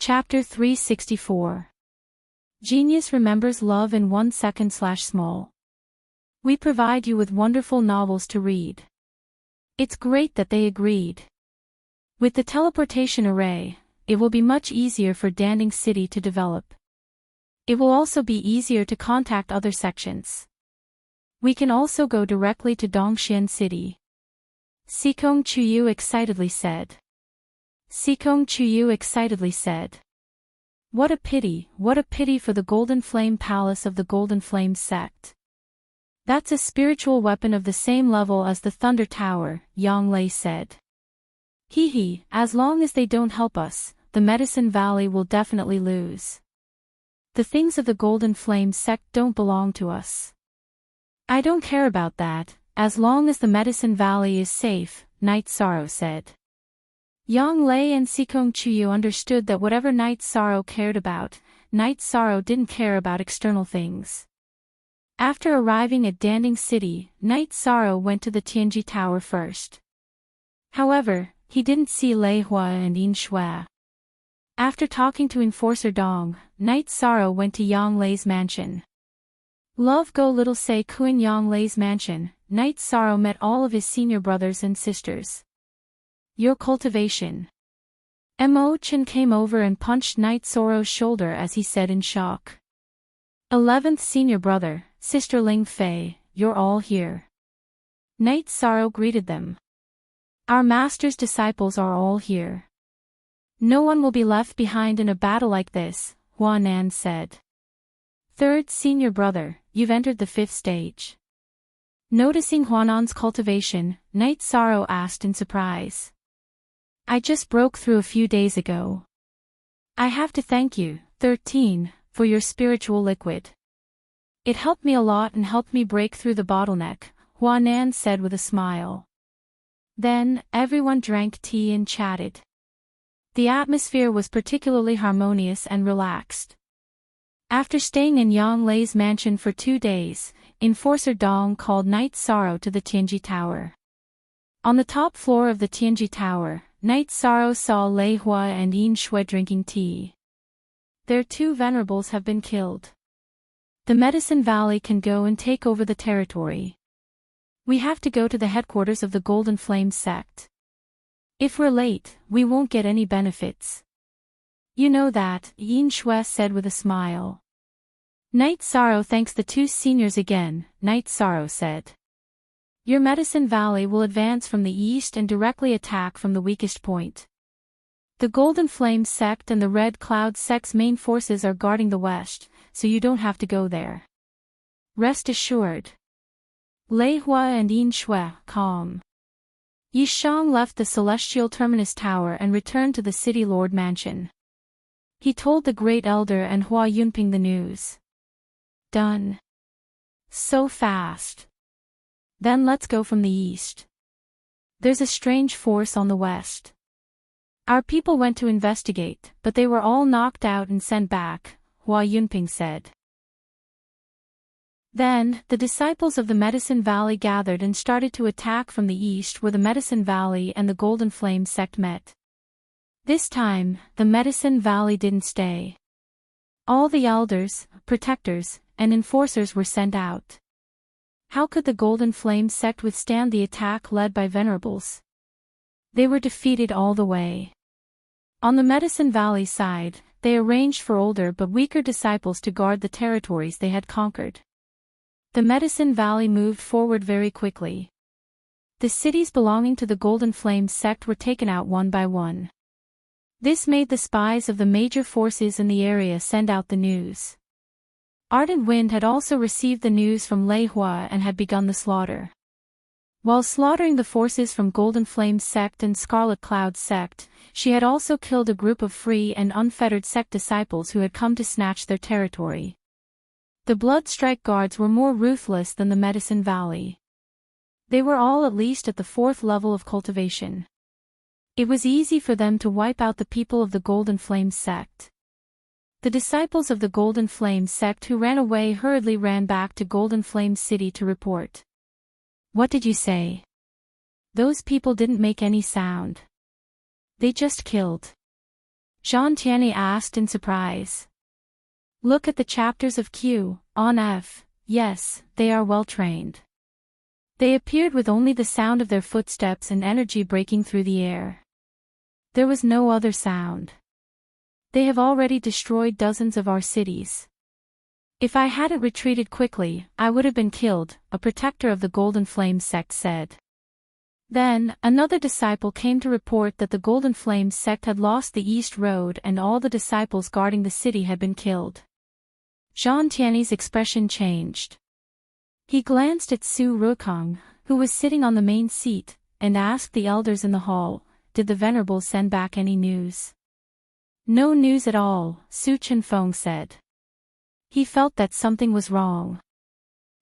Chapter 364. Genius remembers love in 1 second/small. We provide you with wonderful novels to read. It's great that they agreed. With the teleportation array, it will be much easier for Danding City to develop. It will also be easier to contact other sections. We can also go directly to Dongxian City. Sikong Chuyu excitedly said. Sikong Chuyu excitedly said. What a pity for the Golden Flame Palace of the Golden Flame sect. That's a spiritual weapon of the same level as the Thunder Tower, Yang Lei said. Hee, as long as they don't help us, the Medicine Valley will definitely lose. The things of the Golden Flame sect don't belong to us. I don't care about that, as long as the Medicine Valley is safe, Night Sorrow said. Yang Lei and Sikong Chuyu understood that whatever Night Sorrow cared about, Night Sorrow didn't care about external things. After arriving at Danding City, Night Sorrow went to the Tianji Tower first. However, he didn't see Lei Hua and Yin Shui. After talking to Enforcer Dong, Night Sorrow went to Yang Lei's mansion. Love Go Little Say Kuin Yang Lei's mansion, Night Sorrow met all of his senior brothers and sisters. Your cultivation. Mo Chen came over and punched Night Sorrow's shoulder as he said in shock. 11th senior brother, Sister Ling Fei, you're all here. Night Sorrow greeted them. Our master's disciples are all here. No one will be left behind in a battle like this, Hua Nan said. 3rd senior brother, you've entered the 5th stage. Noticing Huanan's cultivation, Night Sorrow asked in surprise. I just broke through a few days ago. I have to thank you, 13, for your spiritual liquid. It helped me a lot and helped me break through the bottleneck, Huanan said with a smile. Then, everyone drank tea and chatted. The atmosphere was particularly harmonious and relaxed. After staying in Yang Lei's mansion for 2 days, Enforcer Dong called Night Sorrow to the Tianji Tower. On the top floor of the Tianji Tower, Night Sorrow saw Lei Hua and Yin Shui drinking tea. Their 2 venerables have been killed. The Medicine Valley can go and take over the territory. We have to go to the headquarters of the Golden Flame sect. If we're late, we won't get any benefits. You know that, Yin Shui said with a smile. Night Sorrow thanks the 2 seniors again, Night Sorrow said. Your Medicine Valley will advance from the east and directly attack from the weakest point. The Golden Flame sect and the Red Cloud sect's main forces are guarding the west, so you don't have to go there. Rest assured. Lei Hua and Yin Shui, calm. Yi Shang left the Celestial Terminus Tower and returned to the City Lord Mansion. He told the Great Elder and Hua Yunping the news. Done. So fast. Then let's go from the east. There's a strange force on the west. Our people went to investigate, but they were all knocked out and sent back, Hua Yunping said. Then, the disciples of the Medicine Valley gathered and started to attack from the east where the Medicine Valley and the Golden Flame sect met. This time, the Medicine Valley didn't stay. All the elders, protectors, and enforcers were sent out. How could the Golden Flame sect withstand the attack led by venerables? They were defeated all the way. On the Medicine Valley side, they arranged for older but weaker disciples to guard the territories they had conquered. The Medicine Valley moved forward very quickly. The cities belonging to the Golden Flame sect were taken out one by one. This made the spies of the major forces in the area send out the news. Ardent Wind had also received the news from Lei Hua and had begun the slaughter. While slaughtering the forces from Golden Flame sect and Scarlet Cloud sect, she had also killed a group of free and unfettered sect disciples who had come to snatch their territory. The Blood Strike Guards were more ruthless than the Medicine Valley. They were all at least at the 4th level of cultivation. It was easy for them to wipe out the people of the Golden Flame sect. The disciples of the Golden Flame sect who ran away hurriedly ran back to Golden Flame City to report. What did you say? Those people didn't make any sound. They just killed. Jean Tianyi asked in surprise. Look at the chapters of Q, on F, yes, they are well trained. They appeared with only the sound of their footsteps and energy breaking through the air. There was no other sound. They have already destroyed dozens of our cities. If I hadn't retreated quickly, I would have been killed, a protector of the Golden Flame sect said. Then, another disciple came to report that the Golden Flame sect had lost the East Road and all the disciples guarding the city had been killed. Jean Tianyi's expression changed. He glanced at Su Rukong, who was sitting on the main seat, and asked the elders in the hall, did the Venerable send back any news? No news at all, Su Chenfeng said. He felt that something was wrong.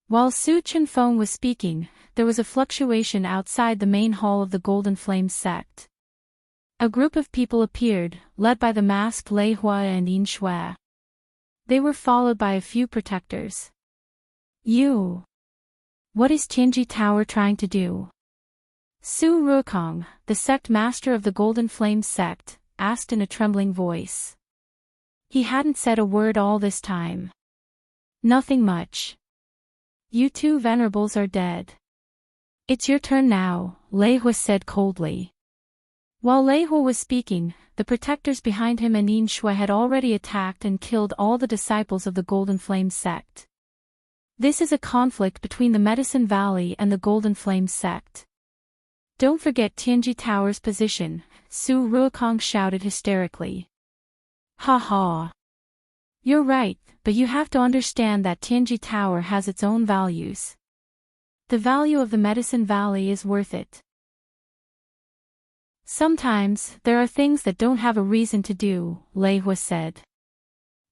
While Su Chenfeng was speaking, there was a fluctuation outside the main hall of the Golden Flame sect. A group of people appeared, led by the masked Lei Hua and Yin Shui. They were followed by a few protectors. What is Tianji Tower trying to do? Su Rukong, the sect master of the Golden Flame sect, asked in a trembling voice. He hadn't said a word all this time. Nothing much. You two venerables are dead. It's your turn now, Lei Hua said coldly. While Lei Hua was speaking, the protectors behind him and Yin Shui had already attacked and killed all the disciples of the Golden Flame sect. This is a conflict between the Medicine Valley and the Golden Flame sect. Don't forget Tianji Tower's position, Su Rukong shouted hysterically. Ha ha. You're right, but you have to understand that Tianji Tower has its own values. The value of the Medicine Valley is worth it. Sometimes, there are things that don't have a reason to do, Lei Hua said.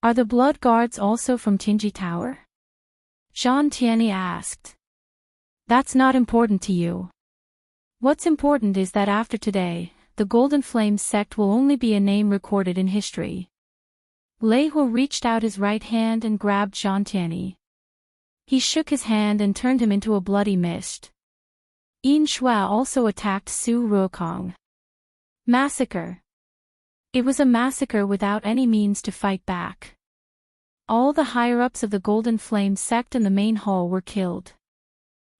Are the blood guards also from Tianji Tower? Jean Tianyi asked. That's not important to you. What's important is that after today, the Golden Flame sect will only be a name recorded in history. Lei Hua reached out his right hand and grabbed Jean Tianyi. He shook his hand and turned him into a bloody mist. Yin Shui also attacked Su Rukong. Massacre. It was a massacre without any means to fight back. All the higher-ups of the Golden Flame sect in the main hall were killed.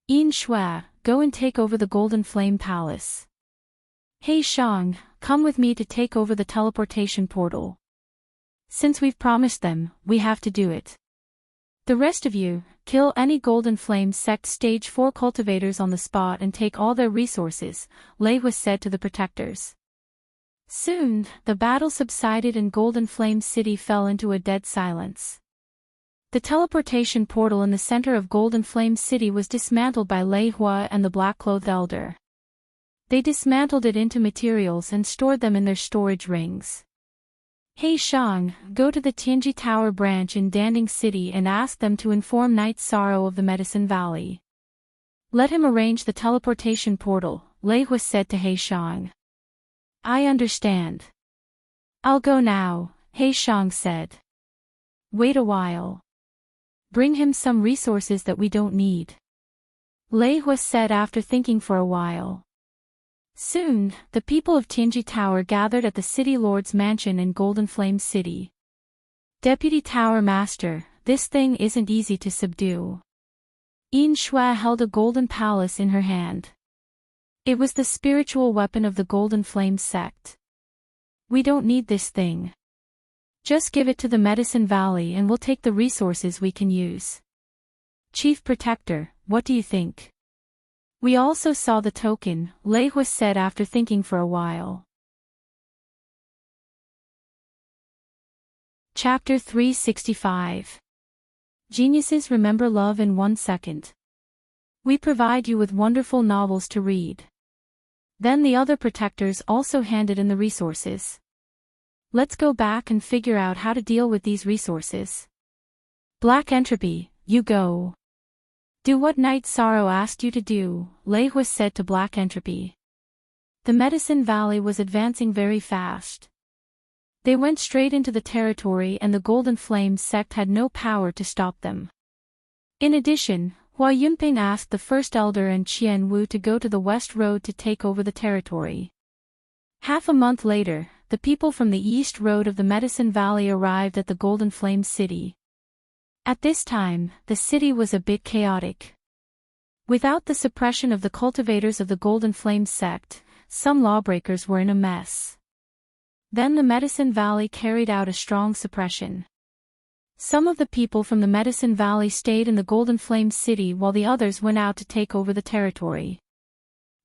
Yin Shui, go and take over the Golden Flame Palace. Hey Shang, come with me to take over the teleportation portal. Since we've promised them, we have to do it. The rest of you, kill any Golden Flame sect stage 4 cultivators on the spot and take all their resources, Lei Hua said to the protectors. Soon, the battle subsided and Golden Flame City fell into a dead silence. The teleportation portal in the center of Golden Flame City was dismantled by Lei Hua and the black-clothed elder. They dismantled it into materials and stored them in their storage rings. Hey Shang, go to the Tianji Tower branch in Danding City and ask them to inform Knight Sorrow of the Medicine Valley. Let him arrange the teleportation portal, Lei Hua said to He Shang. I understand. I'll go now, He Shang said. Wait a while. Bring him some resources that we don't need. Lei Hua said after thinking for a while. Soon, the people of Tianji Tower gathered at the City Lord's mansion in Golden Flame City. Deputy Tower Master, this thing isn't easy to subdue. Yin Shui held a golden palace in her hand. It was the spiritual weapon of the Golden Flame sect. We don't need this thing. Just give it to the Medicine Valley and we'll take the resources we can use. Chief Protector, what do you think? We also saw the token, Lei Hua said after thinking for a while. Chapter 365. Geniuses remember love in 1 second. We provide you with wonderful novels to read. Then the other protectors also handed in the resources. Let's go back and figure out how to deal with these resources. Black Entropy, you go. Do what Knight Sorrow asked you to do, Lei Hua said to Black Entropy. The Medicine Valley was advancing very fast. They went straight into the territory and the Golden Flame sect had no power to stop them. In addition, Hua Yunping asked the First Elder and Qian Wu to go to the West Road to take over the territory. Half a month later, the people from the east road of the Medicine Valley arrived at the Golden Flame City. At this time, the city was a bit chaotic. Without the suppression of the cultivators of the Golden Flame sect, some lawbreakers were in a mess. Then the Medicine Valley carried out a strong suppression. Some of the people from the Medicine Valley stayed in the Golden Flame City while the others went out to take over the territory.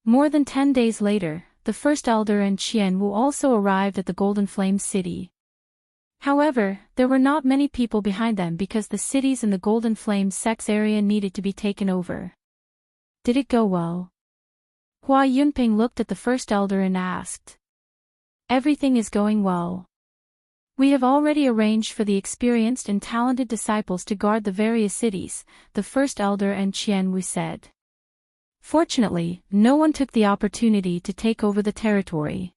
More than 10 days later, the first elder and Qian Wu also arrived at the Golden Flame City. However, there were not many people behind them because the cities in the Golden Flame sect's area needed to be taken over. Did it go well? Hua Yunping looked at the first elder and asked. Everything is going well. We have already arranged for the experienced and talented disciples to guard the various cities, the first elder and Qian Wu said. Fortunately, no one took the opportunity to take over the territory.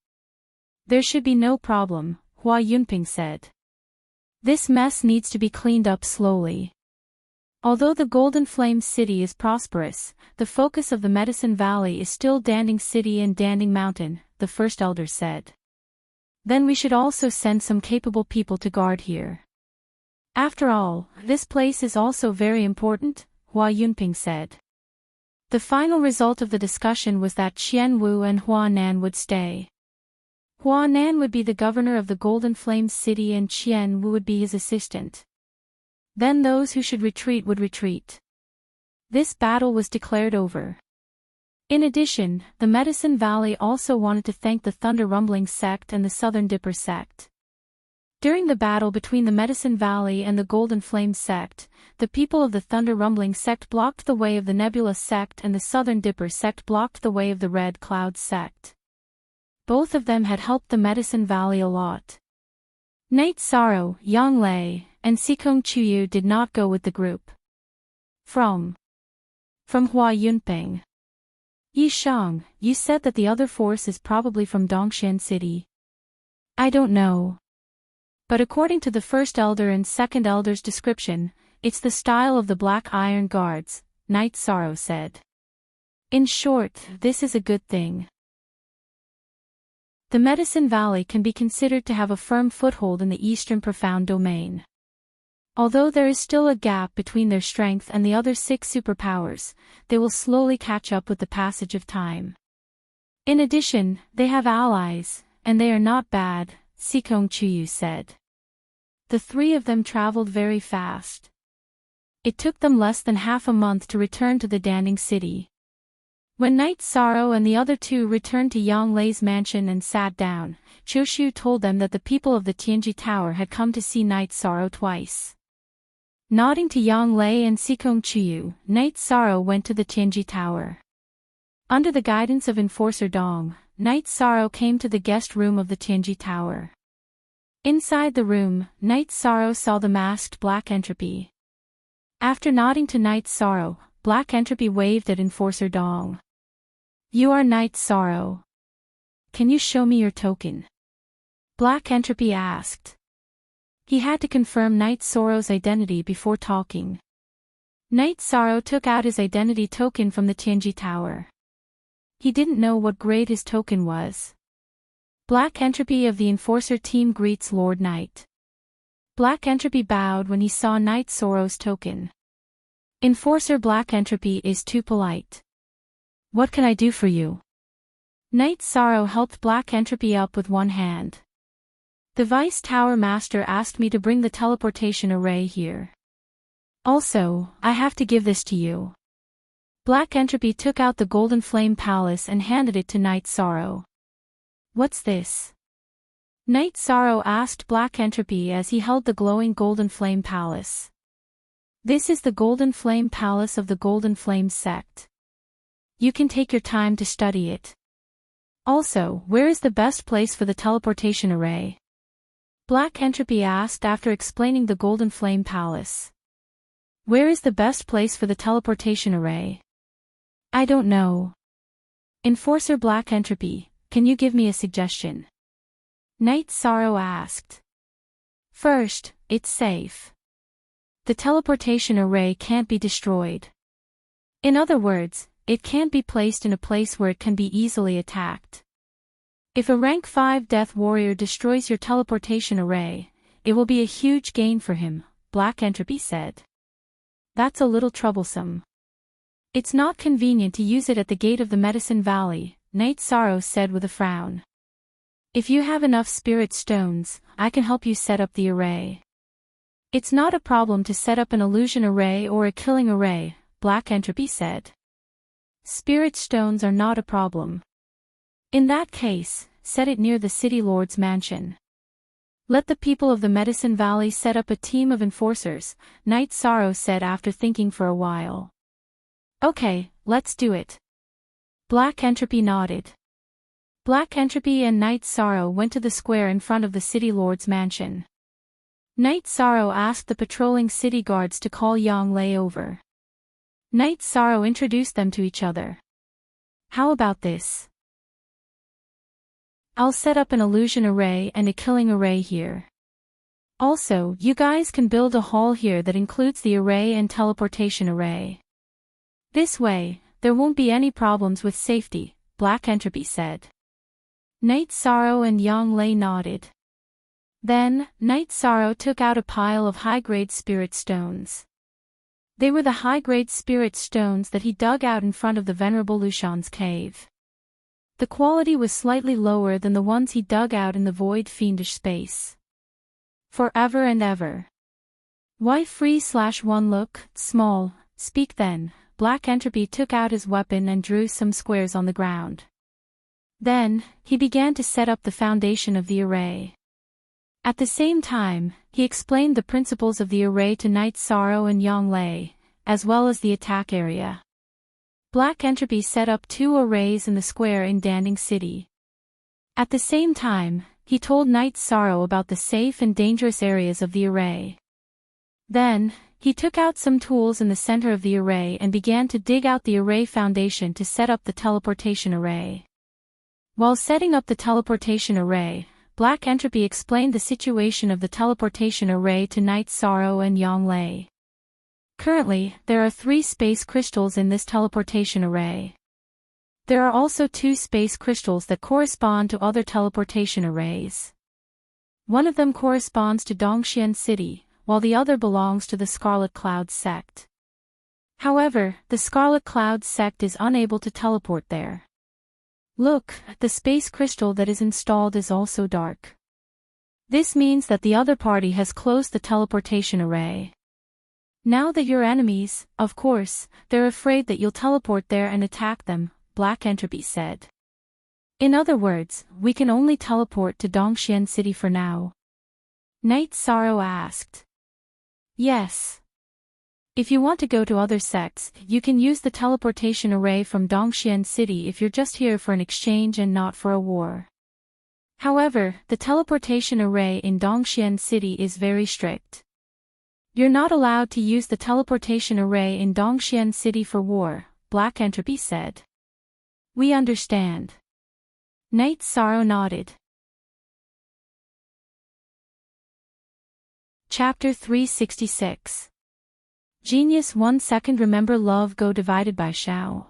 There should be no problem, Hua Yunping said. This mess needs to be cleaned up slowly. Although the Golden Flame City is prosperous, the focus of the Medicine Valley is still Danding City and Danding Mountain, the first elder said. Then we should also send some capable people to guard here. After all, this place is also very important, Hua Yunping said. The final result of the discussion was that Qian Wu and Hua Nan would stay. Hua Nan would be the governor of the Golden Flame City and Qian Wu would be his assistant. Then those who should retreat would retreat. This battle was declared over. In addition, the Medicine Valley also wanted to thank the Thunder Rumbling sect and the Southern Dipper sect. During the battle between the Medicine Valley and the Golden Flame sect, the people of the Thunder Rumbling sect blocked the way of the Nebula sect and the Southern Dipper sect blocked the way of the Red Cloud sect. Both of them had helped the Medicine Valley a lot. Night Sorrow, Yang Lei, and Sikong Chuyu did not go with the group. From Hua Yunping. Yi Shang, you said that the other force is probably from Dongshan City. I don't know. But according to the first elder and second elder's description, it's the style of the Black Iron Guards, Night Sorrow said. In short, this is a good thing. The Medicine Valley can be considered to have a firm foothold in the Eastern Profound Domain. Although there is still a gap between their strength and the other 6 superpowers, they will slowly catch up with the passage of time. In addition, they have allies, and they are not bad, Sikong Chuyu said. The 3 of them traveled very fast. It took them less than half a month to return to the Danding City. When Night Sorrow and the other 2 returned to Yang Lei's mansion and sat down, Choshu told them that the people of the Tianji Tower had come to see Night Sorrow twice. Nodding to Yang Lei and Sikong Chuyu, Night Sorrow went to the Tianji Tower. Under the guidance of Enforcer Dong, Night Sorrow came to the guest room of the Tianji Tower. Inside the room, Night Sorrow saw the masked Black Entropy. After nodding to Night Sorrow, Black Entropy waved at Enforcer Dong. You are Night Sorrow. Can you show me your token? Black Entropy asked. He had to confirm Night Sorrow's identity before talking. Night Sorrow took out his identity token from the Tianji Tower. He didn't know what grade his token was. Black Entropy of the Enforcer team greets Lord Night. Black Entropy bowed when he saw Night Sorrow's token. Enforcer Black Entropy is too polite. What can I do for you? Night Sorrow helped Black Entropy up with one hand. The Vice Tower Master asked me to bring the teleportation array here. Also, I have to give this to you. Black Entropy took out the Golden Flame Palace and handed it to Night Sorrow. What's this? Night Sorrow asked Black Entropy as he held the glowing Golden Flame Palace. This is the Golden Flame Palace of the Golden Flame sect. You can take your time to study it. Also, where is the best place for the teleportation array? Black Entropy asked after explaining the Golden Flame Palace. Where is the best place for the teleportation array? I don't know. Enforcer Black Entropy, can you give me a suggestion? Night Sorrow asked. First, it's safe. The teleportation array can't be destroyed. In other words, it can't be placed in a place where it can be easily attacked. If a rank 5 death warrior destroys your teleportation array, it will be a huge gain for him, Black Entropy said. That's a little troublesome. It's not convenient to use it at the gate of the Medicine Valley, Night Sorrow said with a frown. If you have enough spirit stones, I can help you set up the array. It's not a problem to set up an illusion array or a killing array, Black Entropy said. Spirit stones are not a problem. In that case, set it near the City Lord's mansion. Let the people of the Medicine Valley set up a team of enforcers, Night Sorrow said after thinking for a while. Okay, let's do it. Black Entropy nodded. Black Entropy and Night Sorrow went to the square in front of the City Lord's mansion. Night Sorrow asked the patrolling city guards to call Yang Lei over. Night Sorrow introduced them to each other. How about this? I'll set up an illusion array and a killing array here. Also, you guys can build a hall here that includes the array and teleportation array. This way, there won't be any problems with safety, Black Entropy said. Night Sorrow and Yang Lei nodded. Then, Night Sorrow took out a pile of high-grade spirit stones. They were the high-grade spirit stones that he dug out in front of the Venerable Lushan's cave. The quality was slightly lower than the ones he dug out in the void fiendish space. Forever and ever. Why free/1 look, small, speak then, Black Entropy took out his weapon and drew some squares on the ground. Then, he began to set up the foundation of the array. At the same time, he explained the principles of the array to Night Sorrow and Yang Lei, as well as the attack area. Black Entropy set up 2 arrays in the square in Danding City. At the same time, he told Night Sorrow about the safe and dangerous areas of the array. Then, he took out some tools in the center of the array and began to dig out the array foundation to set up the teleportation array. While setting up the teleportation array, Black Entropy explained the situation of the teleportation array to Night Sorrow and Yang Lei. Currently, there are 3 space crystals in this teleportation array. There are also 2 space crystals that correspond to other teleportation arrays. One of them corresponds to Dongxian City, while the other belongs to the Scarlet Cloud sect. However, the Scarlet Cloud sect is unable to teleport there. Look, the space crystal that is installed is also dark. This means that the other party has closed the teleportation array. Now that you're enemies, of course, they're afraid that you'll teleport there and attack them, Black Entropy said. In other words, we can only teleport to Dongxian City for now. Night Sorrow asked. Yes. If you want to go to other sects, you can use the teleportation array from Dongxian City if you're just here for an exchange and not for a war. However, the teleportation array in Dongxian City is very strict. You're not allowed to use the teleportation array in Dongxian City for war, Black Entropy said. We understand. Night Sorrow nodded. Chapter 366. Genius 1 second. Remember love go divided by Shao.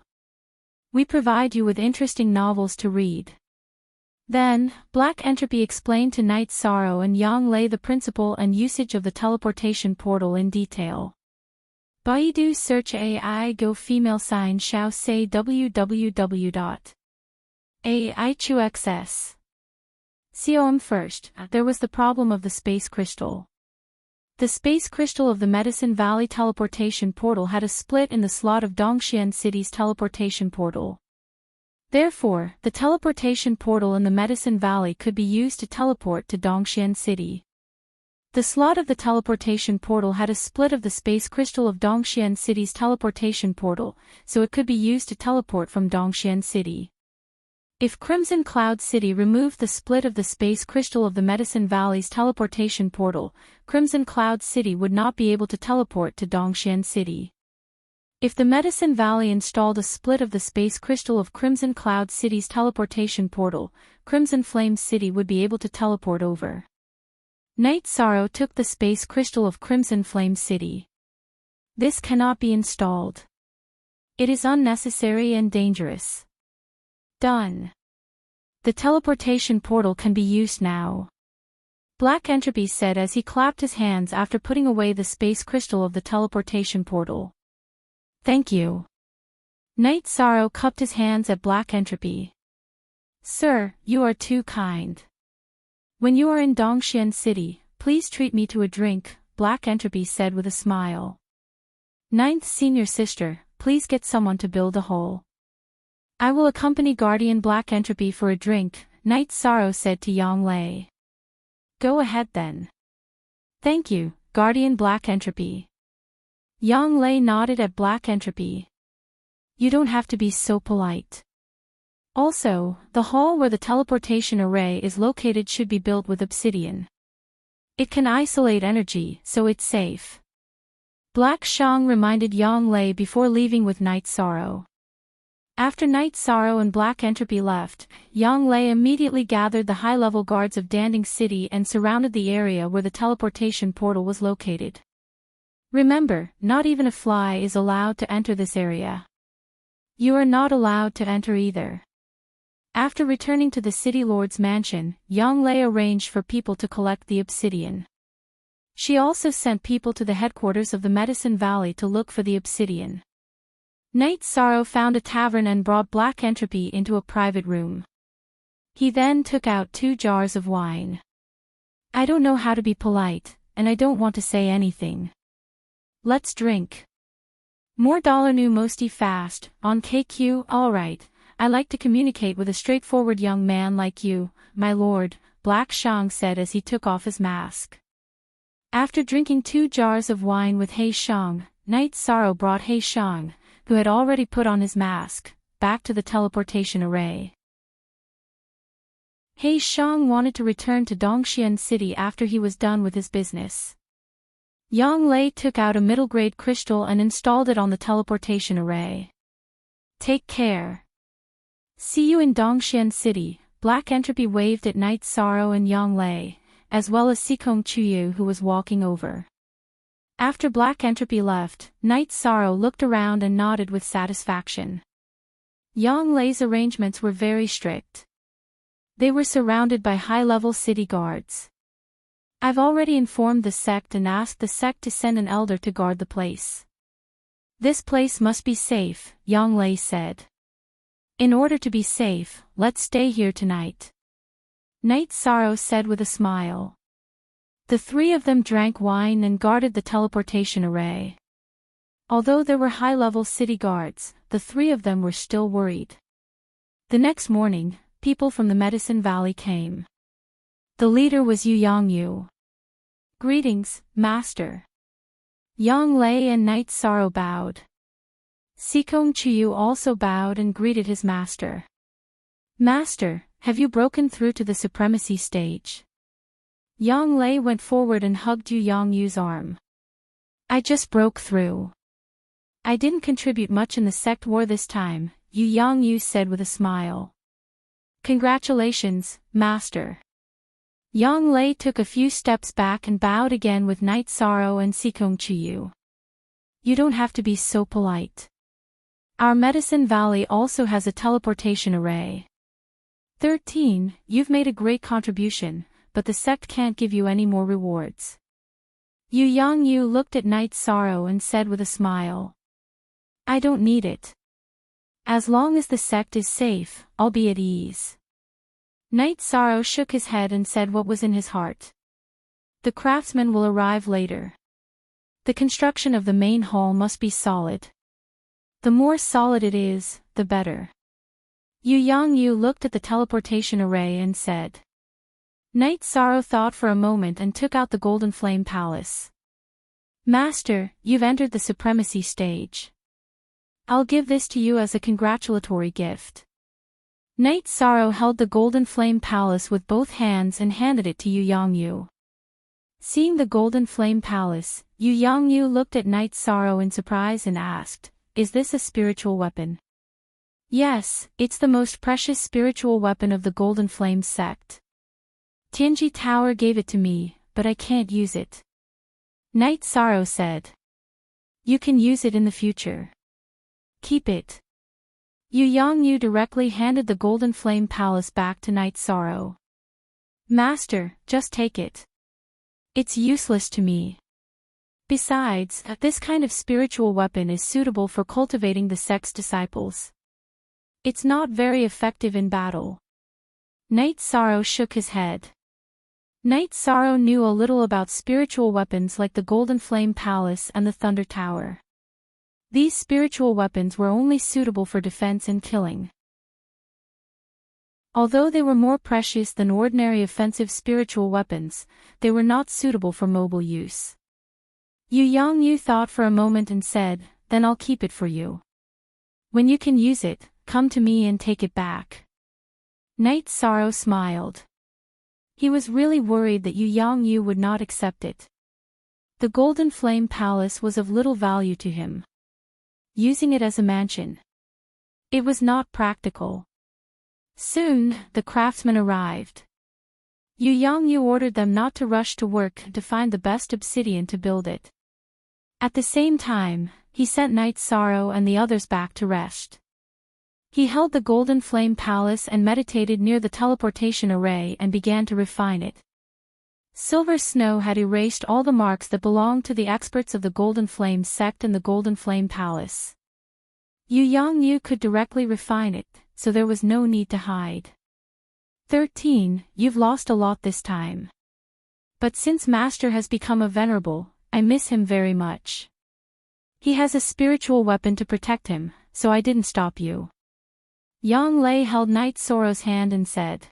We provide you with interesting novels to read. Then, Black Entropy explained to Night Sorrow and Yang Lei the principle and usage of the teleportation portal in detail. Baidu search AI go female sign Shao say www.aichuxs. Com. First, there was the problem of the space crystal. The space crystal of the Medicine Valley teleportation portal had a split in the slot of Dongxian City's teleportation portal. Therefore, the teleportation portal in the Medicine Valley could be used to teleport to Dongxian City. The slot of the teleportation portal had a split of the space crystal of Dongxian City's teleportation portal, so it could be used to teleport from Dongxian City. If Crimson Cloud City removed the split of the space crystal of the Medicine Valley's teleportation portal, Crimson Cloud City would not be able to teleport to Dongxian City. If the Medicine Valley installed a split of the space crystal of Crimson Cloud City's teleportation portal, Crimson Flame City would be able to teleport over. Night Sorrow took the space crystal of Crimson Flame City. This cannot be installed. It is unnecessary and dangerous. Done. The teleportation portal can be used now. Black Entropy said as he clapped his hands after putting away the space crystal of the teleportation portal. Thank you. Night Sorrow cupped his hands at Black Entropy. Sir, you are too kind. When you are in Dongxian City, please treat me to a drink, Black Entropy said with a smile. Ninth Senior Sister, please get someone to build a hole. I will accompany Guardian Black Entropy for a drink, Night Sorrow said to Yang Lei. Go ahead then. Thank you, Guardian Black Entropy. Yang Lei nodded at Black Entropy. You don't have to be so polite. Also, the hall where the teleportation array is located should be built with obsidian. It can isolate energy, so it's safe. Black Shang reminded Yang Lei before leaving with Night Sorrow. After Night Sorrow and Black Entropy left, Yang Lei immediately gathered the high-level guards of Danding City and surrounded the area where the teleportation portal was located. Remember, not even a fly is allowed to enter this area. You are not allowed to enter either. After returning to the City Lord's mansion, Yang Lei arranged for people to collect the obsidian. She also sent people to the headquarters of the Medicine Valley to look for the obsidian. Night Sorrow found a tavern and brought Black Entropy into a private room. He then took out 2 jars of wine. I don't know how to be polite, and I don't want to say anything. Let's drink. More dollar new mosty fast, on KQ, alright, I like to communicate with a straightforward young man like you, my lord, Black Shang said as he took off his mask. After drinking 2 jars of wine with He Shang, Night Sorrow brought He Shang, who had already put on his mask, back to the teleportation array. He Shang wanted to return to Dongxian City after he was done with his business. Yang Lei took out a middle-grade crystal and installed it on the teleportation array. Take care. See you in Dongxian City, Black Entropy waved at Night Sorrow and Yang Lei, as well as Sikong Chuyu who was walking over. After Black Entropy left, Night Sorrow looked around and nodded with satisfaction. Yang Lei's arrangements were very strict. They were surrounded by high-level city guards. I've already informed the sect and asked the sect to send an elder to guard the place. This place must be safe, Yang Lei said. In order to be safe, let's stay here tonight. Night Sorrow said with a smile. The 3 of them drank wine and guarded the teleportation array. Although there were high-level city guards, the 3 of them were still worried. The next morning, people from the Medicine Valley came. The leader was Yu Yangyu. Greetings, Master. Yang Lei and Night Sorrow bowed. Sikong Chuyu also bowed and greeted his master. Master, have you broken through to the supremacy stage? Yang Lei went forward and hugged Yu Yangyu's arm. I just broke through. I didn't contribute much in the sect war this time, Yu Yangyu said with a smile. Congratulations, Master. Yang Lei took a few steps back and bowed again with Night Sorrow and Sikong Chuyu. You don't have to be so polite. Our Medicine Valley also has a teleportation array. 13, you've made a great contribution, but the sect can't give you any more rewards. Yu Yangyu looked at Night Sorrow and said with a smile. I don't need it. As long as the sect is safe, I'll be at ease. Night Sorrow shook his head and said what was in his heart. The craftsmen will arrive later. The construction of the main hall must be solid. The more solid it is, the better. Yu Yangyu looked at the teleportation array and said. Night Sorrow thought for a moment and took out the Golden Flame Palace. Master, you've entered the supremacy stage. I'll give this to you as a congratulatory gift. Night Sorrow held the Golden Flame Palace with both hands and handed it to Yu Yangyu. Seeing the Golden Flame Palace, Yu Yangyu looked at Night Sorrow in surprise and asked, Is this a spiritual weapon? Yes, it's the most precious spiritual weapon of the Golden Flame sect. Tianji Tower gave it to me, but I can't use it. Night Sorrow said. You can use it in the future. Keep it. Yu Yangyu directly handed the golden flame palace back to Night Sorrow. Master, just take it. It's useless to me. Besides, this kind of spiritual weapon is suitable for cultivating the sect's disciples. It's not very effective in battle. Night Sorrow shook his head. Night Sorrow knew a little about spiritual weapons like the Golden Flame Palace and the Thunder Tower. These spiritual weapons were only suitable for defense and killing. Although they were more precious than ordinary offensive spiritual weapons, they were not suitable for mobile use. Yu Yangyu thought for a moment and said, "Then I'll keep it for you. When you can use it, come to me and take it back." Night Sorrow smiled. He was really worried that Yu Yangyu would not accept it. The Golden Flame Palace was of little value to him. Using it as a mansion, it was not practical. Soon, the craftsmen arrived. Yu Yangyu ordered them not to rush to work to find the best obsidian to build it. At the same time, he sent Night Sorrow and the others back to rest. He held the Golden Flame Palace and meditated near the teleportation array and began to refine it. Silver snow had erased all the marks that belonged to the experts of the Golden Flame sect and the Golden Flame Palace. Yu Yangyu could directly refine it, so there was no need to hide. 13. You've lost a lot this time. But since Master has become a venerable, I miss him very much. He has a spiritual weapon to protect him, so I didn't stop you. Yang Lei held Night Sorrow's hand and said,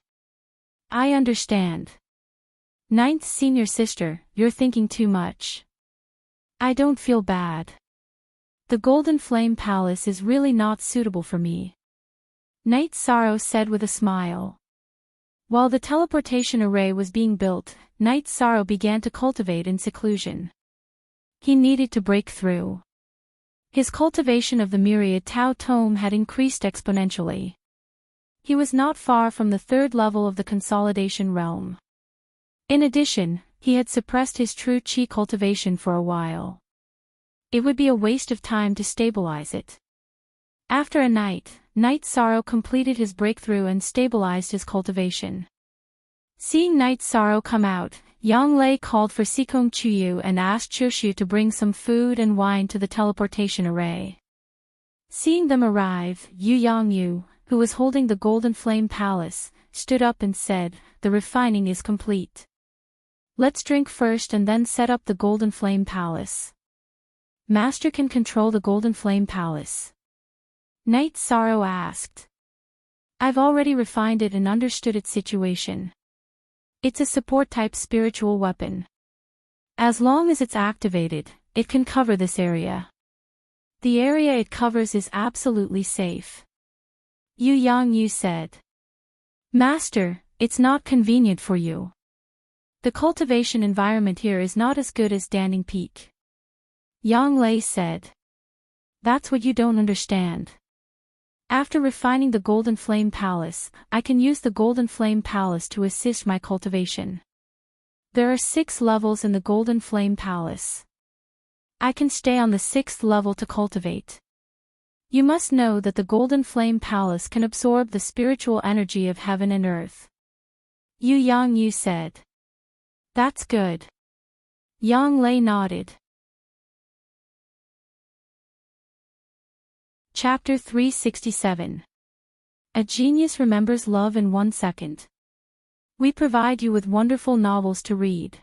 "I understand. Ninth senior sister, you're thinking too much. I don't feel bad. The Golden Flame Palace is really not suitable for me." Night Sorrow said with a smile. While the teleportation array was being built, Night Sorrow began to cultivate in seclusion. He needed to break through. His cultivation of the myriad Tao Tome had increased exponentially. He was not far from the third level of the consolidation realm. In addition, he had suppressed his true Qi cultivation for a while. It would be a waste of time to stabilize it. After a night, Night Sorrow completed his breakthrough and stabilized his cultivation. Seeing Night Sorrow come out, Yang Lei called for Sikong Chuyu and asked Choshu to bring some food and wine to the teleportation array. Seeing them arrive, Yu Yangyu, who was holding the Golden Flame Palace, stood up and said, "The refining is complete. Let's drink first and then set up the Golden Flame Palace." Master can control the Golden Flame Palace? Night Sorrow asked. "I've already refined it and understood its situation. It's a support-type spiritual weapon. As long as it's activated, it can cover this area. The area it covers is absolutely safe." Yu Yangyu said. "Master, it's not convenient for you. The cultivation environment here is not as good as Danning Peak." Yang Lei said. "That's what you don't understand. After refining the Golden Flame Palace, I can use the Golden Flame Palace to assist my cultivation. There are 6 levels in the Golden Flame Palace. I can stay on the 6th level to cultivate. You must know that the Golden Flame Palace can absorb the spiritual energy of heaven and earth." Yu Yangyu said. "That's good." Yang Lei nodded. Chapter 367. A Genius Remembers Love in 1 Second. We provide you with wonderful novels to read.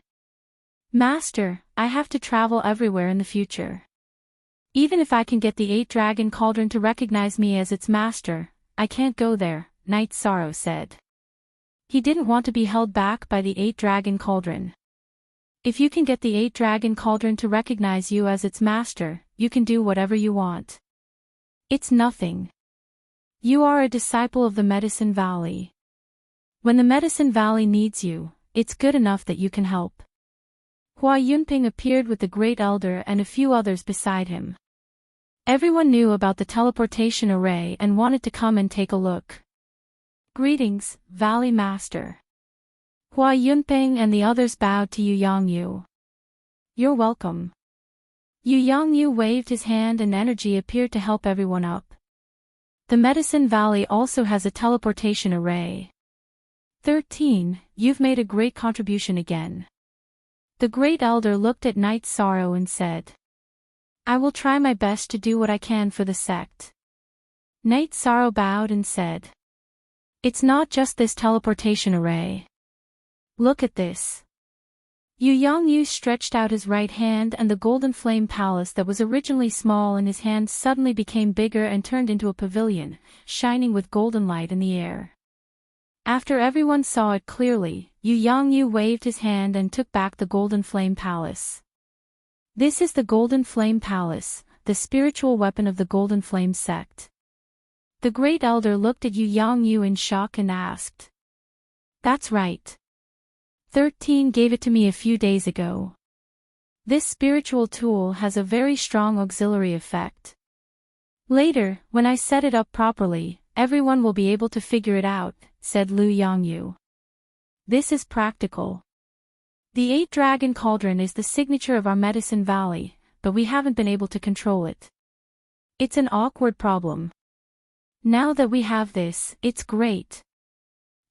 Master, I have to travel everywhere in the future. Even if I can get the 8-Dragon Cauldron to recognize me as its master, I can't go there, Night Sorrow said. He didn't want to be held back by the 8-Dragon Cauldron. If you can get the 8-Dragon Cauldron to recognize you as its master, you can do whatever you want. It's nothing. You are a disciple of the Medicine Valley. When the Medicine Valley needs you, it's good enough that you can help." Hua Yunping appeared with the Great Elder and a few others beside him. Everyone knew about the teleportation array and wanted to come and take a look. "Greetings, Valley Master." Hua Yunping and the others bowed to Yu Yangyu. "You're welcome." Yu Yangyu waved his hand and energy appeared to help everyone up. The Medicine Valley also has a teleportation array. 13. You've made a great contribution again. The Great Elder looked at Knight Sorrow and said, I will try my best to do what I can for the sect. Knight Sorrow bowed and said, It's not just this teleportation array. Look at this. Yu Yangyu stretched out his right hand, and the golden flame palace that was originally small in his hand suddenly became bigger and turned into a pavilion, shining with golden light in the air. After everyone saw it clearly, Yu Yangyu waved his hand and took back the golden flame palace. This is the golden flame palace, the spiritual weapon of the golden flame sect. The Great Elder looked at Yu Yangyu in shock and asked, That's right. 13 gave it to me a few days ago. This spiritual tool has a very strong auxiliary effect. Later, when I set it up properly, everyone will be able to figure it out, said Lu Yangyu. This is practical. The 8-dragon cauldron is the signature of our Medicine Valley, but we haven't been able to control it. It's an awkward problem. Now that we have this, it's great.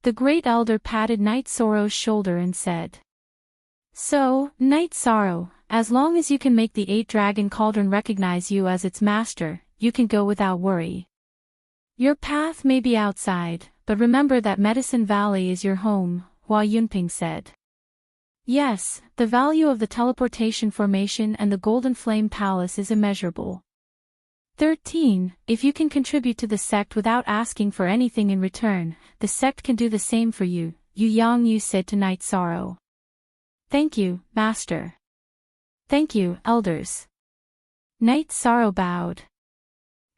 The Great Elder patted Knight Sorrow's shoulder and said, So, Knight Sorrow, as long as you can make the 8-dragon cauldron recognize you as its master, you can go without worry. Your path may be outside, but remember that Medicine Valley is your home, Hua Yunping said. Yes, the value of the teleportation formation and the Golden Flame Palace is immeasurable. 13. If you can contribute to the sect without asking for anything in return, the sect can do the same for you, Yu Yangyu said to Knight Sorrow. Thank you, Master. Thank you, Elders. Knight Sorrow bowed.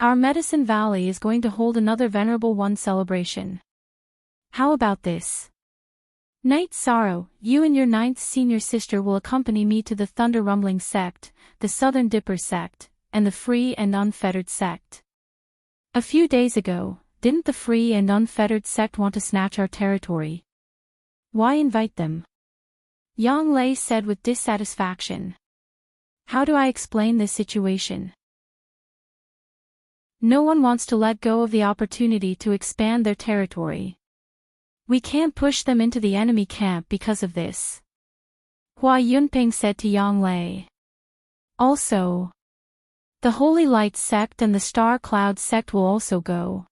Our Medicine Valley is going to hold another Venerable One celebration. How about this? Knight Sorrow, you and your 9th senior sister will accompany me to the Thunder Rumbling sect, the Southern Dipper sect, and the Free and Unfettered sect. A few days ago, didn't the Free and Unfettered sect want to snatch our territory? Why invite them? Yang Lei said with dissatisfaction. How do I explain this situation? No one wants to let go of the opportunity to expand their territory. We can't push them into the enemy camp because of this. Hua Yunping said to Yang Lei. Also, the Holy Light sect and the Star Cloud sect will also go.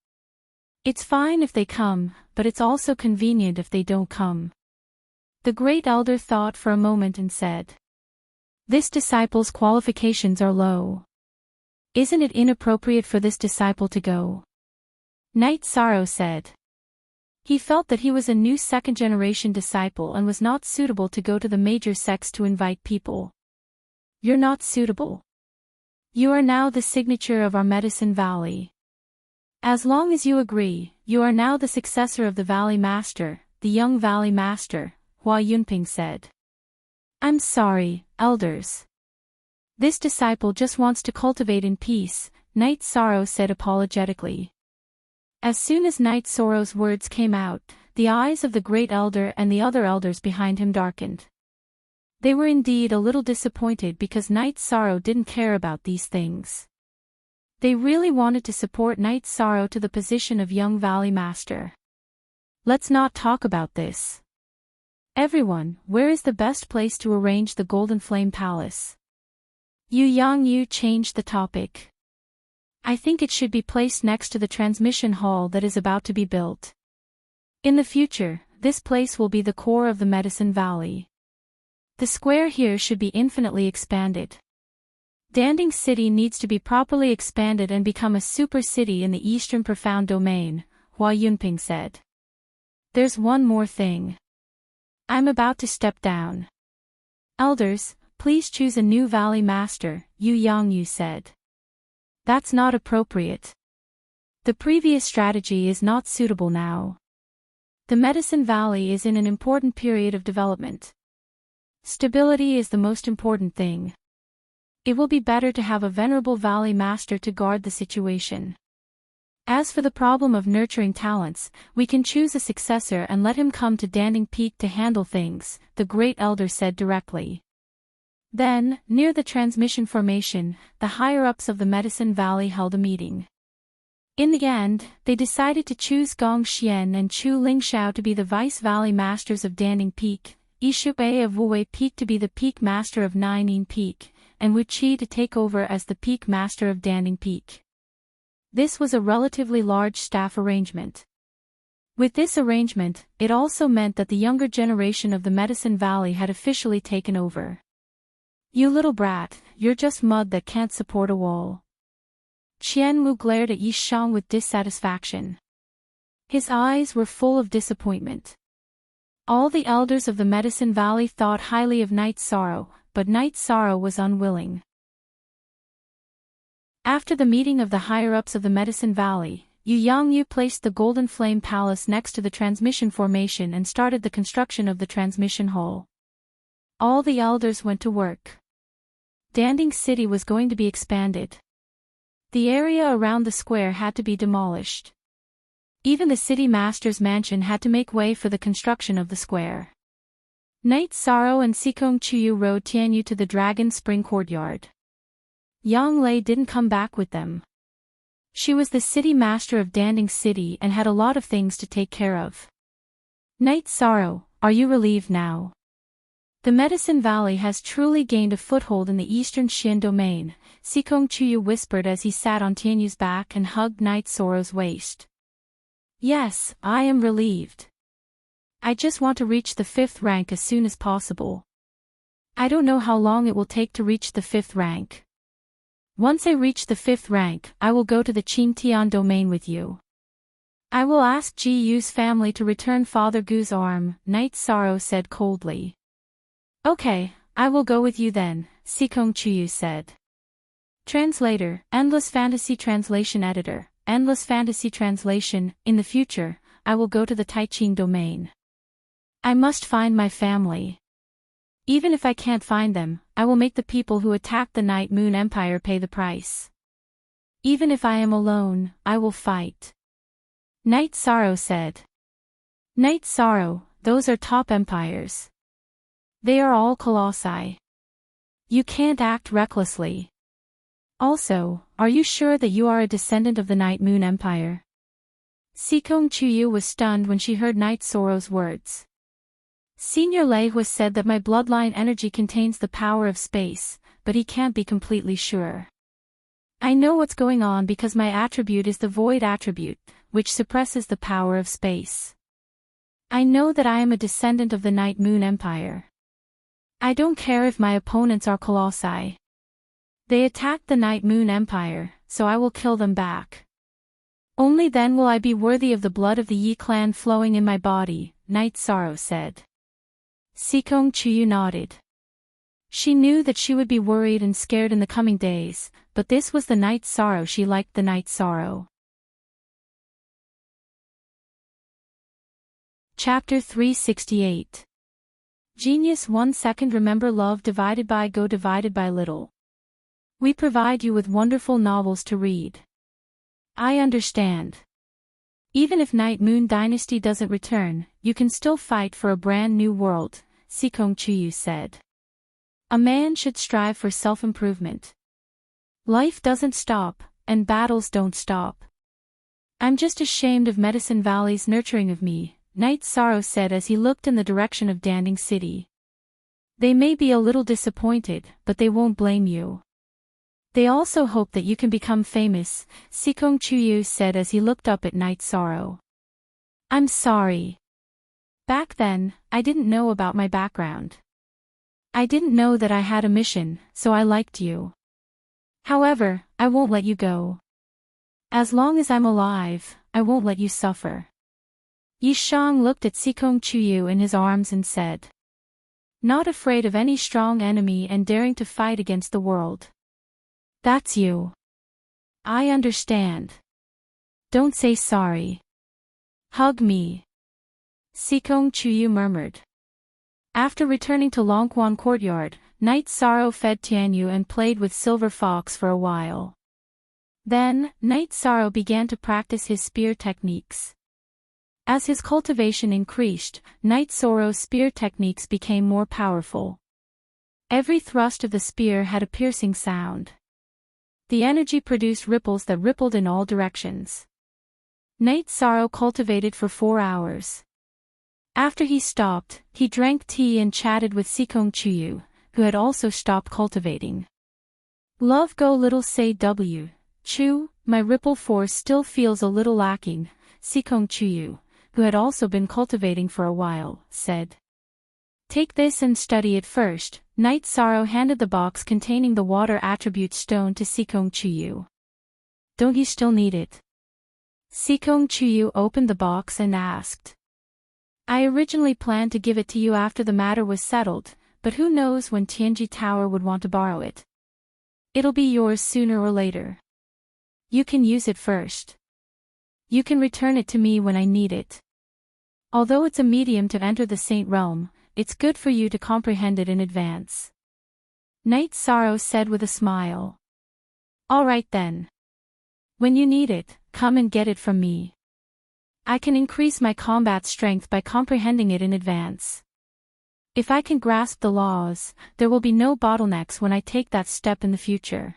It's fine if they come, but it's also convenient if they don't come. The Great Elder thought for a moment and said, This disciple's qualifications are low. Isn't it inappropriate for this disciple to go? Knight Sorrow said. He felt that he was a new second-generation disciple and was not suitable to go to the major sects to invite people. You're not suitable. You are now the signature of our Medicine Valley. As long as you agree, you are now the successor of the Valley Master, the young Valley Master, Hua Yunping said. I'm sorry, Elders. This disciple just wants to cultivate in peace, Knight Sorrow said apologetically. As soon as Knight Sorrow's words came out, the eyes of the Great Elder and the other elders behind him darkened. They were indeed a little disappointed because Knight Sorrow didn't care about these things. They really wanted to support Knight Sorrow to the position of young Valley Master. Let's not talk about this. Everyone, where is the best place to arrange the Golden Flame Palace? Yu Yangyu changed the topic. I think it should be placed next to the transmission hall that is about to be built. In the future, this place will be the core of the Medicine Valley. The square here should be infinitely expanded. Danding City needs to be properly expanded and become a super city in the Eastern Profound Domain, Hua Yunping said. There's one more thing. I'm about to step down. Elders, please choose a new Valley Master, Yu Yangyu said. That's not appropriate. The previous strategy is not suitable now. The Medicine Valley is in an important period of development. Stability is the most important thing. It will be better to have a venerable Valley Master to guard the situation. As for the problem of nurturing talents, we can choose a successor and let him come to Danding Peak to handle things, the Great Elder said directly. Then, near the transmission formation, the higher-ups of the Medicine Valley held a meeting. In the end, they decided to choose Gong Xian and Chu Lingxiao to be the Vice Valley Masters of Danding Peak, Yishu Bei of Wuwei Peak to be the Peak Master of Naining Peak, and Wu Qi to take over as the Peak Master of Danding Peak. This was a relatively large staff arrangement. With this arrangement, it also meant that the younger generation of the Medicine Valley had officially taken over. "You little brat, you're just mud that can't support a wall." Qian Wu glared at Yi Shang with dissatisfaction. His eyes were full of disappointment. All the elders of the Medicine Valley thought highly of Night Sorrow, but Night Sorrow was unwilling. After the meeting of the higher-ups of the Medicine Valley, Yu Yangyu placed the Golden Flame Palace next to the transmission formation and started the construction of the transmission hall. All the elders went to work. Danding City was going to be expanded. The area around the square had to be demolished. Even the city master's mansion had to make way for the construction of the square. Night Sorrow and Sikong Chuyu rode Tianyu to the Dragon Spring courtyard. Yang Lei didn't come back with them. She was the city master of Danding City and had a lot of things to take care of. "Night Sorrow, are you relieved now? The Medicine Valley has truly gained a foothold in the eastern Xian domain," Sikong Chuyu whispered as he sat on Tianyu's back and hugged Night Sorrow's waist. "Yes, I am relieved. I just want to reach the 5th rank as soon as possible. I don't know how long it will take to reach the 5th rank. Once I reach the 5th rank, I will go to the Qingtian domain with you. I will ask Ji Yu's family to return Father Gu's arm," Night Sorrow said coldly. "Okay, I will go with you then," Sikong Chuyu said. Translator, Endless Fantasy Translation Editor, Endless Fantasy Translation. In the future, I will go to the Taiqing domain. I must find my family. Even if I can't find them, I will make the people who attacked the Night Moon Empire pay the price. Even if I am alone, I will fight. Night Sorrow said. Night Sorrow, those are top empires. They are all colossi. You can't act recklessly. Also, are you sure that you are a descendant of the Night Moon Empire? Sikong Chuyu was stunned when she heard Night Sorrow's words. Senior Lei Hui said that my bloodline energy contains the power of space, but he can't be completely sure. I know what's going on because my attribute is the void attribute, which suppresses the power of space. I know that I am a descendant of the Night Moon Empire. I don't care if my opponents are colossi. They attacked the Night Moon Empire, so I will kill them back. Only then will I be worthy of the blood of the Yi clan flowing in my body, Night Sorrow said. Sikong Chuyu nodded. She knew that she would be worried and scared in the coming days, but this was the Night Sorrow she liked, the Night Sorrow. Chapter 368. Genius 1 second. Remember love divided by go divided by little. We provide you with wonderful novels to read. I understand. Even if Night Moon Dynasty doesn't return, you can still fight for a brand new world, Sikong Chuyu said. A man should strive for self-improvement. Life doesn't stop, and battles don't stop. I'm just ashamed of Medicine Valley's nurturing of me, Night Sorrow said as he looked in the direction of Danding City. They may be a little disappointed, but they won't blame you. They also hope that you can become famous, Sikong Chuyu said as he looked up at Night Sorrow. I'm sorry. Back then, I didn't know about my background. I didn't know that I had a mission, so I liked you. However, I won't let you go. As long as I'm alive, I won't let you suffer. Yi Shang looked at Sikong Chuyu in his arms and said. Not afraid of any strong enemy and daring to fight against the world. That's you. I understand. Don't say sorry. Hug me. Sikong Chuyu murmured. After returning to Longquan Courtyard, Night Sorrow fed Tianyu and played with Silver Fox for a while. Then, Night Sorrow began to practice his spear techniques. As his cultivation increased, Night Sorrow's spear techniques became more powerful. Every thrust of the spear had a piercing sound. The energy produced ripples that rippled in all directions. Night Sorrow cultivated for 4 hours. After he stopped, he drank tea and chatted with Sikong Chuyu, who had also stopped cultivating. Love go little say W. Chu, my ripple force still feels a little lacking, Sikong Chuyu, who had also been cultivating for a while, said. Take this and study it first. Night Sorrow handed the box containing the water attribute stone to Sikong Chuyu. Don't you still need it? Sikong Chuyu opened the box and asked. I originally planned to give it to you after the matter was settled, but who knows when Tianji Tower would want to borrow it. It'll be yours sooner or later. You can use it first. You can return it to me when I need it. Although it's a medium to enter the Saint Realm, it's good for you to comprehend it in advance. Night Sorrow said with a smile. All right then. When you need it, come and get it from me. I can increase my combat strength by comprehending it in advance. If I can grasp the laws, there will be no bottlenecks when I take that step in the future.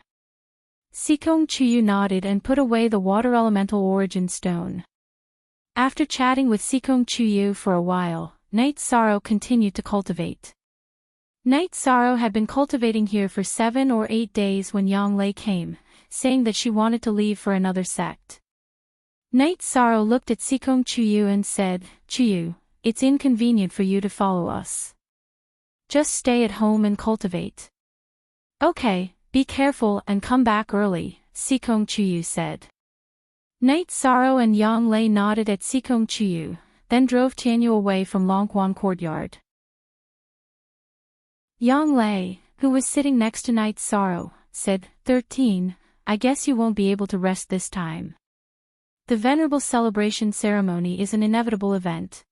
Sikong Chuyu nodded and put away the water elemental origin stone. After chatting with Sikong Chuyu for a while, Night Sorrow continued to cultivate. Night Sorrow had been cultivating here for 7 or 8 days when Yang Lei came, saying that she wanted to leave for another sect. Night Sorrow looked at Sikong Chuyu and said, Chuyu, it's inconvenient for you to follow us. Just stay at home and cultivate. Okay, be careful and come back early, Sikong Chuyu said. Night Sorrow and Yang Lei nodded at Sikong Chuyu, then drove Tianyu away from Longquan Courtyard. Yang Lei, who was sitting next to Night Sorrow, said, 13, I guess you won't be able to rest this time. The venerable celebration ceremony is an inevitable event.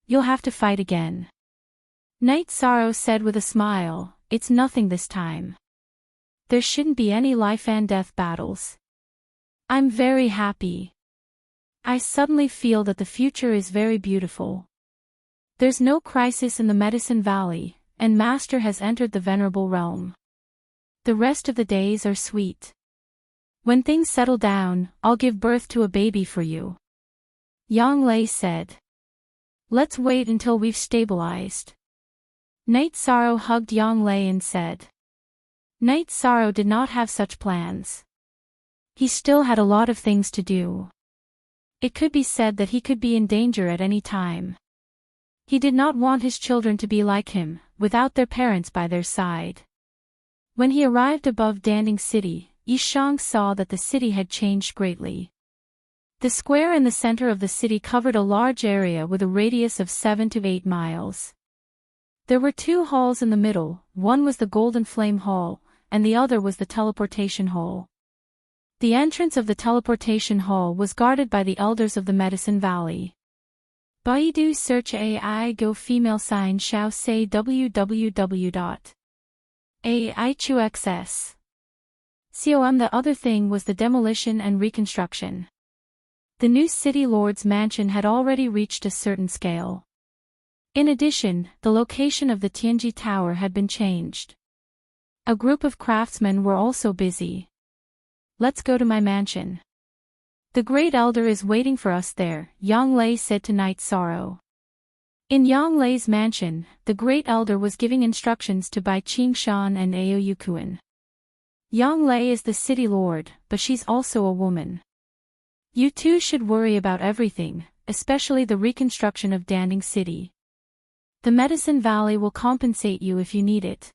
You'll have to fight again. Night Sorrow said with a smile, it's nothing this time. There shouldn't be any life and death battles. I'm very happy. I suddenly feel that the future is very beautiful. There's no crisis in the Medicine Valley, and Master has entered the venerable realm. The rest of the days are sweet. When things settle down, I'll give birth to a baby for you. Yang Lei said. Let's wait until we've stabilized. Night Sorrow hugged Yang Lei and said. Night Sorrow did not have such plans. He still had a lot of things to do. It could be said that he could be in danger at any time. He did not want his children to be like him, without their parents by their side. When he arrived above Danding City, Yishang saw that the city had changed greatly. The square in the center of the city covered a large area with a radius of 7 to 8 miles. There were 2 halls in the middle, one was the Golden Flame Hall, and the other was the Teleportation Hall. The entrance of the Teleportation Hall was guarded by the elders of the Medicine Valley. Baidu search AI go female sign shao say www.aichuxs. Com. The other thing was the demolition and reconstruction. The new city lord's mansion had already reached a certain scale. In addition, the location of the Tianji Tower had been changed. A group of craftsmen were also busy. Let's go to my mansion. The Great Elder is waiting for us there, Yang Lei said to Night Sorrow. In Yang Lei's mansion, the Great Elder was giving instructions to Bai Qingshan and Aoyukuan. Yang Lei is the city lord, but she's also a woman. You two should worry about everything, especially the reconstruction of Danding City. The Medicine Valley will compensate you if you need it.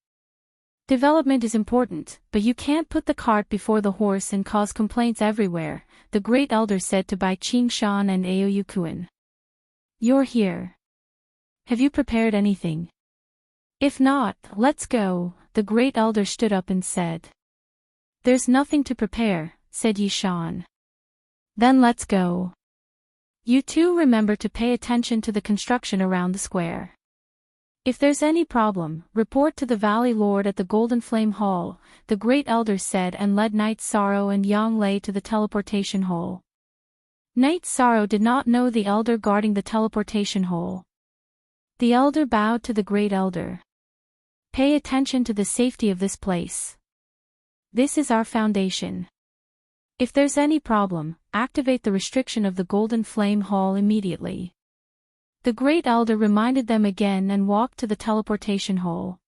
Development is important, but you can't put the cart before the horse and cause complaints everywhere, the Great Elder said to Bai Qingshan and Aoyukuan. You're here. Have you prepared anything? If not, let's go, the Great Elder stood up and said. There's nothing to prepare, said Yishan. Then let's go. You two remember to pay attention to the construction around the square. If there's any problem, report to the Valley Lord at the Golden Flame Hall, the Great Elder said and led Night Sorrow and Yang Lei to the teleportation hole. Night Sorrow did not know the elder guarding the teleportation hole. The elder bowed to the Great Elder. Pay attention to the safety of this place. This is our foundation. If there's any problem, activate the restriction of the golden flame hall immediately. The Great Elder reminded them again and walked to the teleportation hall.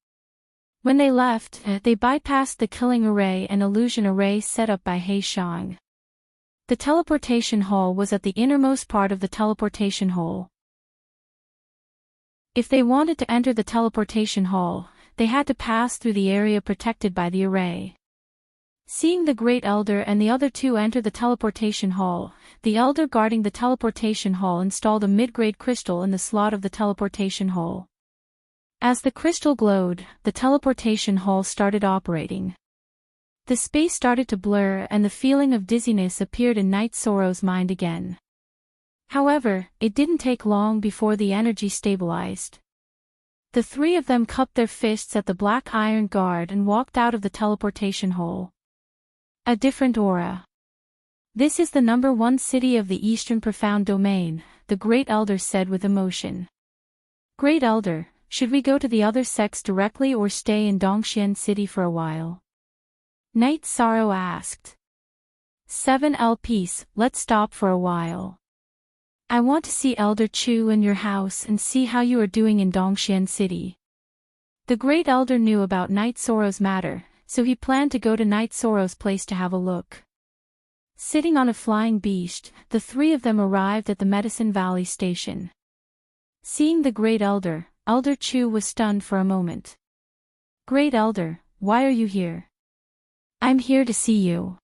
When they left, they bypassed the killing array and illusion array set up by He Shang. The teleportation hall was at the innermost part of the teleportation hall. If they wanted to enter the teleportation hall, they had to pass through the area protected by the array. Seeing the Great Elder and the other two enter the teleportation hall, the Elder guarding the teleportation hall installed a mid-grade crystal in the slot of the teleportation hall. As the crystal glowed, the teleportation hall started operating. The space started to blur and the feeling of dizziness appeared in Night Sorrow's mind again. However, it didn't take long before the energy stabilized. The three of them cupped their fists at the black iron guard and walked out of the teleportation hall. A different aura. This is the #1 city of the Eastern Profound Domain, the Great Elder said with emotion. Great Elder, should we go to the other sects directly or stay in Dongxian City for a while? Night Sorrow asked. 7L Peace, let's stop for a while. I want to see Elder Chu in your house and see how you are doing in Dongxian City. The Great Elder knew about Night Sorrow's matter, so he planned to go to Night Sorrow's place to have a look. Sitting on a flying beast, the three of them arrived at the Medicine Valley station. Seeing the Great Elder, Elder Chu was stunned for a moment. Great Elder, why are you here? I'm here to see you.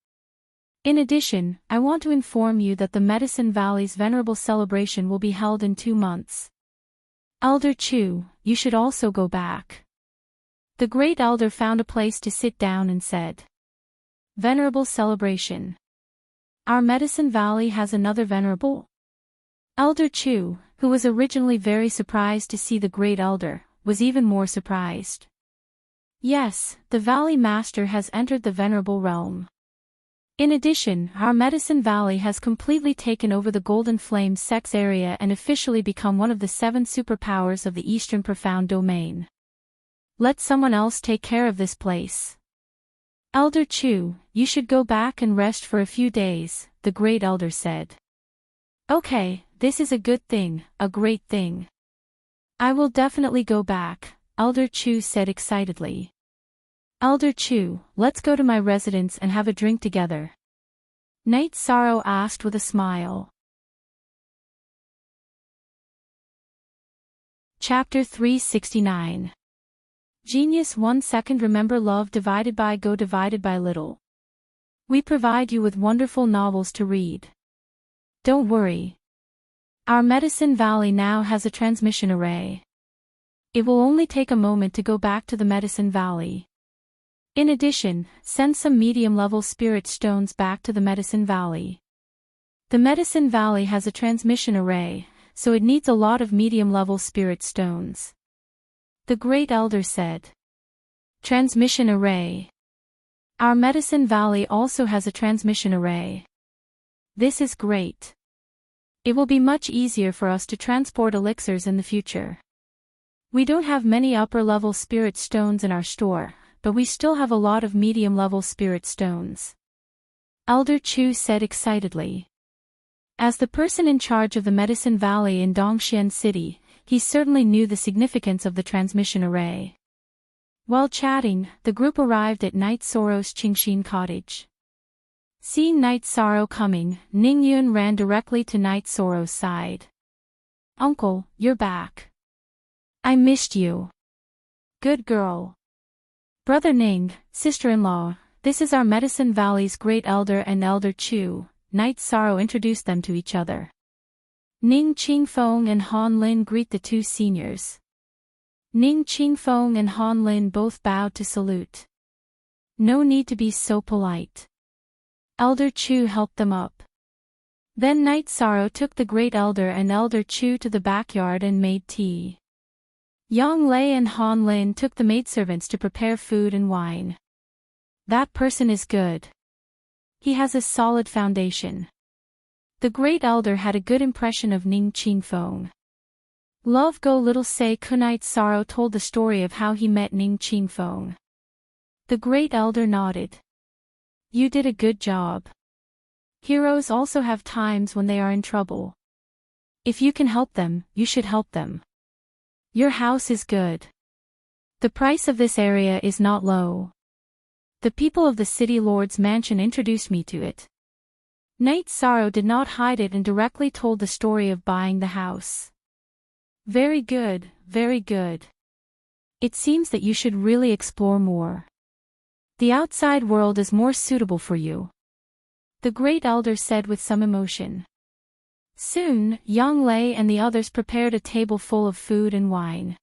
In addition, I want to inform you that the Medicine Valley's venerable celebration will be held in 2 months. Elder Chu, you should also go back. The Great Elder found a place to sit down and said. Venerable celebration. Our Medicine Valley has another venerable? Elder Chu, who was originally very surprised to see the Great Elder, was even more surprised. Yes, the Valley Master has entered the venerable realm. In addition, our Medicine Valley has completely taken over the Golden Flame Sex area and officially become one of the 7 superpowers of the Eastern Profound Domain. Let someone else take care of this place. Elder Chu, you should go back and rest for a few days, the Great Elder said. Okay, this is a good thing, a great thing. I will definitely go back, Elder Chu said excitedly. Elder Chu, let's go to my residence and have a drink together. Night Sorrow asked with a smile. Chapter 369. Genius 1 second. Remember love divided by go divided by little. We provide you with wonderful novels to read. Don't worry. Our Medicine Valley now has a transmission array. It will only take a moment to go back to the Medicine Valley. In addition, send some medium-level spirit stones back to the Medicine Valley. The Medicine Valley has a transmission array, so it needs a lot of medium-level spirit stones. The Great Elder said. Transmission array. Our Medicine Valley also has a transmission array. This is great. It will be much easier for us to transport elixirs in the future. We don't have many upper-level spirit stones in our store, but we still have a lot of medium-level spirit stones. Elder Chu said excitedly. As the person in charge of the Medicine Valley in Dongxian City, he certainly knew the significance of the transmission array. While chatting, the group arrived at Night Sorrow's Qingxin cottage. Seeing Night Sorrow coming, Ning Yun ran directly to Night Sorrow's side. Uncle, you're back. I missed you. Good girl. Brother Ning, sister-in-law, this is our Medicine Valley's Great Elder and Elder Chu. Night Sorrow introduced them to each other. Ning Qingfeng and Han Lin greet the two seniors. Ning Qingfeng and Han Lin both bowed to salute. No need to be so polite. Elder Chu helped them up. Then Night Sorrow took the Great Elder and Elder Chu to the backyard and made tea. Yang Lei and Han Lin took the maidservants to prepare food and wine. That person is good. He has a solid foundation. The Great Elder had a good impression of Ning Qingfeng. Love Go Little Say Kunite Sorrow told the story of how he met Ning Qingfeng. The Great Elder nodded. You did a good job. Heroes also have times when they are in trouble. If you can help them, you should help them. Your house is good. The price of this area is not low. The people of the city lord's mansion introduced me to it. Knight Sorrow did not hide it and directly told the story of buying the house. Very good, very good. It seems that you should really explore more. The outside world is more suitable for you, the great elder said with some emotion. Soon, Yang Lei and the others prepared a table full of food and wine.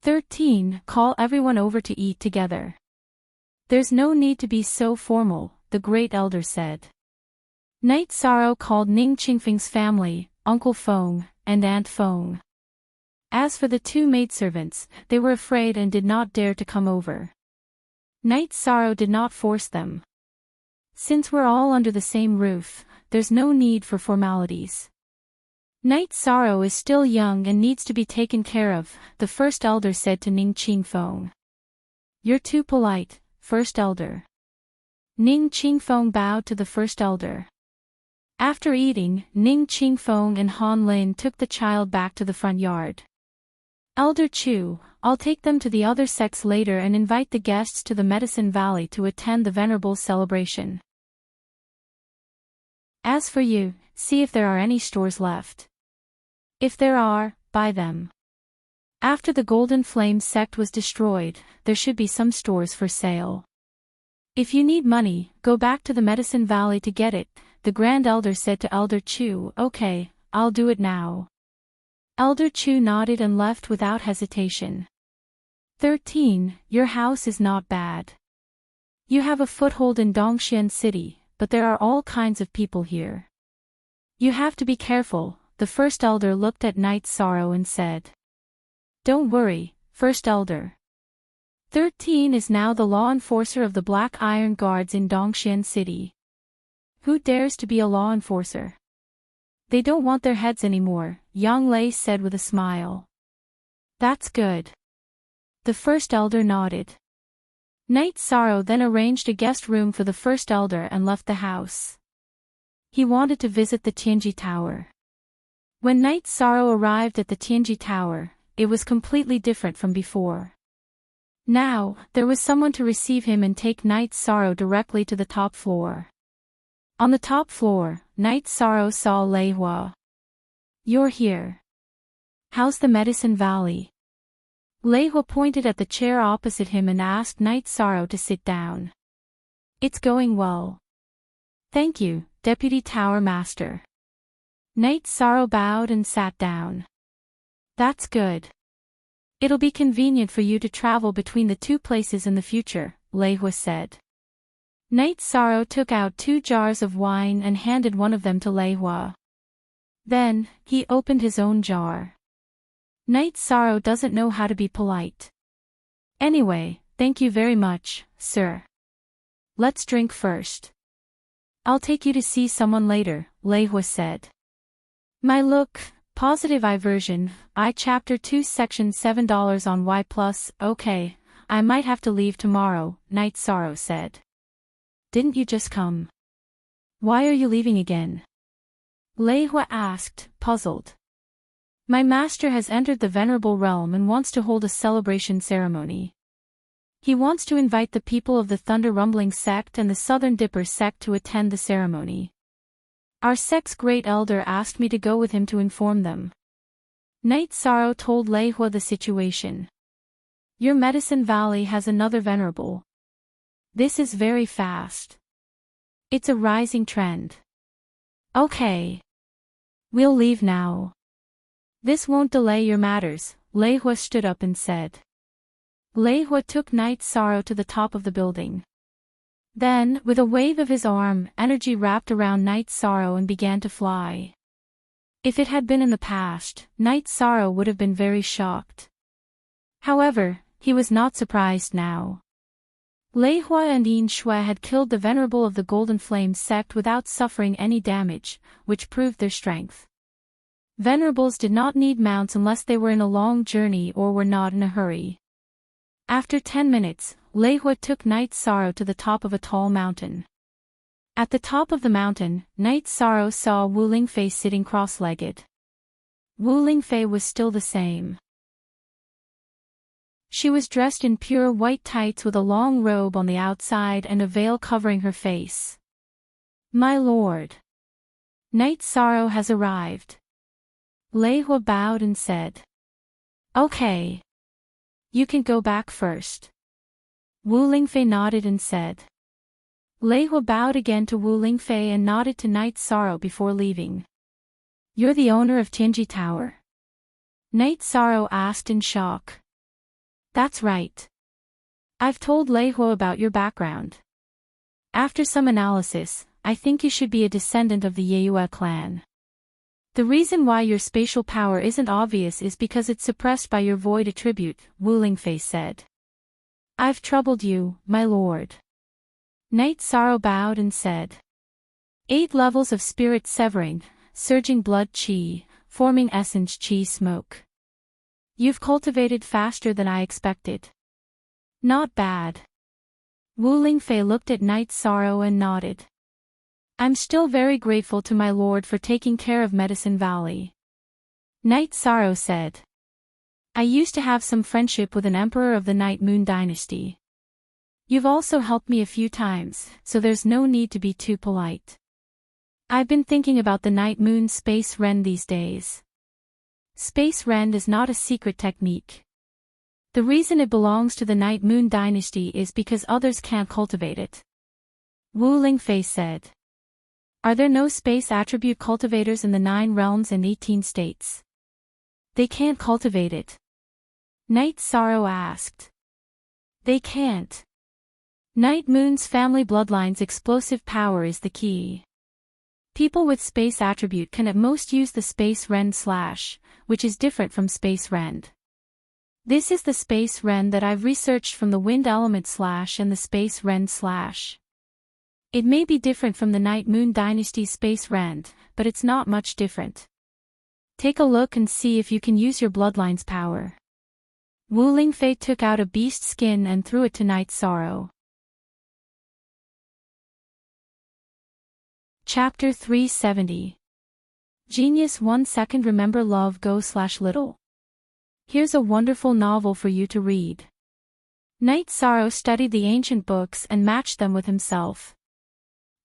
13. Call everyone over to eat together. There's no need to be so formal, the great elder said. Knight Sorrow called Ning Qingfeng's family, Uncle Feng, and Aunt Feng. As for the two maidservants, they were afraid and did not dare to come over. Knight Sorrow did not force them. Since we're all under the same roof, there's no need for formalities. Knight Sorrow is still young and needs to be taken care of, the first elder said to Ning Qingfeng. You're too polite, first elder. Ning Qingfeng bowed to the first elder. After eating, Ning Qingfeng and Han Lin took the child back to the front yard. Elder Chu, I'll take them to the other sects later and invite the guests to the Medicine Valley to attend the Venerable's celebration. As for you, see if there are any stores left. If there are, buy them. After the Golden Flame sect was destroyed, there should be some stores for sale. If you need money, go back to the Medicine Valley to get it, the Grand Elder said to Elder Chu. Okay, I'll do it now. Elder Chu nodded and left without hesitation. 13. Your house is not bad. You have a foothold in Dongxian City, but there are all kinds of people here. You have to be careful, the first elder looked at Knight Sorrow and said. Don't worry, first elder. 13 is now the law enforcer of the Black Iron Guards in Dongxian City. Who dares to be a law enforcer? They don't want their heads anymore, Yang Lei said with a smile. That's good. The first elder nodded. Knight Sorrow then arranged a guest room for the first elder and left the house. He wanted to visit the Tianji Tower. When Knight Sorrow arrived at the Tianji Tower, it was completely different from before. Now, there was someone to receive him and take Knight Sorrow directly to the top floor. On the top floor, Knight Sorrow saw Lei Hua. You're here. How's the Medicine Valley? Lei Hua pointed at the chair opposite him and asked Knight Sorrow to sit down. It's going well. Thank you, Deputy Tower Master. Knight Sorrow bowed and sat down. That's good. It'll be convenient for you to travel between the two places in the future, Lei Hua said. Knight Sorrow took out 2 jars of wine and handed one of them to Lei Hua. Then, he opened his own jar. Knight Sorrow doesn't know how to be polite. Anyway, thank you very much, sir. Let's drink first. I'll take you to see someone later, Lei Hua said. My look, positive I version, I chapter 2 section $7 on Y+, okay, I might have to leave tomorrow, Knight Sorrow said. Didn't you just come? Why are you leaving again? Lei Hua asked, puzzled. My master has entered the Venerable Realm and wants to hold a celebration ceremony. He wants to invite the people of the Thunder Rumbling sect and the Southern Dipper sect to attend the ceremony. Our sect's great elder asked me to go with him to inform them. Knight Sorrow told Lei Hua the situation. Your Medicine Valley has another Venerable. This is very fast. It's a rising trend. Okay. We'll leave now. This won't delay your matters, Lei Hua stood up and said. Lei Hua took Knight Sorrow to the top of the building. Then, with a wave of his arm, energy wrapped around Knight Sorrow and began to fly. If it had been in the past, Knight Sorrow would have been very shocked. However, he was not surprised now. Lei Hua and Yin Shui had killed the Venerable of the Golden Flame sect without suffering any damage, which proved their strength. Venerables did not need mounts unless they were in a long journey or were not in a hurry. After 10 minutes, Lei Hua took Knight Sorrow to the top of a tall mountain. At the top of the mountain, Night Sorrow saw Wu Lingfei sitting cross-legged. Wu Lingfei was still the same. She was dressed in pure white tights with a long robe on the outside and a veil covering her face. "My lord. Night Sorrow has arrived." Lei Hua bowed and said. "Okay. You can go back first." Wu Lingfei nodded and said. Lei Hua bowed again to Wu Lingfei and nodded to Night Sorrow before leaving. "You're the owner of Tianji Tower?" Night Sorrow asked in shock. "That's right. I've told Lei Hua about your background. After some analysis, I think you should be a descendant of the Yeyue clan. The reason why your spatial power isn't obvious is because it's suppressed by your void attribute," Wu Lingfei said. "I've troubled you, my lord." Night Sorrow bowed and said. 8 levels of spirit severing, surging blood qi, forming essence qi smoke. You've cultivated faster than I expected. Not bad. Wu Lingfei looked at Night Sorrow and nodded. "I'm still very grateful to my lord for taking care of Medicine Valley." Night Sorrow said. "I used to have some friendship with an emperor of the Night Moon dynasty. You've also helped me a few times, so there's no need to be too polite. I've been thinking about the Night Moon Space Rend these days. Space Rend is not a secret technique. The reason it belongs to the Night Moon dynasty is because others can't cultivate it." Wu Lingfei said. "Are there no space attribute cultivators in the 9 realms and 18 states? They can't cultivate it?" Night Sorrow asked. "They can't. Night Moon's family bloodline's explosive power is the key. People with space attribute can at most use the Space Rend slash, which is different from Space Rend. This is the Space Rend that I've researched from the Wind Element slash and the Space Rend slash. It may be different from the Night Moon Dynasty's Space Rend, but it's not much different. Take a look and see if you can use your bloodline's power." Wu Lingfei took out a beast skin and threw it to Night Sorrow. Chapter 370. Genius 1 second. Remember love go/little? Here's a wonderful novel for you to read. Night Sorrow studied the ancient books and matched them with himself.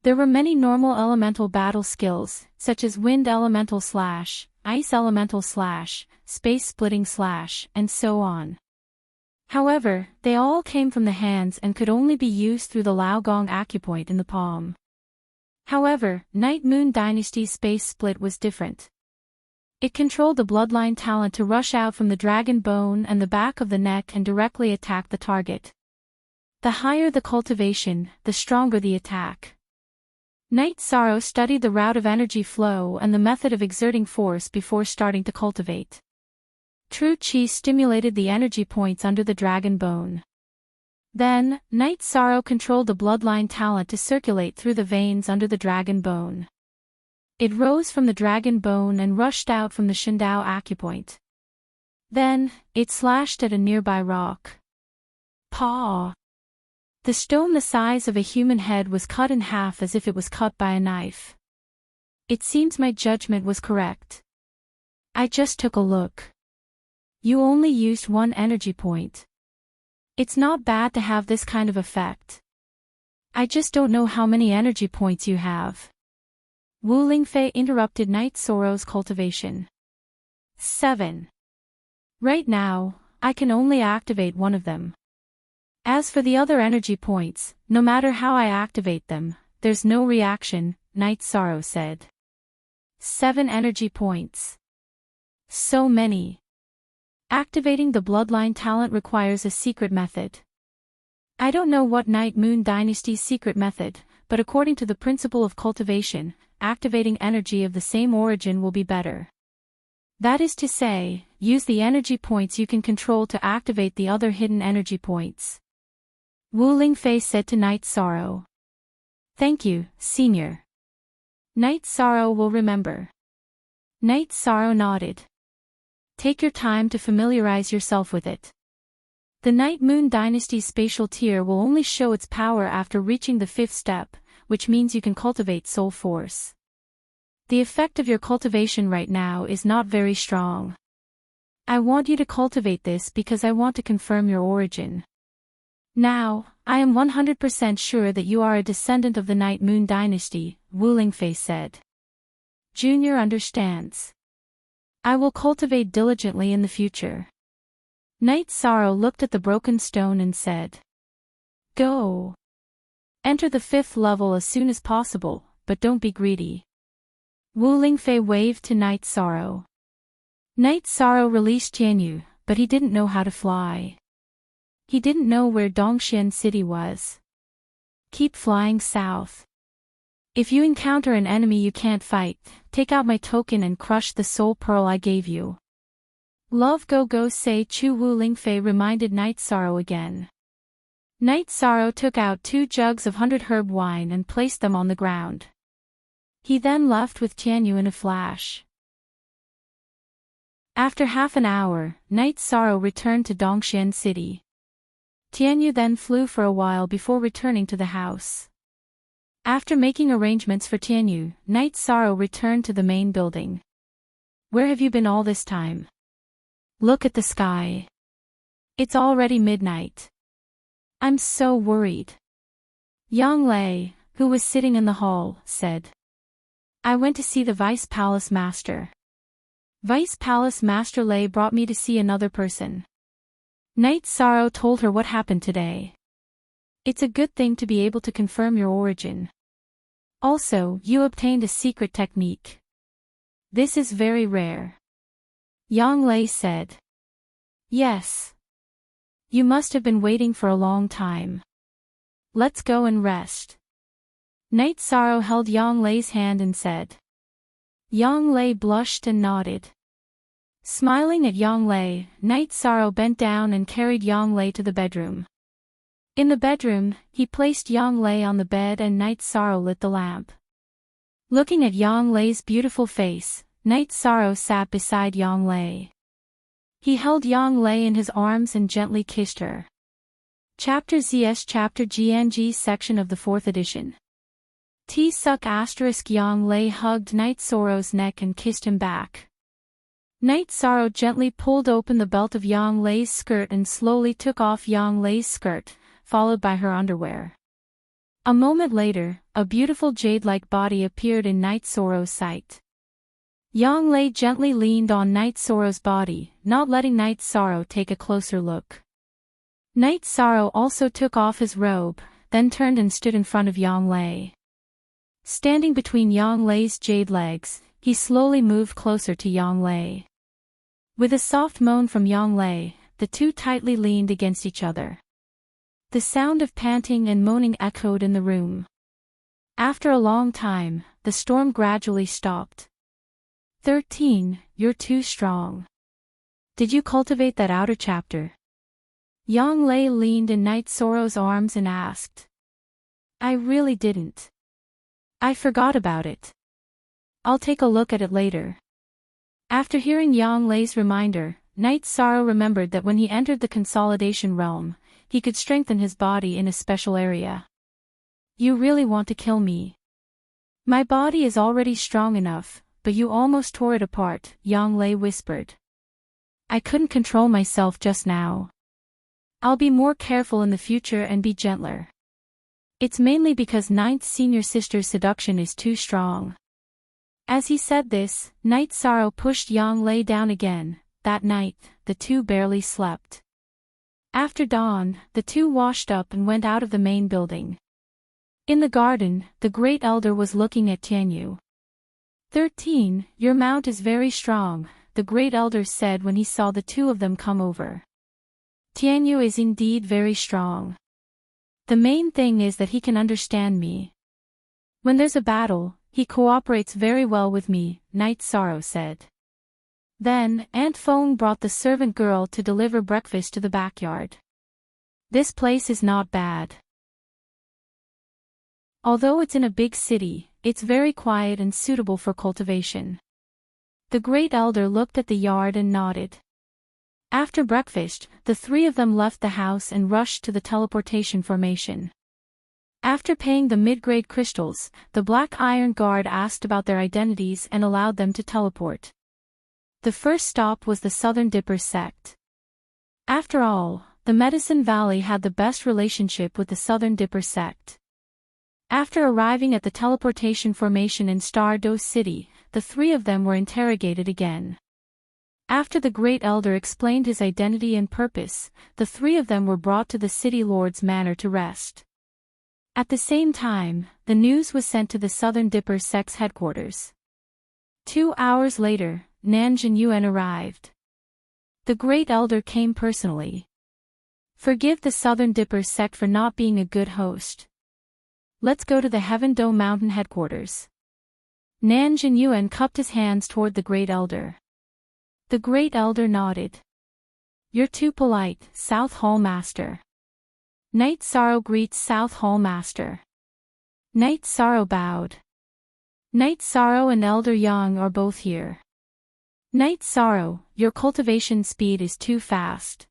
There were many normal elemental battle skills, such as wind elemental slash, ice elemental slash, space splitting slash, and so on. However, they all came from the hands and could only be used through the Laogong acupoint in the palm. However, Night Moon Dynasty's space split was different. It controlled the bloodline talent to rush out from the dragon bone and the back of the neck and directly attack the target. The higher the cultivation, the stronger the attack. Night Sorrow studied the route of energy flow and the method of exerting force before starting to cultivate. True Qi stimulated the energy points under the dragon bone. Then, Night Sorrow controlled the bloodline talent to circulate through the veins under the dragon bone. It rose from the dragon bone and rushed out from the Shindao acupoint. Then, it slashed at a nearby rock. Paw! The stone the size of a human head was cut in half as if it was cut by a knife. It seems my judgment was correct. I just took a look. You only used 1 energy point. It's not bad to have this kind of effect. I just don't know how many energy points you have. Wu Lingfei interrupted Night Sorrow's cultivation. 7. Right now, I can only activate 1 of them. As for the other energy points, no matter how I activate them, there's no reaction, Night Sorrow said. 7 energy points. So many. Activating the bloodline talent requires a secret method. I don't know what Night Moon Dynasty's secret method, but according to the principle of cultivation, activating energy of the same origin will be better. That is to say, use the energy points you can control to activate the other hidden energy points. Wu Lingfei said to Night Sorrow. Thank you, Senior. Night Sorrow will remember. Night Sorrow nodded. Take your time to familiarize yourself with it. The Night Moon Dynasty's spatial tier will only show its power after reaching the 5th step, which means you can cultivate soul force. The effect of your cultivation right now is not very strong. I want you to cultivate this because I want to confirm your origin. Now, I am 100% sure that you are a descendant of the Night Moon dynasty, Wu Lingfei said. Junior understands. I will cultivate diligently in the future. Night Sorrow looked at the broken stone and said, Go. Enter the 5th level as soon as possible, but don't be greedy. Wu Lingfei waved to Night Sorrow. Night Sorrow released Tianyu, but he didn't know how to fly. He didn't know where Dongxian City was. Keep flying south. If you encounter an enemy you can't fight, take out my token and crush the soul pearl I gave you. Love go say Chu. Wu Lingfei reminded Night Sorrow again. Night Sorrow took out 2 jugs of 100 herb wine and placed them on the ground. He then left with Tianyu in a flash. After half an hour, Night Sorrow returned to Dongxian City. Tianyu then flew for a while before returning to the house. After making arrangements for Tianyu, Night Sorrow returned to the main building. Where have you been all this time? Look at the sky. It's already midnight. I'm so worried. Yang Lei, who was sitting in the hall, said. I went to see the Vice Palace Master. Vice Palace Master Lei brought me to see another person. Night Sorrow told her what happened today. It's a good thing to be able to confirm your origin. Also, you obtained a secret technique. This is very rare. Yang Lei said. Yes. You must have been waiting for a long time. Let's go and rest. Night Sorrow held Yang Lei's hand and said. Yang Lei blushed and nodded. Smiling at Yang Lei, Night Sorrow bent down and carried Yang Lei to the bedroom. In the bedroom, he placed Yang Lei on the bed and Night Sorrow lit the lamp. Looking at Yang Lei's beautiful face, Night Sorrow sat beside Yang Lei. He held Yang Lei in his arms and gently kissed her. Chapter ZS Chapter GNG section of the 4th edition. T-Suck * Yang Lei hugged Night Sorrow's neck and kissed him back. Night Sorrow gently pulled open the belt of Yang Lei's skirt and slowly took off Yang Lei's skirt, followed by her underwear. A moment later, a beautiful jade-like body appeared in Night Sorrow's sight. Yang Lei gently leaned on Night Sorrow's body, not letting Night Sorrow take a closer look. Night Sorrow also took off his robe, then turned and stood in front of Yang Lei. Standing between Yang Lei's jade legs, he slowly moved closer to Yang Lei. With a soft moan from Yang Lei, the two tightly leaned against each other. The sound of panting and moaning echoed in the room. After a long time, the storm gradually stopped. 13. You're too strong. Did you cultivate that outer chapter? Yang Lei leaned in Night Sorrow's arms and asked. I really didn't. I forgot about it. I'll take a look at it later. After hearing Yang Lei's reminder, Night Sorrow remembered that when he entered the consolidation realm, he could strengthen his body in a special area. You really want to kill me? My body is already strong enough, but you almost tore it apart, Yang Lei whispered. I couldn't control myself just now. I'll be more careful in the future and be gentler. It's mainly because Ninth Senior Sister's seduction is too strong. As he said this, Night Sorrow pushed Yang Lei down again. That night, the two barely slept. After dawn, the two washed up and went out of the main building. In the garden, the Great Elder was looking at Tianyu. 13. Your mount is very strong, the Great Elder said when he saw the two of them come over. Tianyu is indeed very strong. The main thing is that he can understand me. When there's a battle, he cooperates very well with me, Night Sorrow said. Then, Aunt Fong brought the servant girl to deliver breakfast to the backyard. This place is not bad. Although it's in a big city, it's very quiet and suitable for cultivation. The Great Elder looked at the yard and nodded. After breakfast, the three of them left the house and rushed to the teleportation formation. After paying the mid-grade crystals, the Black Iron Guard asked about their identities and allowed them to teleport. The first stop was the Southern Dipper sect. After all, the Medicine Valley had the best relationship with the Southern Dipper sect. After arriving at the teleportation formation in Stardust City, the three of them were interrogated again. After the Great Elder explained his identity and purpose, the three of them were brought to the City Lord's manor to rest. At the same time, the news was sent to the Southern Dipper sect's headquarters. 2 hours later, Nanjun Yuan arrived. The Great Elder came personally. Forgive the Southern Dipper sect for not being a good host. Let's go to the Heaven Dome Mountain headquarters. Nanjun Yuan cupped his hands toward the Great Elder. The Great Elder nodded. You're too polite, South Hall Master. Night Sorrow greets South Hall Master. Night Sorrow bowed. Night Sorrow and Elder Yang are both here. Night Sorrow, your cultivation speed is too fast.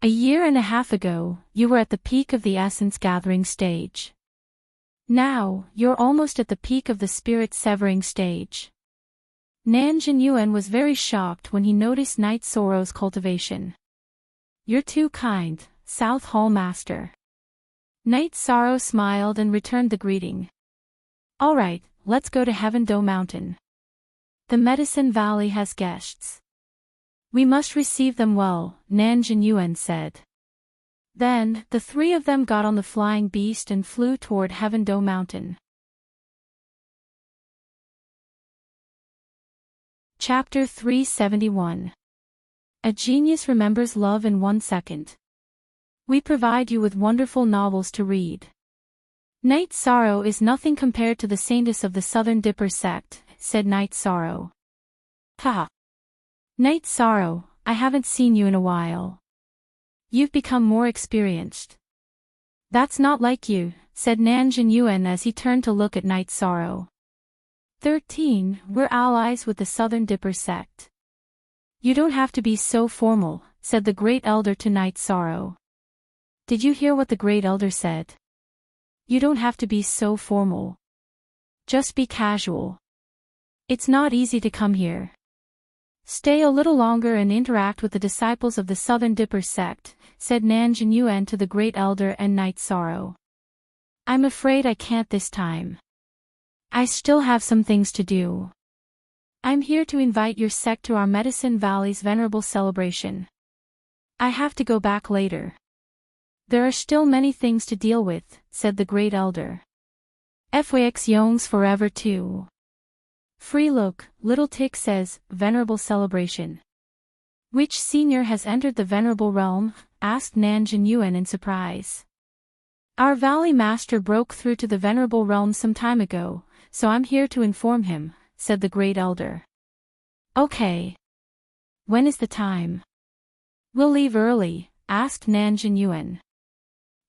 A year and a half ago, you were at the peak of the essence gathering stage. Now, you're almost at the peak of the spirit severing stage. Nanjun Yuan was very shocked when he noticed Night Sorrow's cultivation. You're too kind, South Hall Master. Night Sorrow smiled and returned the greeting. All right, let's go to Heaven Dome Mountain. The Medicine Valley has guests. We must receive them well, Nanjun Yuan said. Then, the three of them got on the flying beast and flew toward Heaven Dome Mountain. Chapter 371. A Genius Remembers Love in 1 Second. We provide you with wonderful novels to read. Night Sorrow is nothing compared to the saintess of the Southern Dipper sect, said Night Sorrow. Ha! Night Sorrow, I haven't seen you in a while. You've become more experienced. That's not like you, said Nanjun Yuan as he turned to look at Night Sorrow. 13. We're allies with the Southern Dipper sect. You don't have to be so formal, said the Great Elder to Night Sorrow. Did you hear what the Great Elder said? You don't have to be so formal. Just be casual. It's not easy to come here. Stay a little longer and interact with the disciples of the Southern Dipper sect, said Nanjun Yuan to the Great Elder and Night Sorrow. I'm afraid I can't this time. I still have some things to do. I'm here to invite your sect to our Medicine Valley's venerable celebration. I have to go back later. There are still many things to deal with, said the Great Elder. FYX Yongs forever too. Free look, Little Tick says, venerable celebration. Which senior has entered the venerable realm? Asked Nanjun Yuan in surprise. Our Valley Master broke through to the venerable realm some time ago, so I'm here to inform him, said the Great Elder. Okay. When is the time? We'll leave early, asked Nanjun Yuan.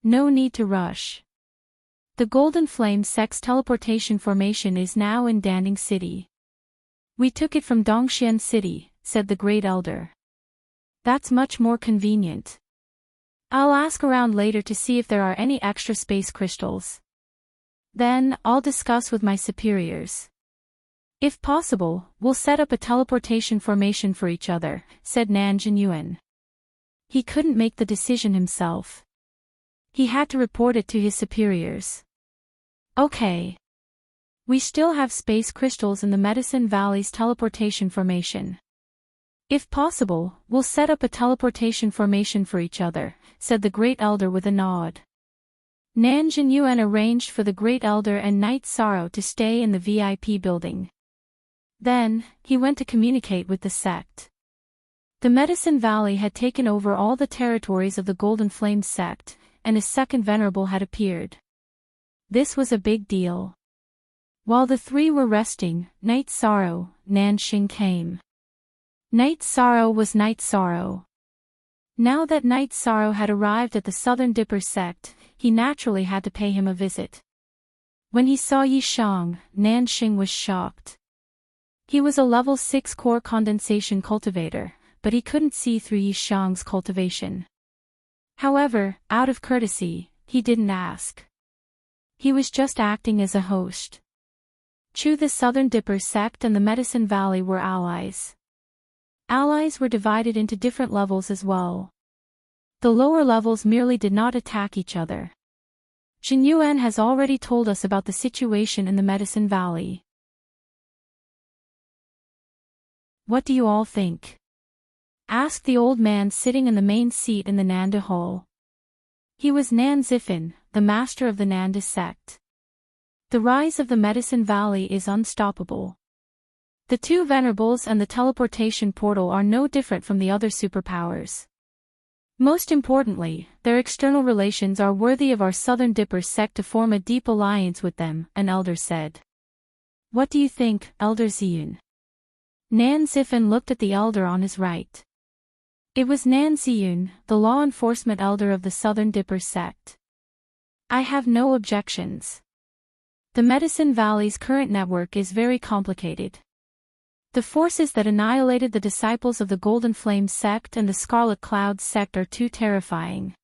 No need to rush. The Golden Flame sect's teleportation formation is now in Danding City. We took it from Dongxian City, said the Great Elder. That's much more convenient. I'll ask around later to see if there are any extra space crystals. Then, I'll discuss with my superiors. If possible, we'll set up a teleportation formation for each other, said Nanjun Yuan. He couldn't make the decision himself. He had to report it to his superiors. Okay. We still have space crystals in the Medicine Valley's teleportation formation. If possible, we'll set up a teleportation formation for each other, said the Great Elder with a nod. Nanjun Yuan arranged for the Great Elder and Night Sorrow to stay in the VIP building. Then, he went to communicate with the sect. The Medicine Valley had taken over all the territories of the Golden Flame sect, and a second venerable had appeared. This was a big deal. While the three were resting, Night Sorrow, Nanxing came. Night Sorrow was Night Sorrow. Now that Night Sorrow had arrived at the Southern Dipper sect, he naturally had to pay him a visit. When he saw Yishang, Nanxing was shocked. He was a level 6 core condensation cultivator, but he couldn't see through Yishang's cultivation. However, out of courtesy, he didn't ask. He was just acting as a host. Chu, the Southern Dipper sect, and the Medicine Valley were allies. Allies were divided into different levels as well. The lower levels merely did not attack each other. Jin Yuan has already told us about the situation in the Medicine Valley. What do you all think? Asked the old man sitting in the main seat in the Nanda hall. He was Nan Zifan, the master of the Nanda sect. The rise of the Medicine Valley is unstoppable. The two venerables and the teleportation portal are no different from the other superpowers. Most importantly, their external relations are worthy of our Southern Dipper sect to form a deep alliance with them, an elder said. What do you think, Elder Ziyun? Nan Zifan looked at the elder on his right. It was Nan Ziyun, the law enforcement elder of the Southern Dipper sect. I have no objections. The Medicine Valley's current network is very complicated. The forces that annihilated the disciples of the Golden Flame sect and the Scarlet Cloud sect are too terrifying.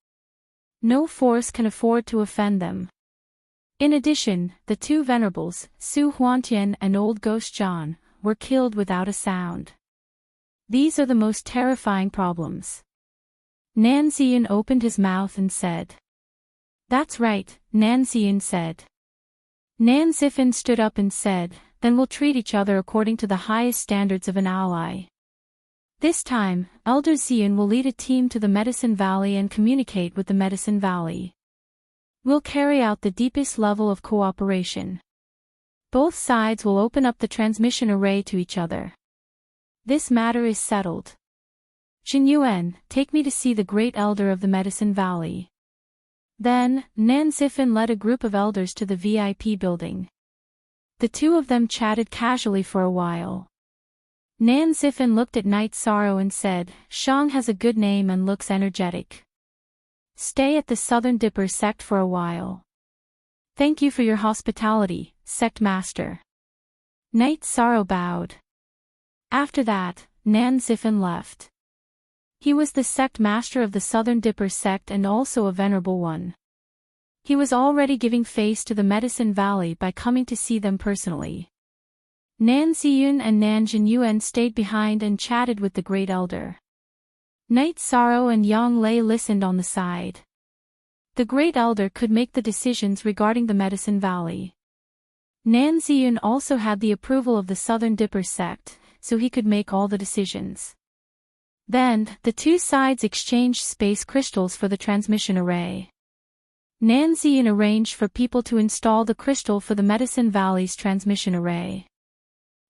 No force can afford to offend them. In addition, the two venerables, Su Huantian and Old Ghost John, were killed without a sound. These are the most terrifying problems. Nan Ziyun opened his mouth and said. That's right, Nan Ziyun said. Nan Zifan stood up and said, then we'll treat each other according to the highest standards of an ally. This time, Elder Ziyun will lead a team to the Medicine Valley and communicate with the Medicine Valley. We'll carry out the deepest level of cooperation. Both sides will open up the transmission array to each other. This matter is settled. Jin Yuan, take me to see the great elder of the Medicine Valley. Then, Nan Zifan led a group of elders to the VIP building. The two of them chatted casually for a while. Nan Zifan looked at Night Sorrow and said, Shang has a good name and looks energetic. Stay at the Southern Dipper sect for a while. Thank you for your hospitality, sect master. Night Sorrow bowed. After that, Nan Zifan left. He was the sect master of the Southern Dipper sect and also a venerable one. He was already giving face to the Medicine Valley by coming to see them personally. Nan Ziyun and Nan Jinyuan stayed behind and chatted with the great elder. Night Sorrow and Yang Lei listened on the side. The great elder could make the decisions regarding the Medicine Valley. Nan Ziyun also had the approval of the Southern Dipper sect, so he could make all the decisions. Then, the two sides exchanged space crystals for the transmission array. Nan Ziyun arranged for people to install the crystal for the Medicine Valley's transmission array.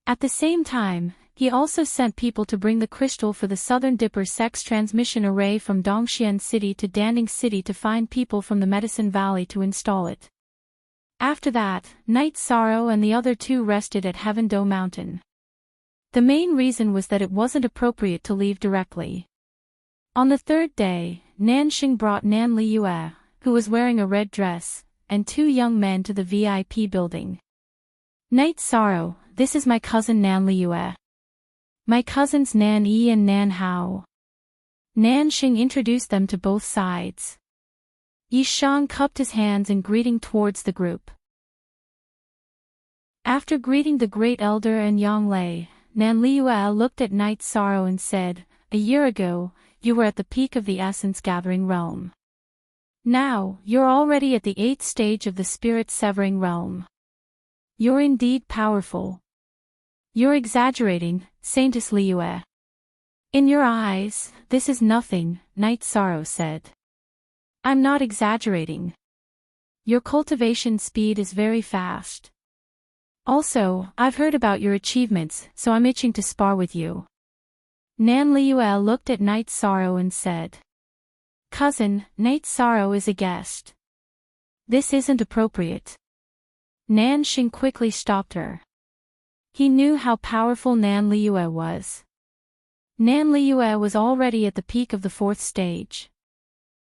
At the same time, he also sent people to bring the crystal for the Southern Dipper sect's transmission array from Dongxian City to Danding City to find people from the Medicine Valley to install it. After that, Night Sorrow and the other two rested at Heaven Do Mountain. The main reason was that it wasn't appropriate to leave directly. On the third day, Nanxing brought Nan Liyue, who was wearing a red dress, and two young men to the VIP building. Night Sorrow, this is my cousin Nan Liyue. My cousins Nan Yi and Nan Hao. Nanxing introduced them to both sides. Yishang cupped his hands in greeting towards the group. After greeting the great elder and Yang Lei, Nan Liyue looked at Night Sorrow and said, a year ago, you were at the peak of the essence-gathering realm. Now, you're already at the 8th stage of the spirit-severing realm. You're indeed powerful. You're exaggerating, Saintess Liyue. In your eyes, this is nothing, Night Sorrow said. I'm not exaggerating. Your cultivation speed is very fast. Also, I've heard about your achievements, so I'm itching to spar with you. Nan Liyue looked at Night Sorrow and said. Cousin, Night Sorrow is a guest. This isn't appropriate. Nanxing quickly stopped her. He knew how powerful Nan Liyue was. Nan Liyue was already at the peak of the 4th stage.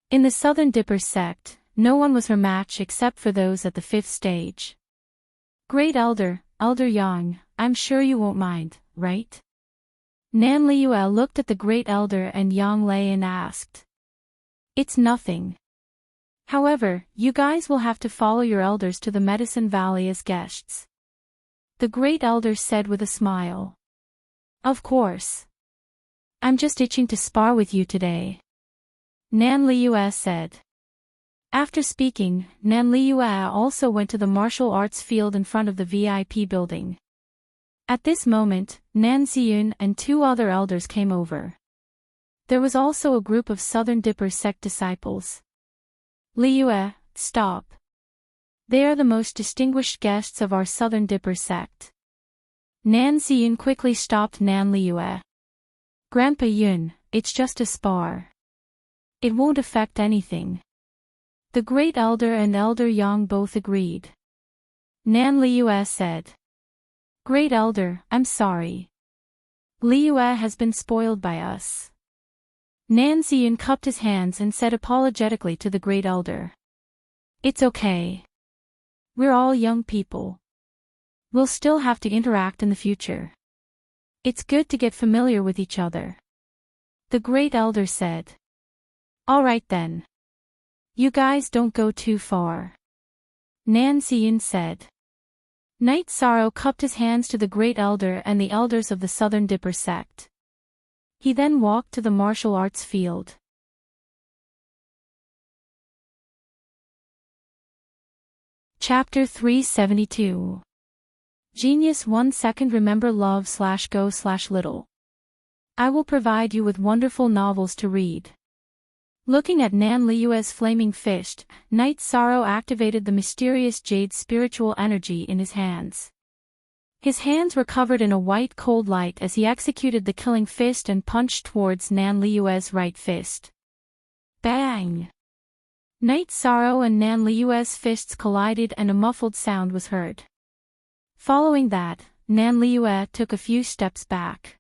In the Southern Dipper sect, no one was her match except for those at the 5th stage. Great Elder, Elder Yang, I'm sure you won't mind, right? Nan Liyue looked at the Great Elder and Yang Lei and asked. It's nothing. However, you guys will have to follow your elders to the Medicine Valley as guests. The great elder said with a smile. Of course. I'm just itching to spar with you today. Nan Liu said. After speaking, Nan Liu also went to the martial arts field in front of the VIP building. At this moment, Nan Ziyun and 2 other elders came over. There was also a group of Southern Dipper sect disciples. Liu, stop. They are the most distinguished guests of our Southern Dipper sect. Nan Ziyun quickly stopped Nan Liu. Grandpa Yun, it's just a spar. It won't affect anything. The great elder and Elder Yang both agreed. Nan Liu said. Great elder, I'm sorry. Liu has been spoiled by us. Nan Ziyun cupped his hands and said apologetically to the great elder. It's okay. We're all young people. We'll still have to interact in the future. It's good to get familiar with each other. The great elder said. All right then. You guys don't go too far. Nan Ziyun said. Knight Sorrow cupped his hands to the great elder and the elders of the Southern Dipper sect. He then walked to the martial arts field. Chapter 372. Genius 1 second. Remember love/go/little. I will provide you with wonderful novels to read. Looking at Nan Liu's flaming fist, Knight Sorrow activated the mysterious jade spiritual energy in his hands. His hands were covered in a white cold light as he executed the killing fist and punched towards Nan Liu's right fist. Bang! Knight Sorrow and Nan Liu's fists collided and a muffled sound was heard. Following that, Nan Liu took a few steps back.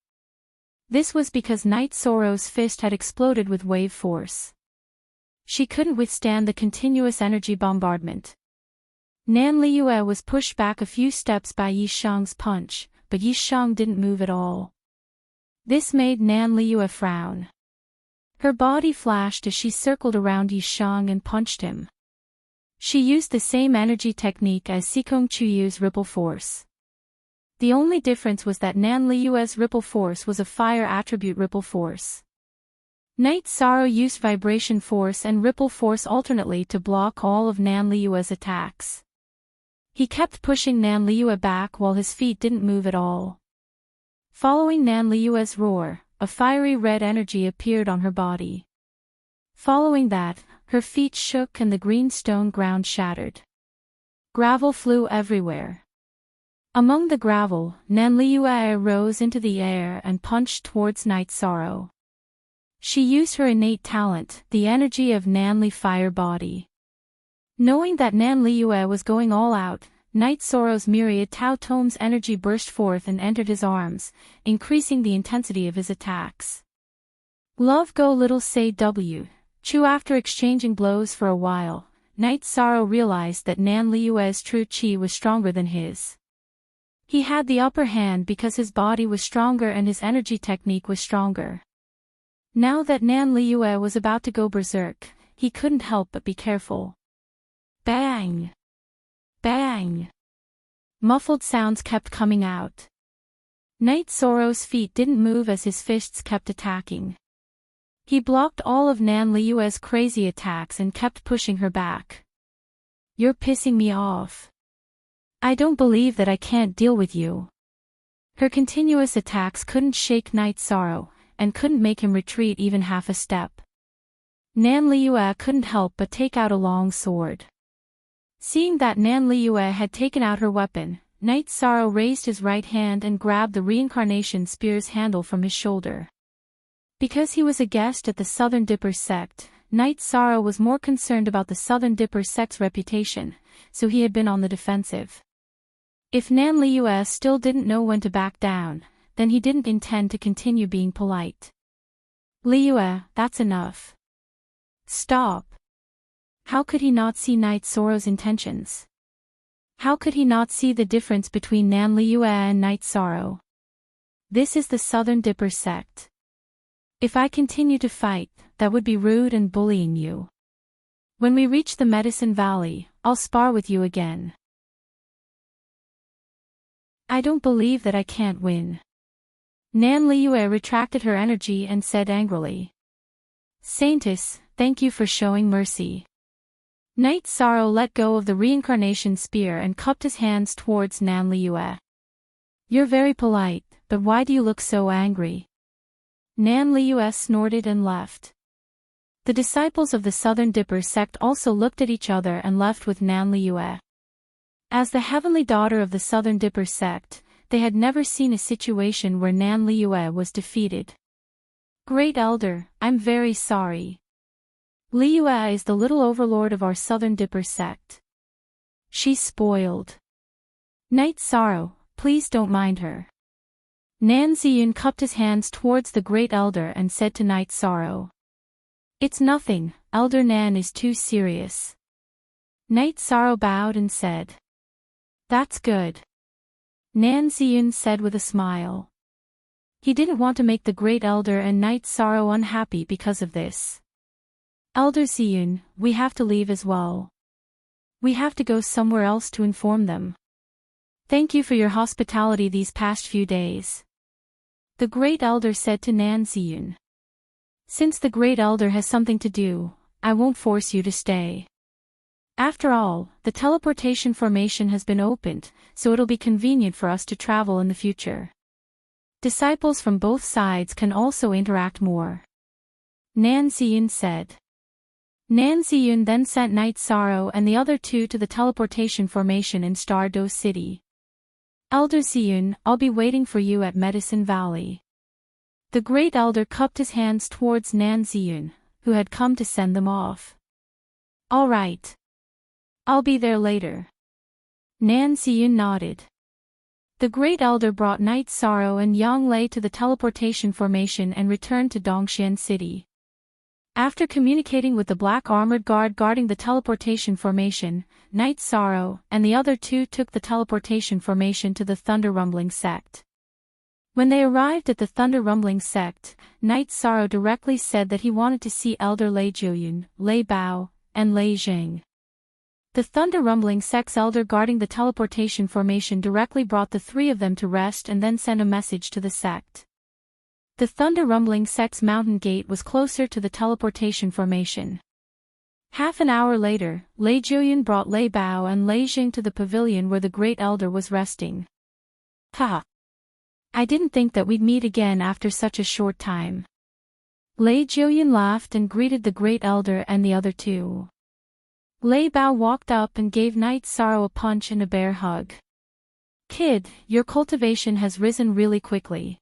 This was because Knight Sorrow's fist had exploded with wave force. She couldn't withstand the continuous energy bombardment. Nan Liu was pushed back a few steps by Yi Shang's punch, but Yi Shang didn't move at all. This made Nan Liu frown. Her body flashed as she circled around Yi Shang and punched him. She used the same energy technique as Sikong Chuyu's ripple force. The only difference was that Nan Liu's ripple force was a fire attribute ripple force. Knight Sorrow used vibration force and ripple force alternately to block all of Nan Liu's attacks. He kept pushing Nan Liu back while his feet didn't move at all. Following Nan Liu's roar, a fiery red energy appeared on her body. Following that, her feet shook and the green stone ground shattered. Gravel flew everywhere. Among the gravel, Nan Liu rose into the air and punched towards Knight Sorrow. She used her innate talent, the energy of Nan Li fire body. Knowing that Nan Liu was going all out, Knight Sorrow's myriad Tao Tome's energy burst forth and entered his arms, increasing the intensity of his attacks. Love go little say W. Chu. After exchanging blows for a while, Knight Sorrow realized that Nan Liu's true chi was stronger than his. He had the upper hand because his body was stronger and his energy technique was stronger. Now that Nan Liu was about to go berserk, he couldn't help but be careful. Bang! Bang! Muffled sounds kept coming out. Knight Sorrow's feet didn't move as his fists kept attacking. He blocked all of Nan Liu's crazy attacks and kept pushing her back. You're pissing me off. I don't believe that I can't deal with you. Her continuous attacks couldn't shake Knight Sorrow, and couldn't make him retreat even half a step. Nan Liu couldn't help but take out a long sword. Seeing that Nan Liu had taken out her weapon, Knight Sorrow raised his right hand and grabbed the reincarnation spear's handle from his shoulder. Because he was a guest at the Southern Dipper sect, Knight Sorrow was more concerned about the Southern Dipper sect's reputation, so he had been on the defensive. If Nan Liu still didn't know when to back down, then he didn't intend to continue being polite. Liu, that's enough. Stop. How could he not see Knight Sorrow's intentions? How could he not see the difference between Nan Liu and Knight Sorrow? This is the Southern Dipper sect. If I continue to fight, that would be rude and bullying you. When we reach the Medicine Valley, I'll spar with you again. I don't believe that I can't win. Nan Liyue retracted her energy and said angrily. Saintess, thank you for showing mercy. Knight Sorrow let go of the reincarnation spear and cupped his hands towards Nan Liyue. You're very polite, but why do you look so angry? Nan Liyue snorted and left. The disciples of the Southern Dipper sect also looked at each other and left with Nan Liyue. As the heavenly daughter of the Southern Dipper sect, they had never seen a situation where Nan Liyue was defeated. Great Elder, I'm very sorry. Liyue is the little overlord of our Southern Dipper sect. She's spoiled. Knight Sorrow, please don't mind her. Nan Ziyun cupped his hands towards the Great Elder and said to Knight Sorrow. It's nothing, Elder Nan is too serious. Knight Sorrow bowed and said. That's good. Nan Ziyun said with a smile. He didn't want to make the Great Elder and Knight Sorrow unhappy because of this. Elder Ziyun, we have to leave as well. We have to go somewhere else to inform them. Thank you for your hospitality these past few days. The Great Elder said to Nan Ziyun. Since the Great Elder has something to do, I won't force you to stay. After all, the teleportation formation has been opened, so it'll be convenient for us to travel in the future. Disciples from both sides can also interact more. Nan Ziyun said. Nan Ziyun then sent Knight Sorrow and the other two to the teleportation formation in Star Do City. Elder Ziyun, I'll be waiting for you at Medicine Valley. The Great Elder cupped his hands towards Nan Ziyun, who had come to send them off. All right. I'll be there later. Nan Ziyun nodded. The Great Elder brought Knight Sorrow and Yang Lei to the teleportation formation and returned to Dongxian City. After communicating with the black armored guard guarding the teleportation formation, Knight Sorrow and the other two took the teleportation formation to the Thunder Rumbling sect. When they arrived at the Thunder Rumbling sect, Knight Sorrow directly said that he wanted to see Elder Lei Jiuyun, Lei Bao, and Lei Jing. The Thunder Rumbling sect's elder guarding the teleportation formation directly brought the three of them to rest and then sent a message to the sect. The Thunder Rumbling sect's mountain gate was closer to the teleportation formation. Half an hour later, Lei Jiuyun brought Lei Bao and Lei Jing to the pavilion where the Great Elder was resting. Ha! I didn't think that we'd meet again after such a short time. Lei Jiuyun laughed and greeted the Great Elder and the other two. Lei Bao walked up and gave Knight Sorrow a punch and a bear hug. Kid, your cultivation has risen really quickly.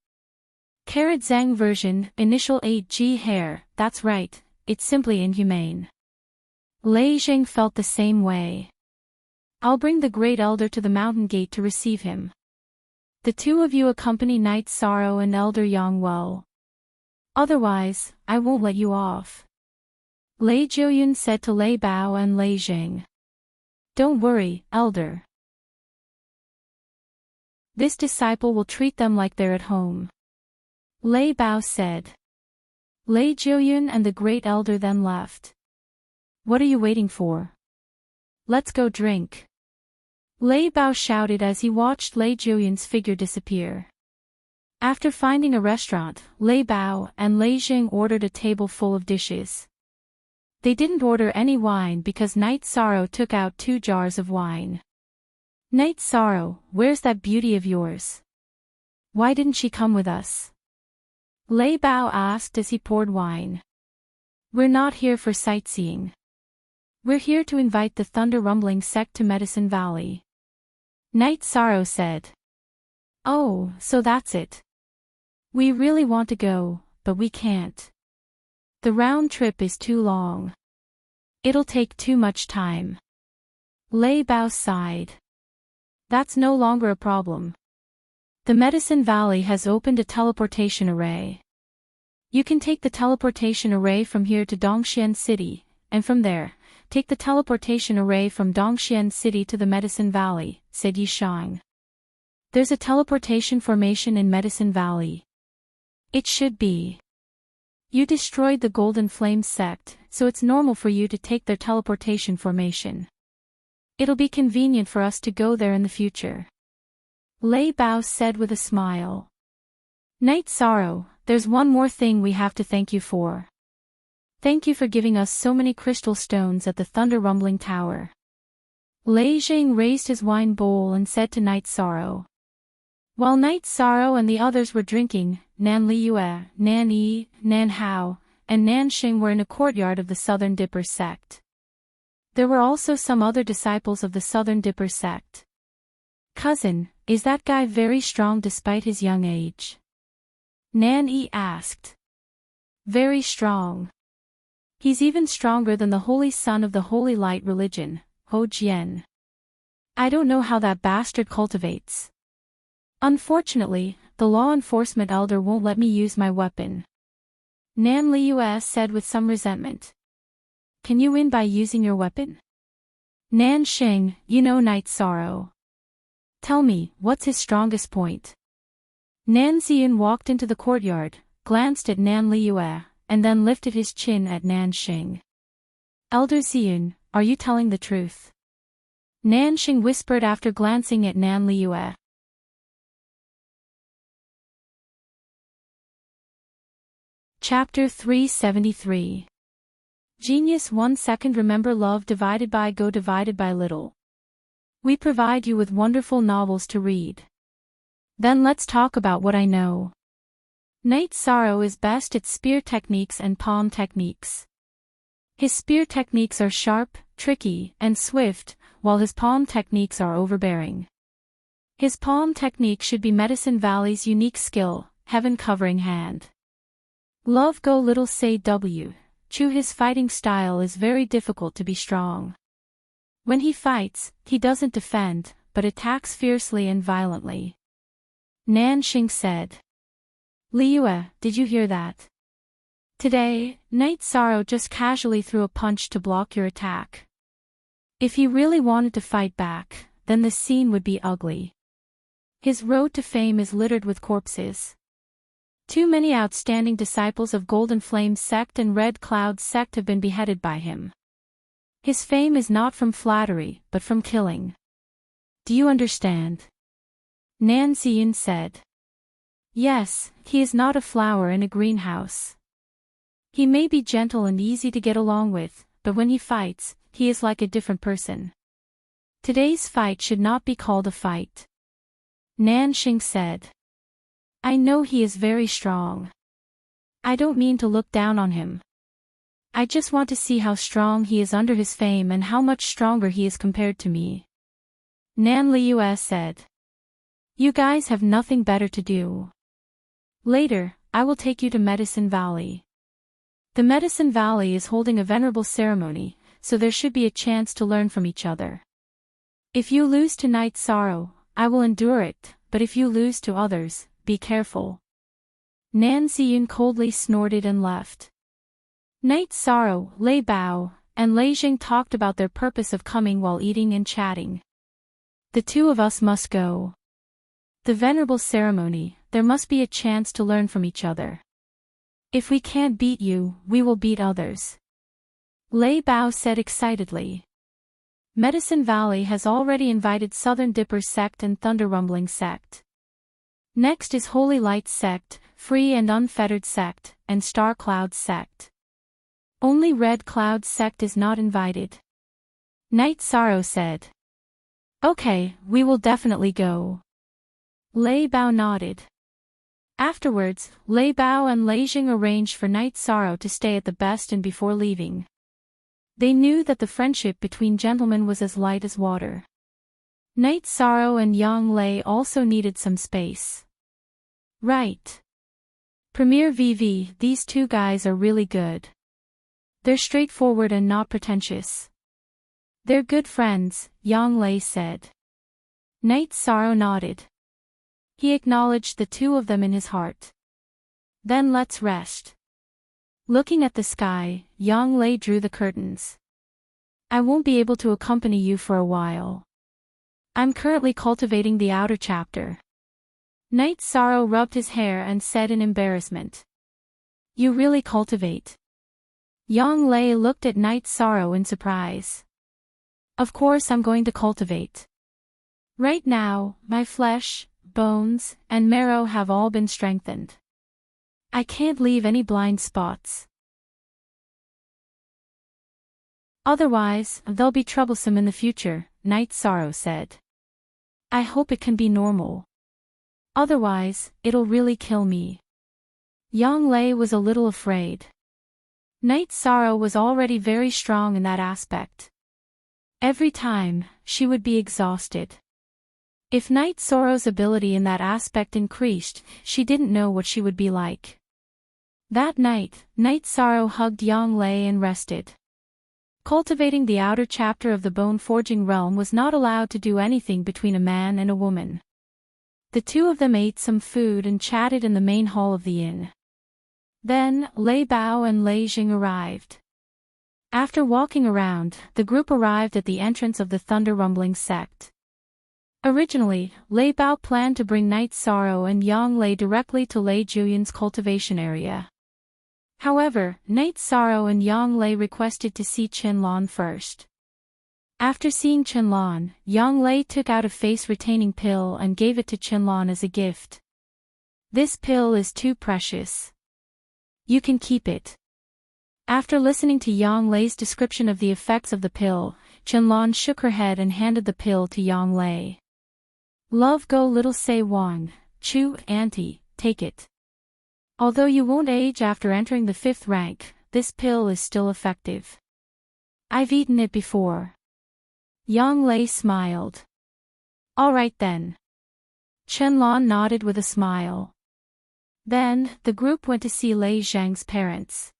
Carrot Zhang version, initial 8G hair, that's right, it's simply inhumane. Lei Jing felt the same way. I'll bring the Great Elder to the mountain gate to receive him. The two of you accompany Knight Sorrow and Elder Yang well. Otherwise, I won't let you off. Lei Jiuyun said to Lei Bao and Lei Jing. Don't worry, Elder. This disciple will treat them like they're at home. Lei Bao said. Lei Jiuyun and the Great Elder then left. What are you waiting for? Let's go drink. Lei Bao shouted as he watched Lei Jiuyun's figure disappear. After finding a restaurant, Lei Bao and Lei Jing ordered a table full of dishes. They didn't order any wine because Knight Sorrow took out 2 jars of wine. Knight Sorrow, where's that beauty of yours? Why didn't she come with us? Lei Bao asked as he poured wine. We're not here for sightseeing. We're here to invite the Thunder Rumbling sect to Medicine Valley. Knight Sorrow said. Oh, so that's it. We really want to go, but we can't. The round trip is too long. It'll take too much time. Lei Bao sighed. That's no longer a problem. The Medicine Valley has opened a teleportation array. You can take the teleportation array from here to Dongxian City, and from there, take the teleportation array from Dongxian City to the Medicine Valley, said Yishang. There's a teleportation formation in Medicine Valley. It should be. You destroyed the Golden Flame sect, so it's normal for you to take their teleportation formation. It'll be convenient for us to go there in the future. Lei Bao said with a smile. Night Sorrow, there's one more thing we have to thank you for. Thank you for giving us so many crystal stones at the thunder rumbling tower. Lei Jing raised his wine bowl and said to Night Sorrow. While Night Sorrow and the others were drinking, Nan Liyue, Nan Yi, Nan Hao, and Nan Xing were in a courtyard of the Southern Dipper sect. There were also some other disciples of the Southern Dipper sect. Cousin, is that guy very strong despite his young age? Nan Yi asked. Very strong. He's even stronger than the Holy Son of the Holy Light religion, Ho Jian. I don't know how that bastard cultivates. Unfortunately, the law enforcement elder won't let me use my weapon. Nan Liyue said with some resentment. Can you win by using your weapon? Nan Xing, you know Night Sorrow. Tell me, what's his strongest point? Nan Ziyan walked into the courtyard, glanced at Nan Liyue, and then lifted his chin at Nan Xing. Elder Ziyan, are you telling the truth? Nan Xing whispered after glancing at Nan Liyue. Chapter 373. Genius 1 second. Remember love divided by go divided by little. We provide you with wonderful novels to read. Then let's talk about what I know. Night Sorrow is best at spear techniques and palm techniques. His spear techniques are sharp, tricky, and swift, while his palm techniques are overbearing. His palm technique should be Medicine Valley's unique skill, Heaven Covering Hand. Love Go Little Say W. Chu. His fighting style is very difficult to be strong. When he fights, he doesn't defend, but attacks fiercely and violently. Nan Xing said. Liyue, did you hear that? Today, Night Sorrow just casually threw a punch to block your attack. If he really wanted to fight back, then the scene would be ugly. His road to fame is littered with corpses. Too many outstanding disciples of Golden Flame sect and Red Cloud sect have been beheaded by him. His fame is not from flattery, but from killing. Do you understand? Nan Ziyan said. Yes, he is not a flower in a greenhouse. He may be gentle and easy to get along with, but when he fights, he is like a different person. Today's fight should not be called a fight. Nan Xing said. I know he is very strong. I don't mean to look down on him. I just want to see how strong he is under his fame and how much stronger he is compared to me. Nan Liyue said. You guys have nothing better to do. Later, I will take you to Medicine Valley. The Medicine Valley is holding a venerable ceremony, so there should be a chance to learn from each other. If you lose to Night Sorrow, I will endure it, but if you lose to others, be careful. Nan Ziyan coldly snorted and left. Night Sorrow, Lei Bao, and Lei Jing talked about their purpose of coming while eating and chatting. The two of us must go. The venerable ceremony, there must be a chance to learn from each other. If we can't beat you, we will beat others. Lei Bao said excitedly. Medicine Valley has already invited Southern Dipper sect and Thunder Rumbling sect. Next is Holy Light sect, Free and Unfettered sect, and Star Cloud sect. Only Red Cloud sect is not invited. Night Sorrow said. Okay, we will definitely go. Lei Bao nodded. Afterwards, Lei Bao and Lei Jing arranged for Night Sorrow to stay at the best and before leaving. They knew that the friendship between gentlemen was as light as water. Night Sorrow and Yang Lei also needed some space. Right. Premier VV, these two guys are really good. They're straightforward and not pretentious. They're good friends, Yang Lei said. Night Sorrow nodded. He acknowledged the two of them in his heart. Then let's rest. Looking at the sky, Yang Lei drew the curtains. I won't be able to accompany you for a while. I'm currently cultivating the outer chapter. Night Sorrow rubbed his hair and said in embarrassment. You really cultivate? Yang Lei looked at Night Sorrow in surprise. Of course I'm going to cultivate. Right now, my flesh, bones, and marrow have all been strengthened. I can't leave any blind spots. Otherwise, they'll be troublesome in the future, Night Sorrow said. I hope it can be normal. Otherwise, it'll really kill me. Yang Lei was a little afraid. Night Sorrow was already very strong in that aspect. Every time, she would be exhausted. If Night Sorrow's ability in that aspect increased, she didn't know what she would be like. That night, Night Sorrow hugged Yang Lei and rested. Cultivating the outer chapter of the bone-forging realm was not allowed to do anything between a man and a woman. The two of them ate some food and chatted in the main hall of the inn. Then, Lei Bao and Lei Jing arrived. After walking around, the group arrived at the entrance of the thunder-rumbling sect. Originally, Lei Bao planned to bring Night Sorrow and Yang Lei directly to Lei Julian's cultivation area. However, Night Sorrow and Yang Lei requested to see Qianlan first. After seeing Qianlan, Yang Lei took out a face-retaining pill and gave it to Qianlan as a gift. This pill is too precious. You can keep it. After listening to Yang Lei's description of the effects of the pill, Qianlan shook her head and handed the pill to Yang Lei. Love go little say Wang, Chu, auntie, take it. Although you won't age after entering the 5th rank, this pill is still effective. I've eaten it before. Yang Lei smiled. All right then. Qianlan nodded with a smile. Then, the group went to see Lei Zhang's parents.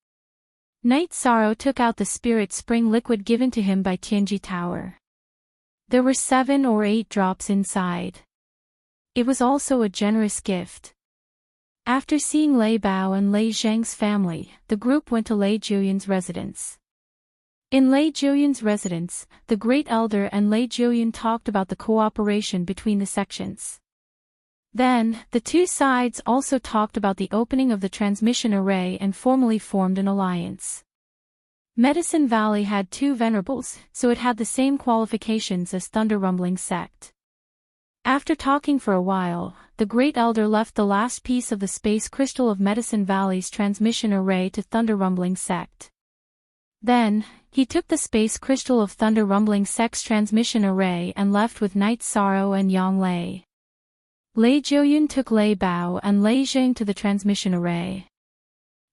Night Sorrow took out the spirit spring liquid given to him by Tianji Tower. There were 7 or 8 drops inside. It was also a generous gift. After seeing Lei Bao and Lei Zhang's family, the group went to Lei Julian's residence. In Lei Julian's residence, the Great Elder and Lei Julian talked about the cooperation between the sections. Then, the two sides also talked about the opening of the transmission array and formally formed an alliance. Medicine Valley had 2 venerables, so it had the same qualifications as Thunder Rumbling Sect. After talking for a while, the Great Elder left the last piece of the space crystal of Medicine Valley's transmission array to Thunder Rumbling Sect. Then, he took the space crystal of Thunder Rumbling Sect's transmission array and left with Night Sorrow and Yang Lei. Lei Julian took Lei Bao and Lei Jing to the transmission array.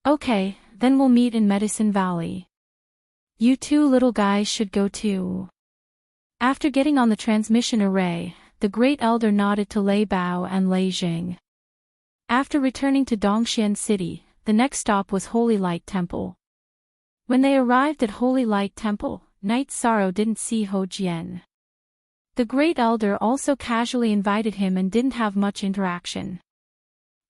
Okay, then we'll meet in Medicine Valley. You 2 little guys should go too. After getting on the transmission array, the Great Elder nodded to Lei Bao and Lei Jing. After returning to Dongxian City, the next stop was Holy Light Temple. When they arrived at Holy Light Temple, Night Sorrow didn't see Ho Jian. The Great Elder also casually invited him and didn't have much interaction.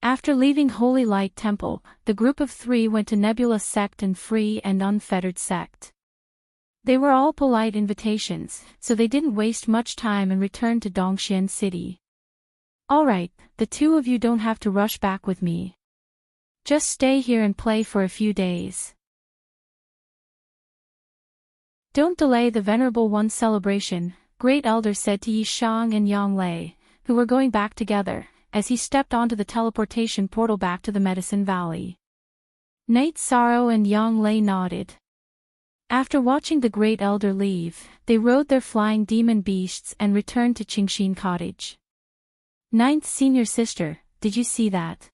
After leaving Holy Light Temple, the group of 3 went to Nebula Sect and Free and Unfettered Sect. They were all polite invitations, so they didn't waste much time and returned to Dongxian City. Alright, the 2 of you don't have to rush back with me. Just stay here and play for a few days. Don't delay the Venerable One's celebration, Great Elder said to Yi Shang and Yang Lei, who were going back together, as he stepped onto the teleportation portal back to the Medicine Valley. Night Sorrow and Yang Lei nodded. After watching the Great Elder leave, they rode their flying demon beasts and returned to Qingxin Cottage. 9th Senior Sister, did you see that?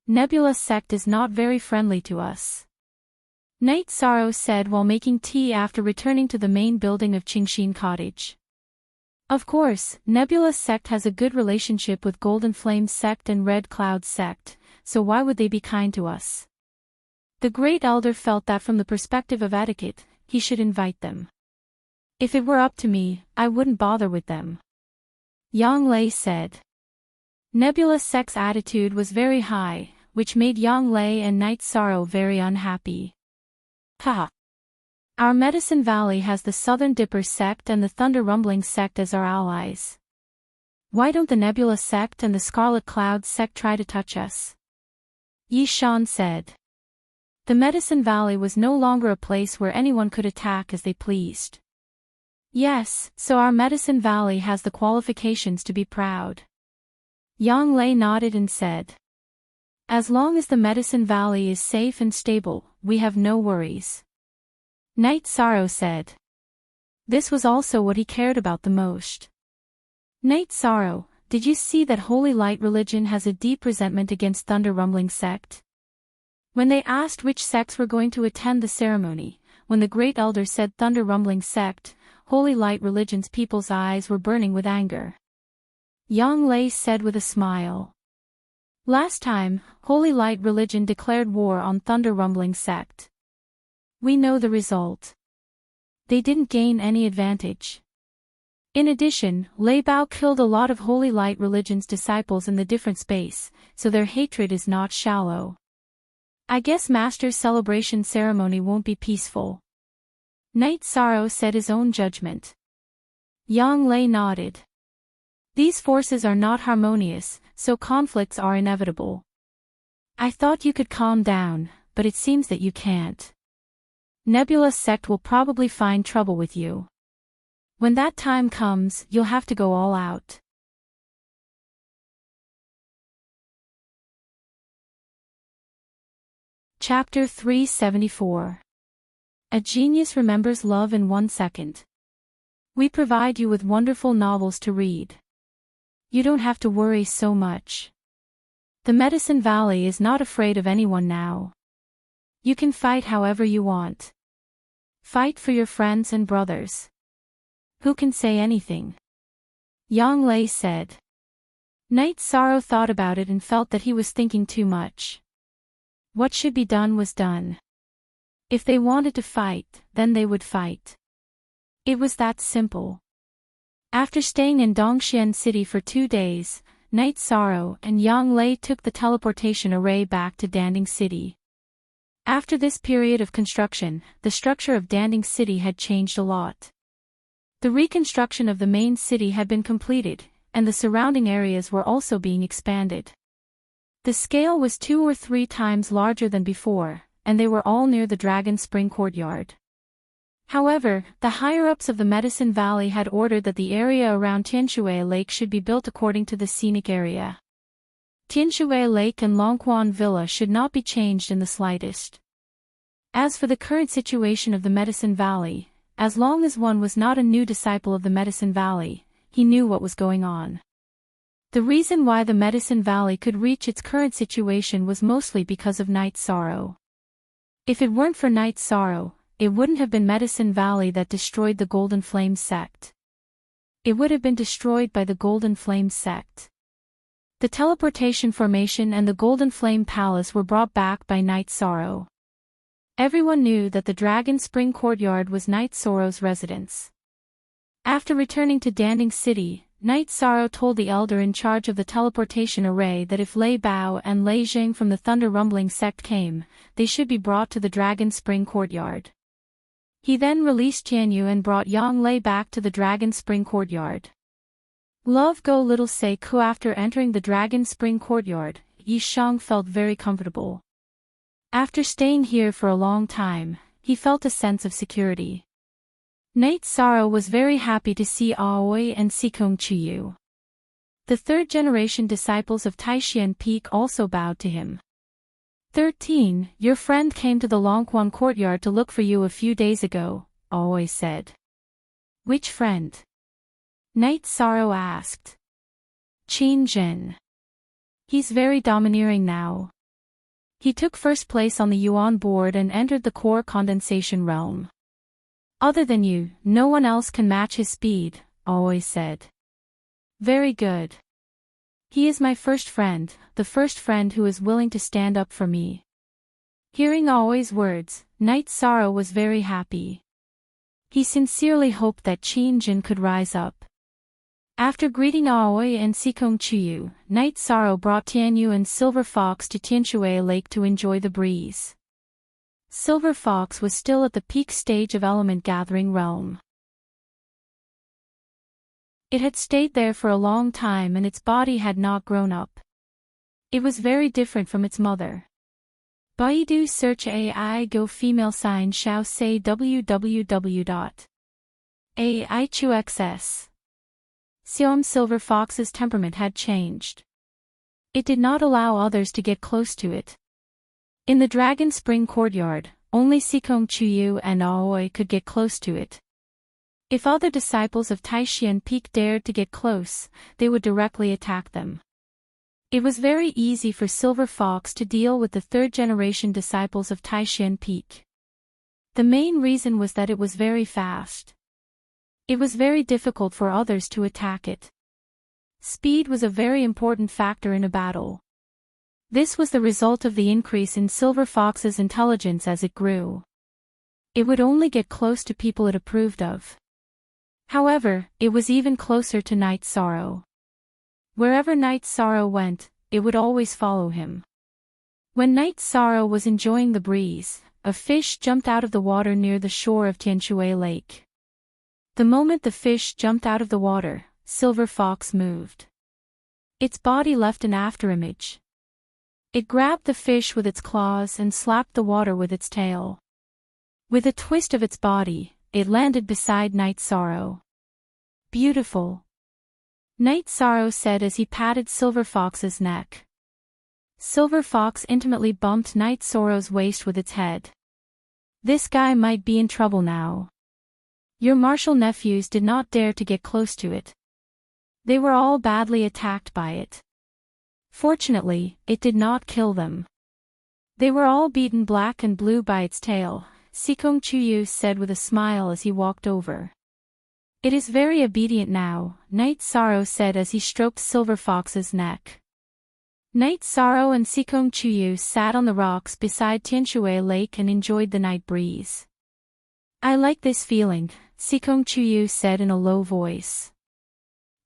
Nebula Sect is not very friendly to us. Night Sorrow said while making tea after returning to the main building of Qingxin Cottage. Of course, Nebula Sect has a good relationship with Golden Flame Sect and Red Cloud Sect, so why would they be kind to us? The Great Elder felt that from the perspective of etiquette, he should invite them. If it were up to me, I wouldn't bother with them. Yang Lei said. Nebula Sect's attitude was very high, which made Yang Lei and Night Sorrow very unhappy. Haha. Our Medicine Valley has the Southern Dipper Sect and the Thunder Rumbling Sect as our allies. Why don't the Nebula Sect and the Scarlet Cloud Sect try to touch us? Yi Shan said. The Medicine Valley was no longer a place where anyone could attack as they pleased. Yes, so our Medicine Valley has the qualifications to be proud. Yang Lei nodded and said, as long as the Medicine Valley is safe and stable, we have no worries. Night Sorrow said. This was also what he cared about the most. Night Sorrow, did you see that Holy Light religion has a deep resentment against Thunder Rumbling sect? When they asked which sects were going to attend the ceremony, when the Great Elder said Thunder Rumbling sect, Holy Light religion's people's eyes were burning with anger. Yang Lei said with a smile. Last time, Holy Light religion declared war on Thunder Rumbling sect. We know the result. They didn't gain any advantage. In addition, Lei Bao killed a lot of Holy Light religion's disciples in the different space, so their hatred is not shallow. I guess Master's celebration ceremony won't be peaceful. Night Sorrow said his own judgment. Yang Lei nodded. These forces are not harmonious, so conflicts are inevitable. I thought you could calm down, but it seems that you can't. Nebula sect will probably find trouble with you. When that time comes, you'll have to go all out. Chapter 374. A Genius Remembers Love in 1 Second. We provide you with wonderful novels to read. You don't have to worry so much. The Medicine Valley is not afraid of anyone now. You can fight however you want. Fight for your friends and brothers. Who can say anything? Yang Lei said. Night Sorrow thought about it and felt that he was thinking too much. What should be done was done. If they wanted to fight, then they would fight. It was that simple. After staying in Dongxian City for 2 days, Night Sorrow and Yang Lei took the teleportation array back to Danding City. After this period of construction, the structure of Danding City had changed a lot. The reconstruction of the main city had been completed, and the surrounding areas were also being expanded. The scale was 2 or 3 times larger than before, and they were all near the Dragon Spring Courtyard. However, the higher-ups of the Medicine Valley had ordered that the area around Tianshui Lake should be built according to the scenic area. Tianshui Lake and Longquan Villa should not be changed in the slightest. As for the current situation of the Medicine Valley, as long as one was not a new disciple of the Medicine Valley, he knew what was going on. The reason why the Medicine Valley could reach its current situation was mostly because of Night Sorrow. If it weren't for Night Sorrow, it wouldn't have been Medicine Valley that destroyed the Golden Flame sect. It would have been destroyed by the Golden Flame sect. The teleportation formation and the Golden Flame Palace were brought back by Night Sorrow. Everyone knew that the Dragon Spring Courtyard was Night Sorrow's residence. After returning to Danding City, Night Sorrow told the elder in charge of the teleportation array that if Lei Bao and Lei Jing from the Thunder Rumbling sect came, they should be brought to the Dragon Spring Courtyard. He then released Tianyu and brought Yang Lei back to the Dragon Spring Courtyard. Love Go Little Sei Ku. After entering the Dragon Spring Courtyard, Yi Shang felt very comfortable. After staying here for a long time, he felt a sense of security. Night Sorrow was very happy to see Aoi and Sikong Chiyu. The third-generation disciples of Taishian Peak also bowed to him. 13. Your friend came to the Longquan Courtyard to look for you a few days ago, Aoi said. Which friend? Night Sorrow asked. Qin Zhen. He's very domineering now. He took first place on the Yuan board and entered the core condensation realm. Other than you, no one else can match his speed, Aoi said. Very good. He is my first friend, the first friend who is willing to stand up for me. Hearing Aoi's words, Night Sorrow was very happy. He sincerely hoped that Qin Jin could rise up. After greeting Aoi and Sikong Chiyu, Night Sorrow brought Tianyu and Silver Fox to Tianshui Lake to enjoy the breeze. Silver Fox was still at the peak stage of element gathering realm. It had stayed there for a long time and its body had not grown up. It was very different from its mother. Baidu search AI go female sign shao say www.aichuxs. Xiom Silver Fox's temperament had changed. It did not allow others to get close to it. In the Dragon Spring courtyard, only Sikong Chuyu and Aoi could get close to it. If other disciples of Taishian Peak dared to get close, they would directly attack them. It was very easy for Silver Fox to deal with the third-generation disciples of Taishian Peak. The main reason was that it was very fast. It was very difficult for others to attack it. Speed was a very important factor in a battle. This was the result of the increase in Silver Fox's intelligence as it grew. It would only get close to people it approved of. However, it was even closer to Night Sorrow. Wherever Night Sorrow went, it would always follow him. When Night Sorrow was enjoying the breeze, a fish jumped out of the water near the shore of Tianshui Lake. The moment the fish jumped out of the water, Silver Fox moved. Its body left an afterimage. It grabbed the fish with its claws and slapped the water with its tail. With a twist of its body, it landed beside Night Sorrow. Beautiful. Night Sorrow said as he patted Silver Fox's neck. Silver Fox intimately bumped Night Sorrow's waist with its head. This guy might be in trouble now. Your martial nephews did not dare to get close to it. They were all badly attacked by it. Fortunately, it did not kill them. They were all beaten black and blue by its tail, Sikong Chuyu said with a smile as he walked over. It is very obedient now, Night Sorrow said as he stroked Silver Fox's neck. Night Sorrow and Sikong Chuyu sat on the rocks beside Tianshui Lake and enjoyed the night breeze. I like this feeling, Sikong Chuyu said in a low voice.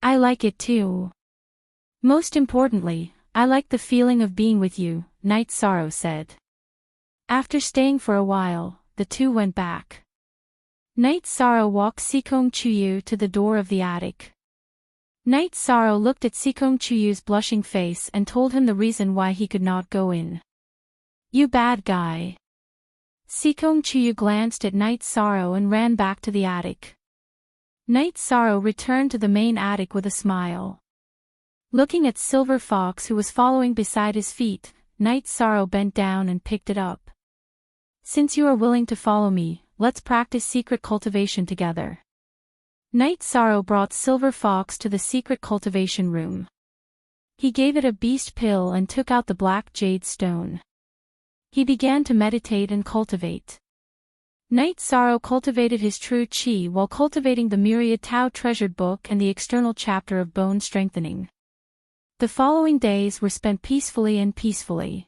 I like it too. Most importantly, I like the feeling of being with you, Night Sorrow said. After staying for a while, the two went back. Night Sorrow walked Sikong Chuyu to the door of the attic. Night Sorrow looked at Sikong Chuyu's blushing face and told him the reason why he could not go in. You bad guy. Sikong Chuyu glanced at Night Sorrow and ran back to the attic. Night Sorrow returned to the main attic with a smile. Looking at Silver Fox who was following beside his feet, Night Sorrow bent down and picked it up. Since you are willing to follow me, let's practice secret cultivation together. Night Sorrow brought Silver Fox to the secret cultivation room. He gave it a beast pill and took out the black jade stone. He began to meditate and cultivate. Night Sorrow cultivated his true chi while cultivating the Myriad Tao treasured book and the external chapter of bone strengthening. The following days were spent peacefully.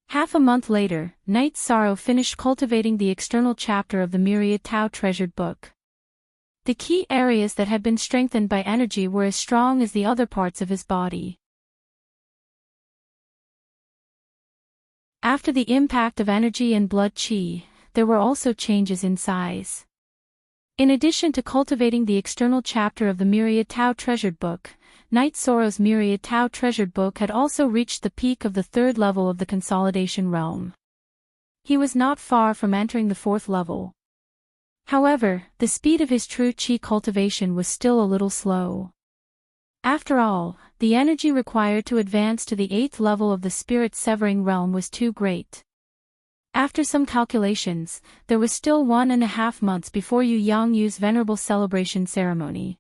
Half a month later, Night Sorrow finished cultivating the external chapter of the Myriad Tao treasured book. The key areas that had been strengthened by energy were as strong as the other parts of his body. After the impact of energy and blood chi, there were also changes in size. In addition to cultivating the external chapter of the Myriad Tao treasured book, Night Sorrow's Myriad Tao treasured book had also reached the peak of the third level of the consolidation realm. He was not far from entering the fourth level. However, the speed of his true chi cultivation was still a little slow. After all, the energy required to advance to the eighth level of the spirit-severing realm was too great. After some calculations, there was still 1.5 months before Yu Yangyu's venerable celebration ceremony.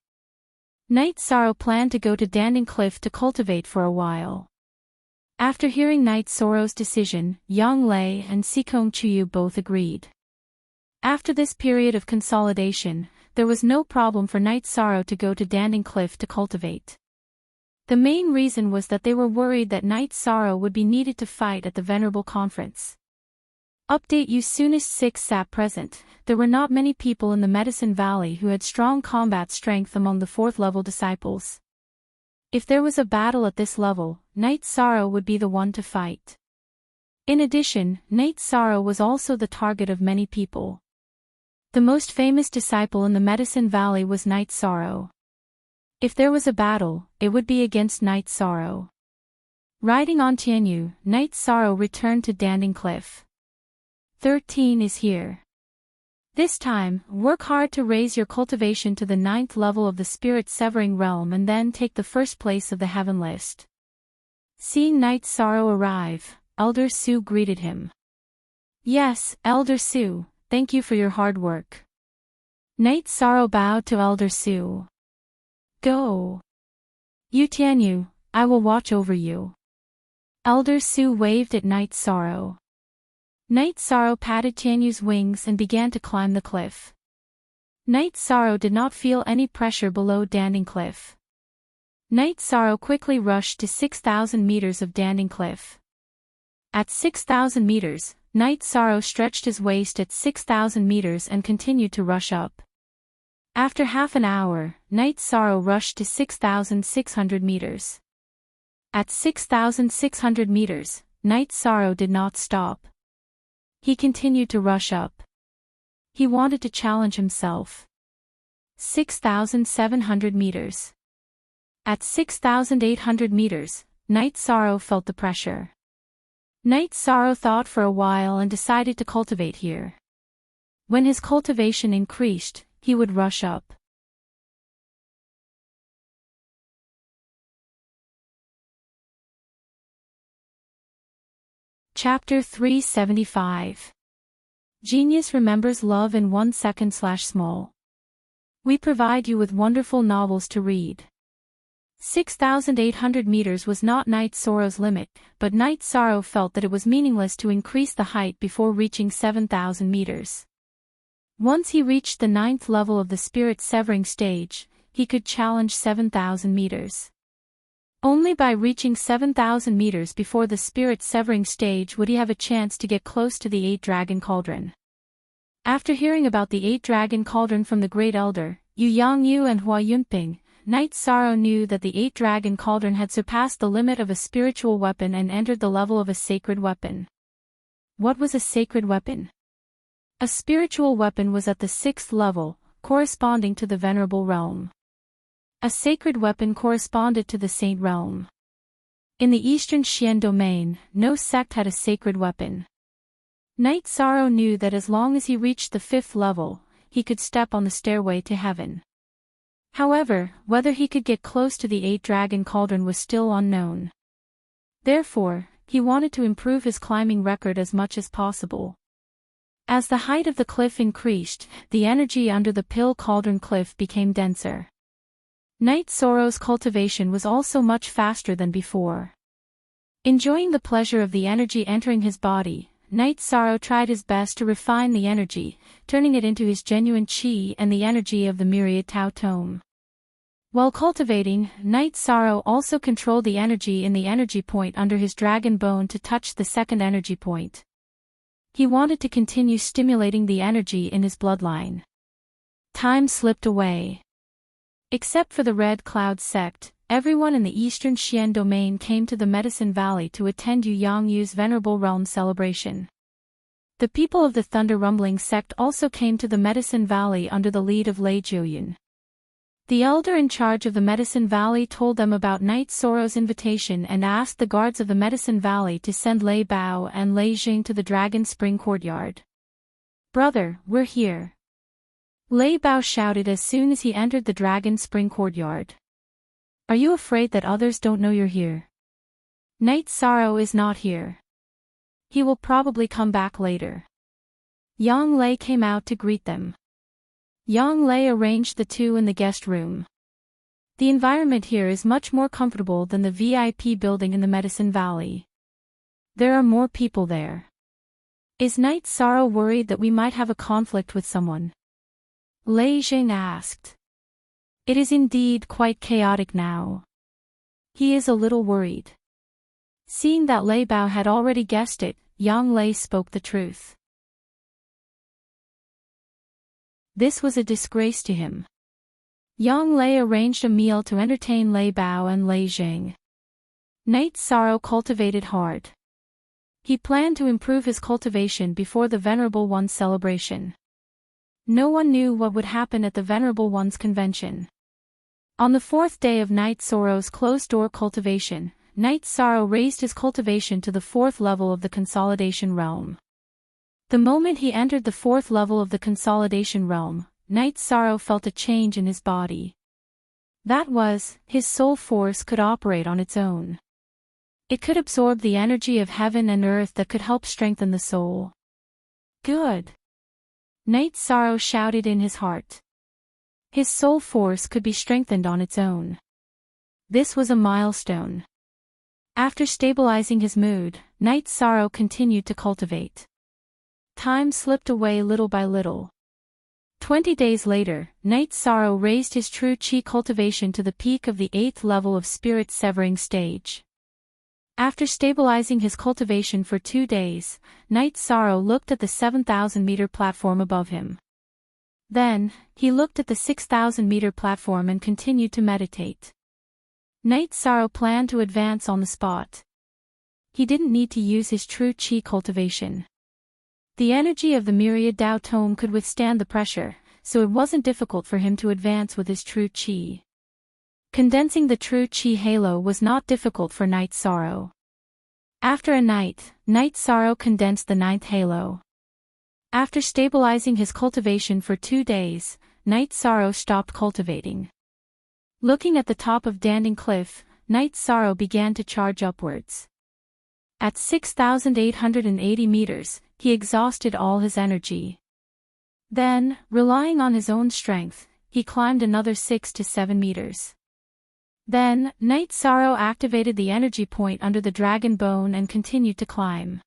Night Sorrow planned to go to Danding Cliff to cultivate for a while. After hearing Night Sorrow's decision, Yang Lei and Sikong Chuyu both agreed. After this period of consolidation, there was no problem for Night Sorrow to go to Danding Cliff to cultivate. The main reason was that they were worried that Night Sorrow would be needed to fight at the Venerable Conference. Update you soonest 6 Sap present, there were not many people in the Medicine Valley who had strong combat strength among the 4th level disciples. If there was a battle at this level, Night Sorrow would be the one to fight. In addition, Night Sorrow was also the target of many people. The most famous disciple in the Medicine Valley was Night Sorrow. If there was a battle, it would be against Night Sorrow. Riding on Tianyu, Night Sorrow returned to Danding Cliff. 13 is here. This time, work hard to raise your cultivation to the 9th level of the spirit-severing realm and then take the first place of the heaven list. Seeing Night Sorrow arrive, Elder Su greeted him. Yes, Elder Su, thank you for your hard work. Night Sorrow bowed to Elder Su. Go. You Tianyu, I will watch over you. Elder Su waved at Night Sorrow. Night Sorrow patted Tianyu's wings and began to climb the cliff. Night Sorrow did not feel any pressure below Danding Cliff. Night Sorrow quickly rushed to 6,000 meters of Danding Cliff. At 6,000 meters, Night Sorrow stretched his waist at 6,000 meters and continued to rush up. After half an hour, Night Sorrow rushed to 6,600 meters. At 6,600 meters, Night Sorrow did not stop. He continued to rush up. He wanted to challenge himself. 6,700 meters. At 6,800 meters, Night Sorrow felt the pressure. Night Sorrow thought for a while and decided to cultivate here. When his cultivation increased, he would rush up. Chapter 375. Genius remembers love in 1 second/small. We provide you with wonderful novels to read. 6,800 meters was not Night Sorrow's limit, but Night Sorrow felt that it was meaningless to increase the height before reaching 7,000 meters. Once he reached the 9th level of the spirit-severing stage, he could challenge 7,000 meters. Only by reaching 7,000 meters before the spirit-severing stage would he have a chance to get close to the 8-Dragon Cauldron. After hearing about the 8-Dragon Cauldron from the Great Elder, Yu Yangyu and Hua Yunping, Night Sorrow knew that the 8-Dragon Cauldron had surpassed the limit of a spiritual weapon and entered the level of a sacred weapon. What was a sacred weapon? A spiritual weapon was at the 6th level, corresponding to the Venerable Realm. A sacred weapon corresponded to the Saint Realm. In the Eastern Xian domain, no sect had a sacred weapon. Night Sorrow knew that as long as he reached the 5th level, he could step on the stairway to heaven. However, whether he could get close to the 8-Dragon Cauldron was still unknown. Therefore, he wanted to improve his climbing record as much as possible. As the height of the cliff increased, the energy under the Pill Cauldron Cliff became denser. Night Sorrow's cultivation was also much faster than before. Enjoying the pleasure of the energy entering his body, Night Sorrow tried his best to refine the energy, turning it into his genuine qi and the energy of the myriad Tao Tome. While cultivating, Night Sorrow also controlled the energy in the energy point under his dragon bone to touch the 2nd energy point. He wanted to continue stimulating the energy in his bloodline. Time slipped away. Except for the Red Cloud sect, everyone in the Eastern Xian domain came to the Medicine Valley to attend Yu Yangyu's Venerable Realm celebration. The people of the Thunder Rumbling sect also came to the Medicine Valley under the lead of Lei Jiuyun. The elder in charge of the Medicine Valley told them about Night Sorrow's invitation and asked the guards of the Medicine Valley to send Lei Bao and Lei Jing to the Dragon Spring Courtyard. "Brother, we're here," Lei Bao shouted as soon as he entered the Dragon Spring Courtyard. "Are you afraid that others don't know you're here?" "Night Sorrow is not here. He will probably come back later." Yang Lei came out to greet them. Yang Lei arranged the two in the guest room. The environment here is much more comfortable than the VIP building in the Medicine Valley. There are more people there. Is Night Sorrow worried that we might have a conflict with someone? Lei Jing asked. It is indeed quite chaotic now. He is a little worried. Seeing that Lei Bao had already guessed it, Yang Lei spoke the truth. This was a disgrace to him. Yang Lei arranged a meal to entertain Lei Bao and Lei Jing. Night Sorrow cultivated hard. He planned to improve his cultivation before the Venerable One's celebration. No one knew what would happen at the Venerable One's convention. On the 4th day of Night Sorrow's closed-door cultivation, Night Sorrow raised his cultivation to the 4th level of the consolidation realm. The moment he entered the 4th level of the consolidation realm, Night Sorrow felt a change in his body. That was, his soul force could operate on its own. It could absorb the energy of heaven and earth that could help strengthen the soul. Good! Night Sorrow shouted in his heart. His soul force could be strengthened on its own. This was a milestone. After stabilizing his mood, Night Sorrow continued to cultivate. Time slipped away little by little. 20 days later, Night Sorrow raised his true chi cultivation to the peak of the 8th level of spirit severing stage. After stabilizing his cultivation for 2 days, Night Sorrow looked at the 7,000-meter platform above him. Then, he looked at the 6,000-meter platform and continued to meditate. Night Sorrow planned to advance on the spot. He didn't need to use his true chi cultivation. The energy of the myriad Tao tome could withstand the pressure, so it wasn't difficult for him to advance with his true chi. Condensing the true chi halo was not difficult for Night Sorrow. After a night, Night Sorrow condensed the 9th halo. After stabilizing his cultivation for 2 days, Night Sorrow stopped cultivating. Looking at the top of Danding Cliff, Night Sorrow began to charge upwards. At 6,880 meters, he exhausted all his energy. Then, relying on his own strength, he climbed another 6 to 7 meters. Then, Night Sorrow activated the energy point under the dragon bone and continued to climb.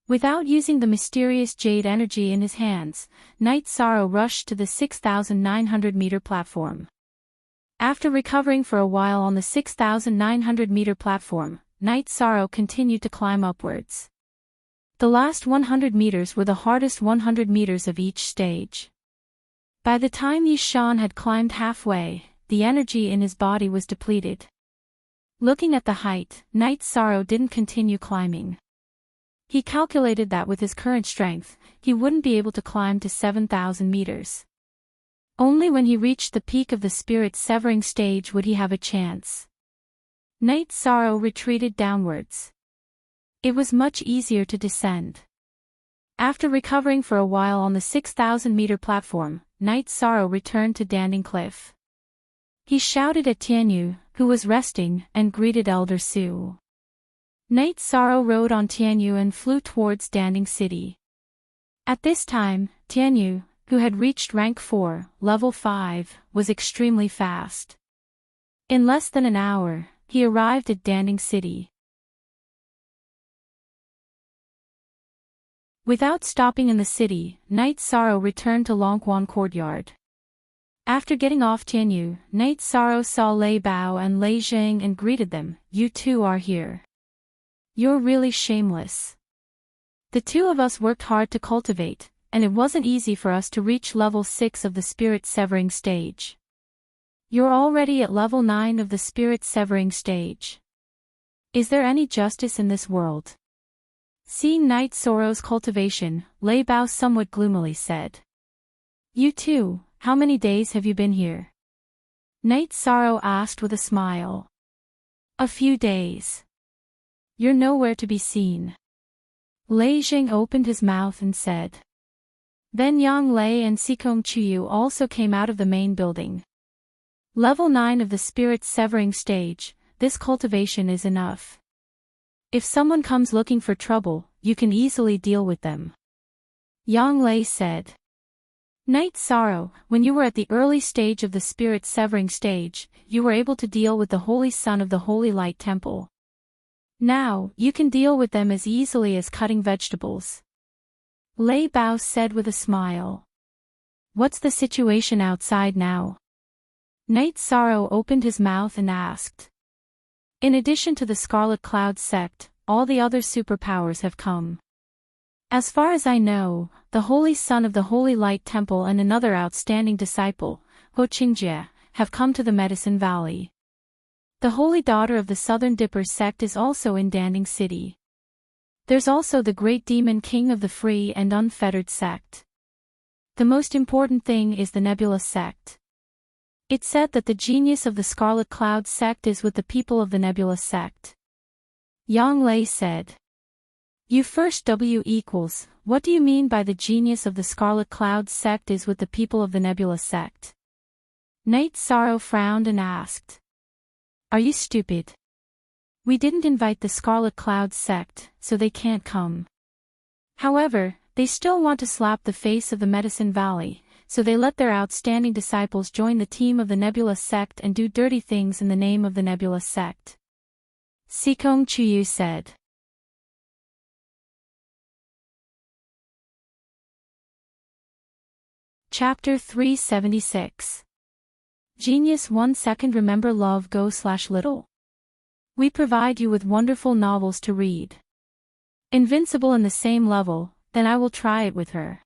Without using the mysterious jade energy in his hands, Night Sorrow rushed to the 6,900-meter platform. After recovering for a while on the 6,900-meter platform, Night Sorrow continued to climb upwards. The last 100 meters were the hardest 100 meters of each stage. By the time Yishan had climbed halfway, the energy in his body was depleted. Looking at the height, Night Sorrow didn't continue climbing. He calculated that with his current strength, he wouldn't be able to climb to 7,000 meters. Only when he reached the peak of the spirit severing stage would he have a chance. Night Sorrow retreated downwards. It was much easier to descend. After recovering for a while on the 6,000-meter platform, Night Sorrow returned to Danding Cliff. He shouted at Tianyu, who was resting, and greeted Elder Su. Night Sorrow rode on Tianyu and flew towards Danding City. At this time, Tianyu, who had reached rank 4, level 5, was extremely fast. In less than an hour, he arrived at Danding City. Without stopping in the city, Night Sorrow returned to Longquan Courtyard. After getting off Tianyu, Night Sorrow saw Lei Bao and Lei Zheng and greeted them. "You two are here. You're really shameless. The two of us worked hard to cultivate, and it wasn't easy for us to reach level 6 of the spirit severing stage. You're already at level 9 of the spirit severing stage. Is there any justice in this world?" Seeing Night Sorrow's cultivation, Lei Bao somewhat gloomily said. "You too, how many days have you been here?" Night Sorrow asked with a smile. "A few days. You're nowhere to be seen." Lei Jing opened his mouth and said. Then Yang Lei and Sikong Chuyu also came out of the main building. Level 9 of the spirit severing stage, this cultivation is enough. If someone comes looking for trouble, you can easily deal with them. Yang Lei said. Night Sorrow, when you were at the early stage of the spirit severing stage, you were able to deal with the Holy Son of the Holy Light Temple. Now, you can deal with them as easily as cutting vegetables. Lei Bao said with a smile. What's the situation outside now? Night Sorrow opened his mouth and asked. In addition to the Scarlet Cloud sect, all the other superpowers have come. As far as I know, the Holy Son of the Holy Light Temple and another outstanding disciple, Ho Qingjie, have come to the Medicine Valley. The Holy Daughter of the Southern Dipper sect is also in Danding City. There's also the Great Demon King of the Free and Unfettered sect. The most important thing is the Nebula sect. It's said that the genius of the Scarlet Cloud sect is with the people of the Nebula sect. Yang Lei said. You first W equals, what do you mean by the genius of the Scarlet Cloud sect is with the people of the Nebula sect? Night Sorrow frowned and asked. Are you stupid? We didn't invite the Scarlet Cloud sect, so they can't come. However, they still want to slap the face of the Medicine Valley, so they let their outstanding disciples join the team of the Nebula sect and do dirty things in the name of the Nebula sect. Sikong Chuyu said. Chapter 376. Genius 1 second. Remember love go/little. We provide you with wonderful novels to read. Invincible in the same level, then I will try it with her.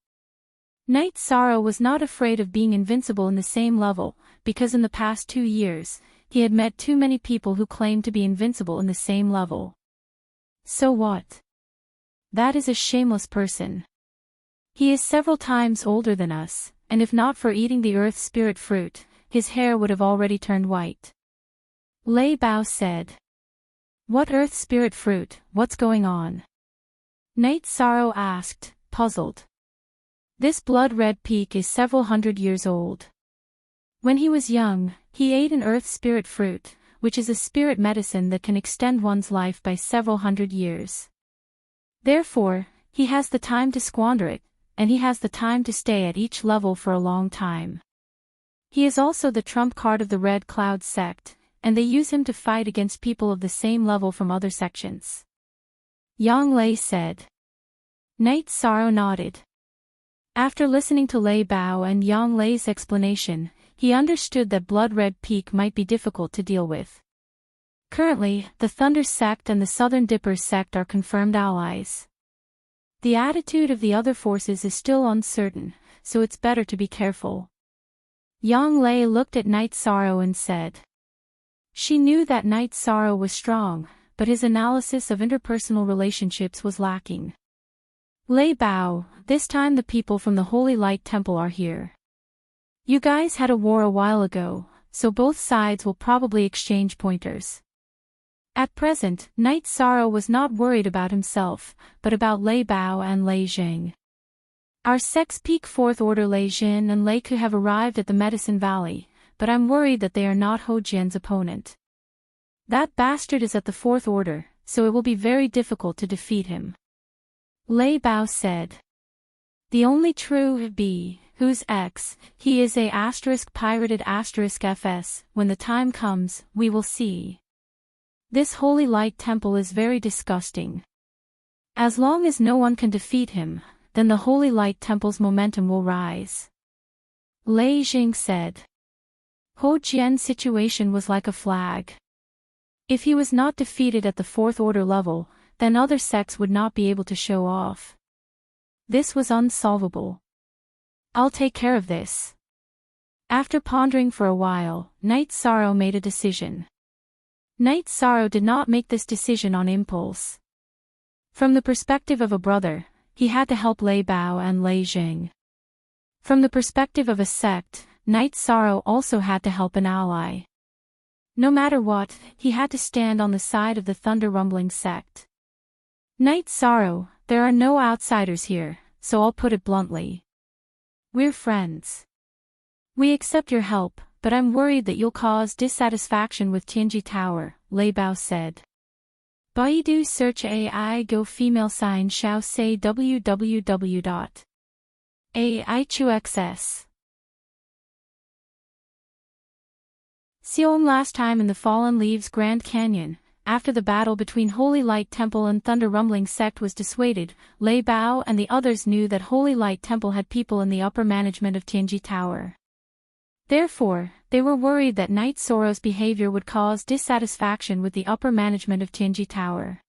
Night Sorrow was not afraid of being invincible in the same level, because in the past 2 years, he had met too many people who claimed to be invincible in the same level. So what? That is a shameless person. He is several times older than us, and if not for eating the earth spirit fruit, his hair would have already turned white. Lei Bao said. What earth spirit fruit, what's going on? Night Sorrow asked, puzzled. This blood-red peak is several hundred years old. When he was young, he ate an earth spirit fruit, which is a spirit medicine that can extend one's life by several hundred years. Therefore, he has the time to squander it, and he has the time to stay at each level for a long time. He is also the trump card of the Red Cloud sect, and they use him to fight against people of the same level from other sections. Yang Lei said. Night Sorrow nodded. After listening to Lei Bao and Yang Lei's explanation, he understood that blood-red peak might be difficult to deal with. Currently, the Thunder sect and the Southern Dipper sect are confirmed allies. The attitude of the other forces is still uncertain, so it's better to be careful. Yang Lei looked at Night Sorrow and said. She knew that Night Sorrow was strong, but his analysis of interpersonal relationships was lacking. Lei Bao, this time the people from the Holy Light Temple are here. You guys had a war a while ago, so both sides will probably exchange pointers. At present, Night Sorrow was not worried about himself, but about Lei Bao and Lei Zheng. Our sect's peak 4th Order Lei Jin and Lei Ku have arrived at the Medicine Valley, but I'm worried that they are not Ho Jian's opponent. That bastard is at the 4th Order, so it will be very difficult to defeat him. Lei Bao said. The only true B, whose X, he is a pirated FS, when the time comes, we will see. This Holy Light Temple is very disgusting. As long as no one can defeat him, then the Holy Light Temple's momentum will rise. Lei Jing said. Ho Jian's situation was like a flag. If he was not defeated at the 4th Order level, then other sects would not be able to show off. This was unsolvable. I'll take care of this. After pondering for a while, Night Sorrow made a decision. Night Sorrow did not make this decision on impulse. From the perspective of a brother, he had to help Lei Bao and Lei Jing. From the perspective of a sect, Night Sorrow also had to help an ally. No matter what, he had to stand on the side of the Thunder Rumbling sect. Night Sorrow, there are no outsiders here, so I'll put it bluntly. We're friends. We accept your help, but I'm worried that you'll cause dissatisfaction with Tianji Tower, Lei Bao said. Baidu search AI go female sign shao say www.aichuxs. Xiong last time in the Fallen Leaves Grand Canyon, after the battle between Holy Light Temple and Thunder Rumbling Sect was dissuaded, Lei Bao and the others knew that Holy Light Temple had people in the upper management of Tianji Tower. Therefore, they were worried that Night Sorrow's behavior would cause dissatisfaction with the upper management of Tianji Tower.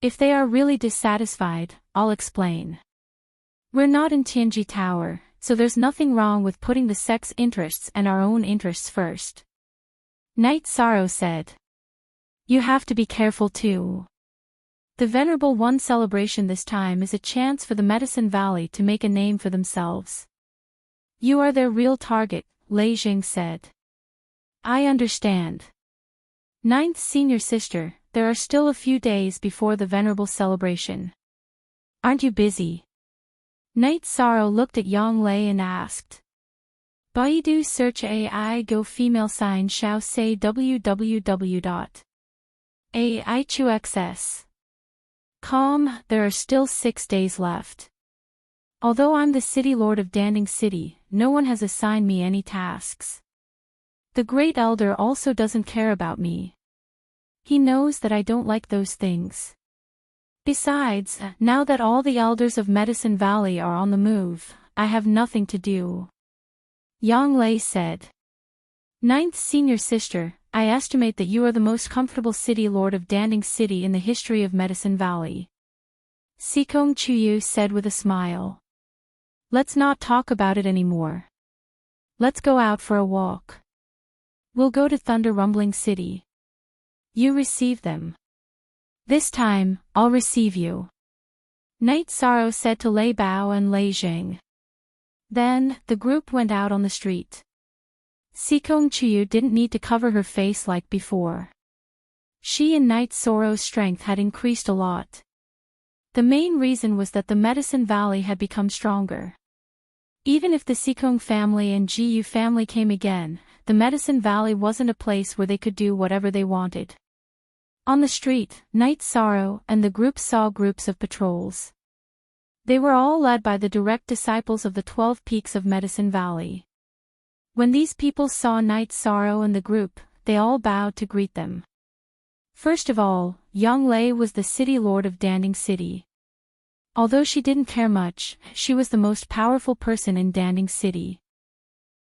If they are really dissatisfied, I'll explain. We're not in Tianji Tower, so there's nothing wrong with putting the sect's interests and our own interests first. Night Sorrow said. You have to be careful too. The Venerable One celebration this time is a chance for the Medicine Valley to make a name for themselves. You are their real target, Lei Jing said. I understand. Ninth Senior Sister, there are still a few days before the venerable celebration. Aren't you busy? Night Sorrow looked at Yang Lei and asked. Baidu search AI go female sign shao say www.aichuxs.com. There are still 6 days left. Although I'm the city lord of Danding City, no one has assigned me any tasks. The Great Elder also doesn't care about me. He knows that I don't like those things. Besides, now that all the elders of Medicine Valley are on the move, I have nothing to do. Yang Lei said. Ninth senior sister, I estimate that you are the most comfortable city lord of Danding City in the history of Medicine Valley. Sikong Chuyu said with a smile. Let's not talk about it anymore. Let's go out for a walk. We'll go to Thunder Rumbling City. You receive them. This time, I'll receive you. Night Sorrow said to Lei Bao and Lei Jing. Then, the group went out on the street. Sikong Chuyu didn't need to cover her face like before. She and Night Sorrow's strength had increased a lot. The main reason was that the Medicine Valley had become stronger. Even if the Sikong family and Jiyu family came again, the Medicine Valley wasn't a place where they could do whatever they wanted. On the street, Night Sorrow and the group saw groups of patrols. They were all led by the direct disciples of the 12 peaks of Medicine Valley. When these people saw Night Sorrow and the group, they all bowed to greet them. First of all, Yang Lei was the city lord of Danding City. Although she didn't care much, she was the most powerful person in Danding City.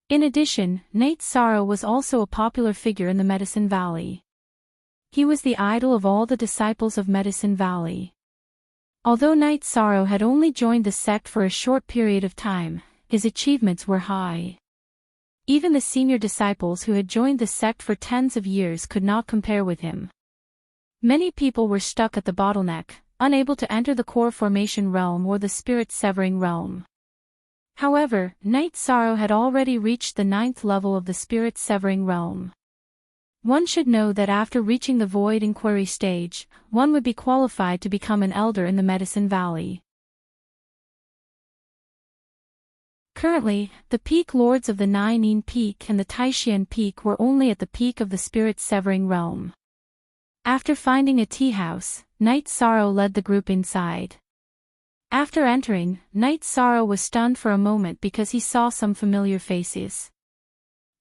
In addition, Night Sorrow was also a popular figure in the Medicine Valley. He was the idol of all the disciples of Medicine Valley. Although Night Sorrow had only joined the sect for a short period of time, his achievements were high. Even the senior disciples who had joined the sect for tens of years could not compare with him. Many people were stuck at the bottleneck, unable to enter the core formation realm or the spirit-severing realm. However, Night Sorrow had already reached the 9th level of the spirit-severing realm. One should know that after reaching the void inquiry stage, one would be qualified to become an elder in the Medicine Valley. Currently, the peak lords of the Nine Peak and the Taishian Peak were only at the peak of the spirit-severing realm. After finding a tea house, Night Sorrow led the group inside. After entering, Night Sorrow was stunned for a moment because he saw some familiar faces.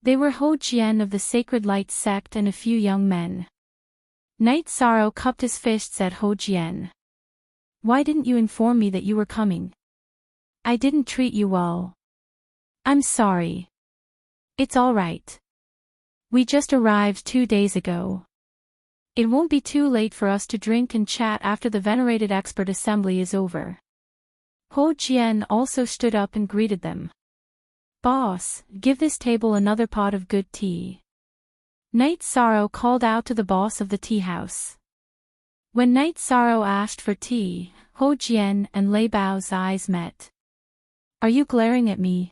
They were Ho Jian of the Sacred Light sect and a few young men. Night Sorrow cupped his fists at Ho Jian. Why didn't you inform me that you were coming? I didn't treat you well. I'm sorry. It's all right. We just arrived 2 days ago. It won't be too late for us to drink and chat after the venerated expert assembly is over. Ho Jian also stood up and greeted them. Boss, give this table another pot of good tea. Night Sorrow called out to the boss of the tea house. When Night Sorrow asked for tea, Ho Jian and Lei Bao's eyes met. Are you glaring at me?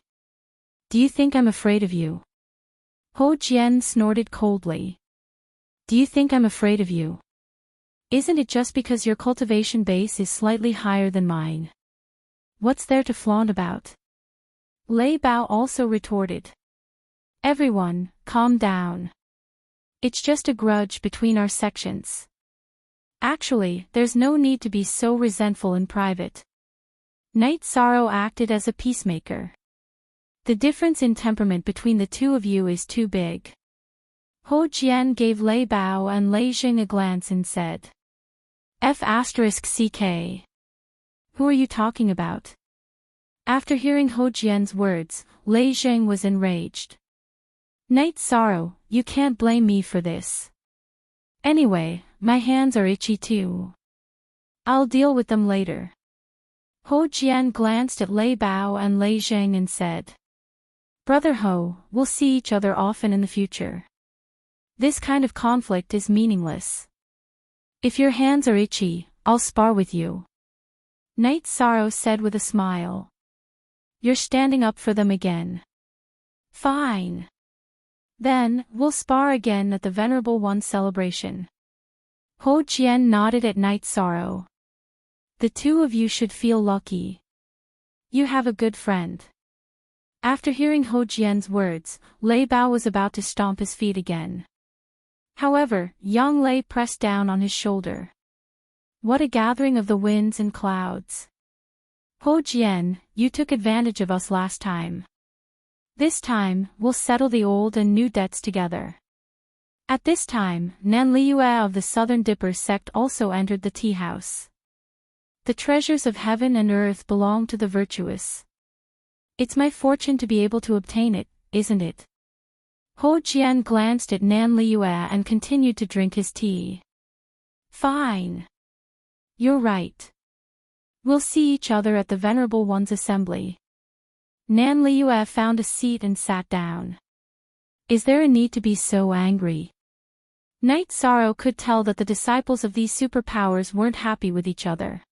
Do you think I'm afraid of you? Ho Jian snorted coldly. Do you think I'm afraid of you? Isn't it just because your cultivation base is slightly higher than mine? What's there to flaunt about? Lei Bao also retorted. Everyone, calm down. It's just a grudge between our sections. Actually, there's no need to be so resentful in private. Night Sorrow acted as a peacemaker. The difference in temperament between the two of you is too big. Ho Jian gave Lei Bao and Lei Jing a glance and said. F***CK. Who are you talking about? After hearing Ho Jian's words, Lei Jing was enraged. Night Sorrow, you can't blame me for this. Anyway, my hands are itchy too. I'll deal with them later. Ho Jian glanced at Lei Bao and Lei Jing and said. Brother Ho, we'll see each other often in the future. This kind of conflict is meaningless. If your hands are itchy, I'll spar with you. Night Sorrow said with a smile. You're standing up for them again. Fine. Then, we'll spar again at the Venerable One celebration. Ho Jian nodded at Night Sorrow. The two of you should feel lucky. You have a good friend. After hearing Ho Jian's words, Lei Bao was about to stomp his feet again. However, Yang Lei pressed down on his shoulder. What a gathering of the winds and clouds. Ho Jian, you took advantage of us last time. This time, we'll settle the old and new debts together. At this time, Nan Liue of the Southern Dipper sect also entered the tea house. The treasures of heaven and earth belong to the virtuous. It's my fortune to be able to obtain it, isn't it? Ho Jian glanced at Nan Liue and continued to drink his tea. Fine. You're right. We'll see each other at the Venerable One's assembly. Nan Liue found a seat and sat down. Is there a need to be so angry? Night Sorrow could tell that the disciples of these superpowers weren't happy with each other.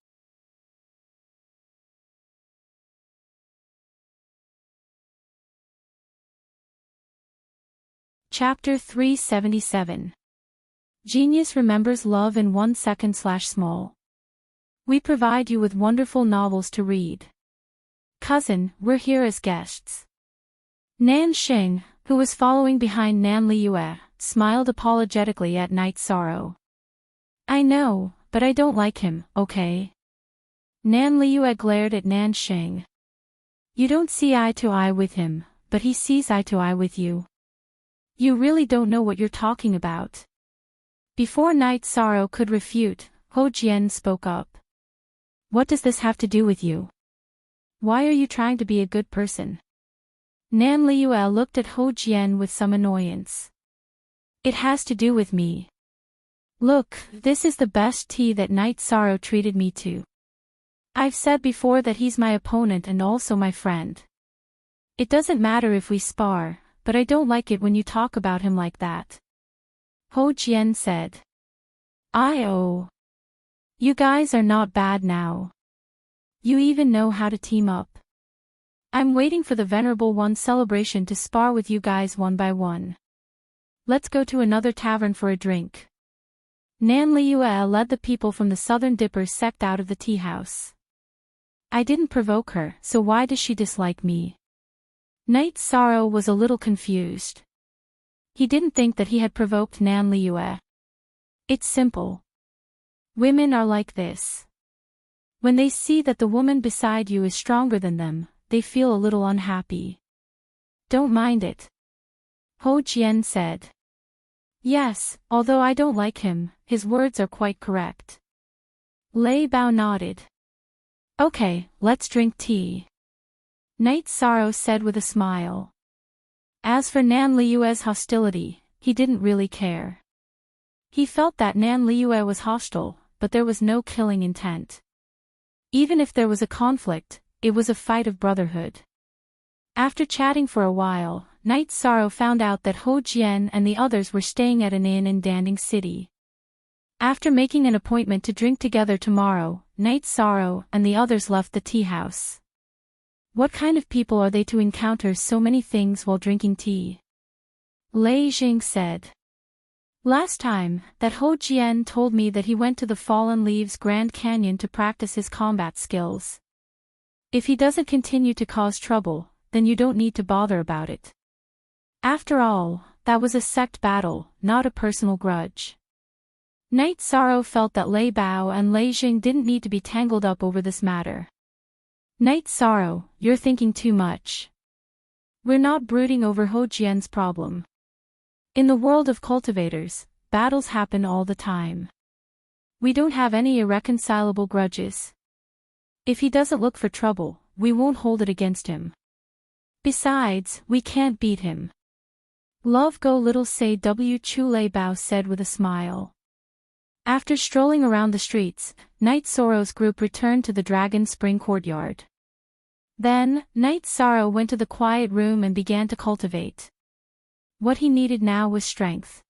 Chapter 377. Genius remembers love in 1 second/small. We provide you with wonderful novels to read. Cousin, we're here as guests. Nan Xing, who was following behind Nan Liue, smiled apologetically at Night Sorrow. I know, but I don't like him, okay? Nan Liue glared at Nan Xing. You don't see eye to eye with him, but he sees eye to eye with you. You really don't know what you're talking about. Before Night Sorrow could refute, Ho Jian spoke up. What does this have to do with you? Why are you trying to be a good person? Nan Liue looked at Ho Jian with some annoyance. It has to do with me. Look, this is the best tea that Night Sorrow treated me to. I've said before that he's my opponent and also my friend. It doesn't matter if we spar, but I don't like it when you talk about him like that. Ho Jian said. Oh. You guys are not bad now. You even know how to team up. I'm waiting for the Venerable One celebration to spar with you guys one by one. Let's go to another tavern for a drink. Nan Liue led the people from the Southern Dipper sect out of the tea house. I didn't provoke her, so why does she dislike me? Night Sorrow was a little confused. He didn't think that he had provoked Nan Liue. It's simple. Women are like this. When they see that the woman beside you is stronger than them, they feel a little unhappy. Don't mind it. Ho Jian said. Yes, although I don't like him, his words are quite correct. Lei Bao nodded. Okay, let's drink tea. Night Sorrow said with a smile. As for Nan Liue's hostility, he didn't really care. He felt that Nan Liue was hostile, but there was no killing intent. Even if there was a conflict, it was a fight of brotherhood. After chatting for a while, Night Sorrow found out that Ho Jian and the others were staying at an inn in Danding City. After making an appointment to drink together tomorrow, Night Sorrow and the others left the tea house. What kind of people are they to encounter so many things while drinking tea? Lei Jing said. Last time, that Ho Jian told me that he went to the Fallen Leaves Grand Canyon to practice his combat skills. If he doesn't continue to cause trouble, then you don't need to bother about it. After all, that was a sect battle, not a personal grudge. Night Sorrow felt that Lei Bao and Lei Jing didn't need to be tangled up over this matter. Night Sorrow, you're thinking too much. We're not brooding over Ho Jian's problem. In the world of cultivators, battles happen all the time. We don't have any irreconcilable grudges. If he doesn't look for trouble, we won't hold it against him. Besides, we can't beat him. Love go little say W Chu Lei Bao said with a smile. After strolling around the streets, Night Sorrow's group returned to the Dragon Spring courtyard. Then, Night Sorrow went to the quiet room and began to cultivate. What he needed now was strength.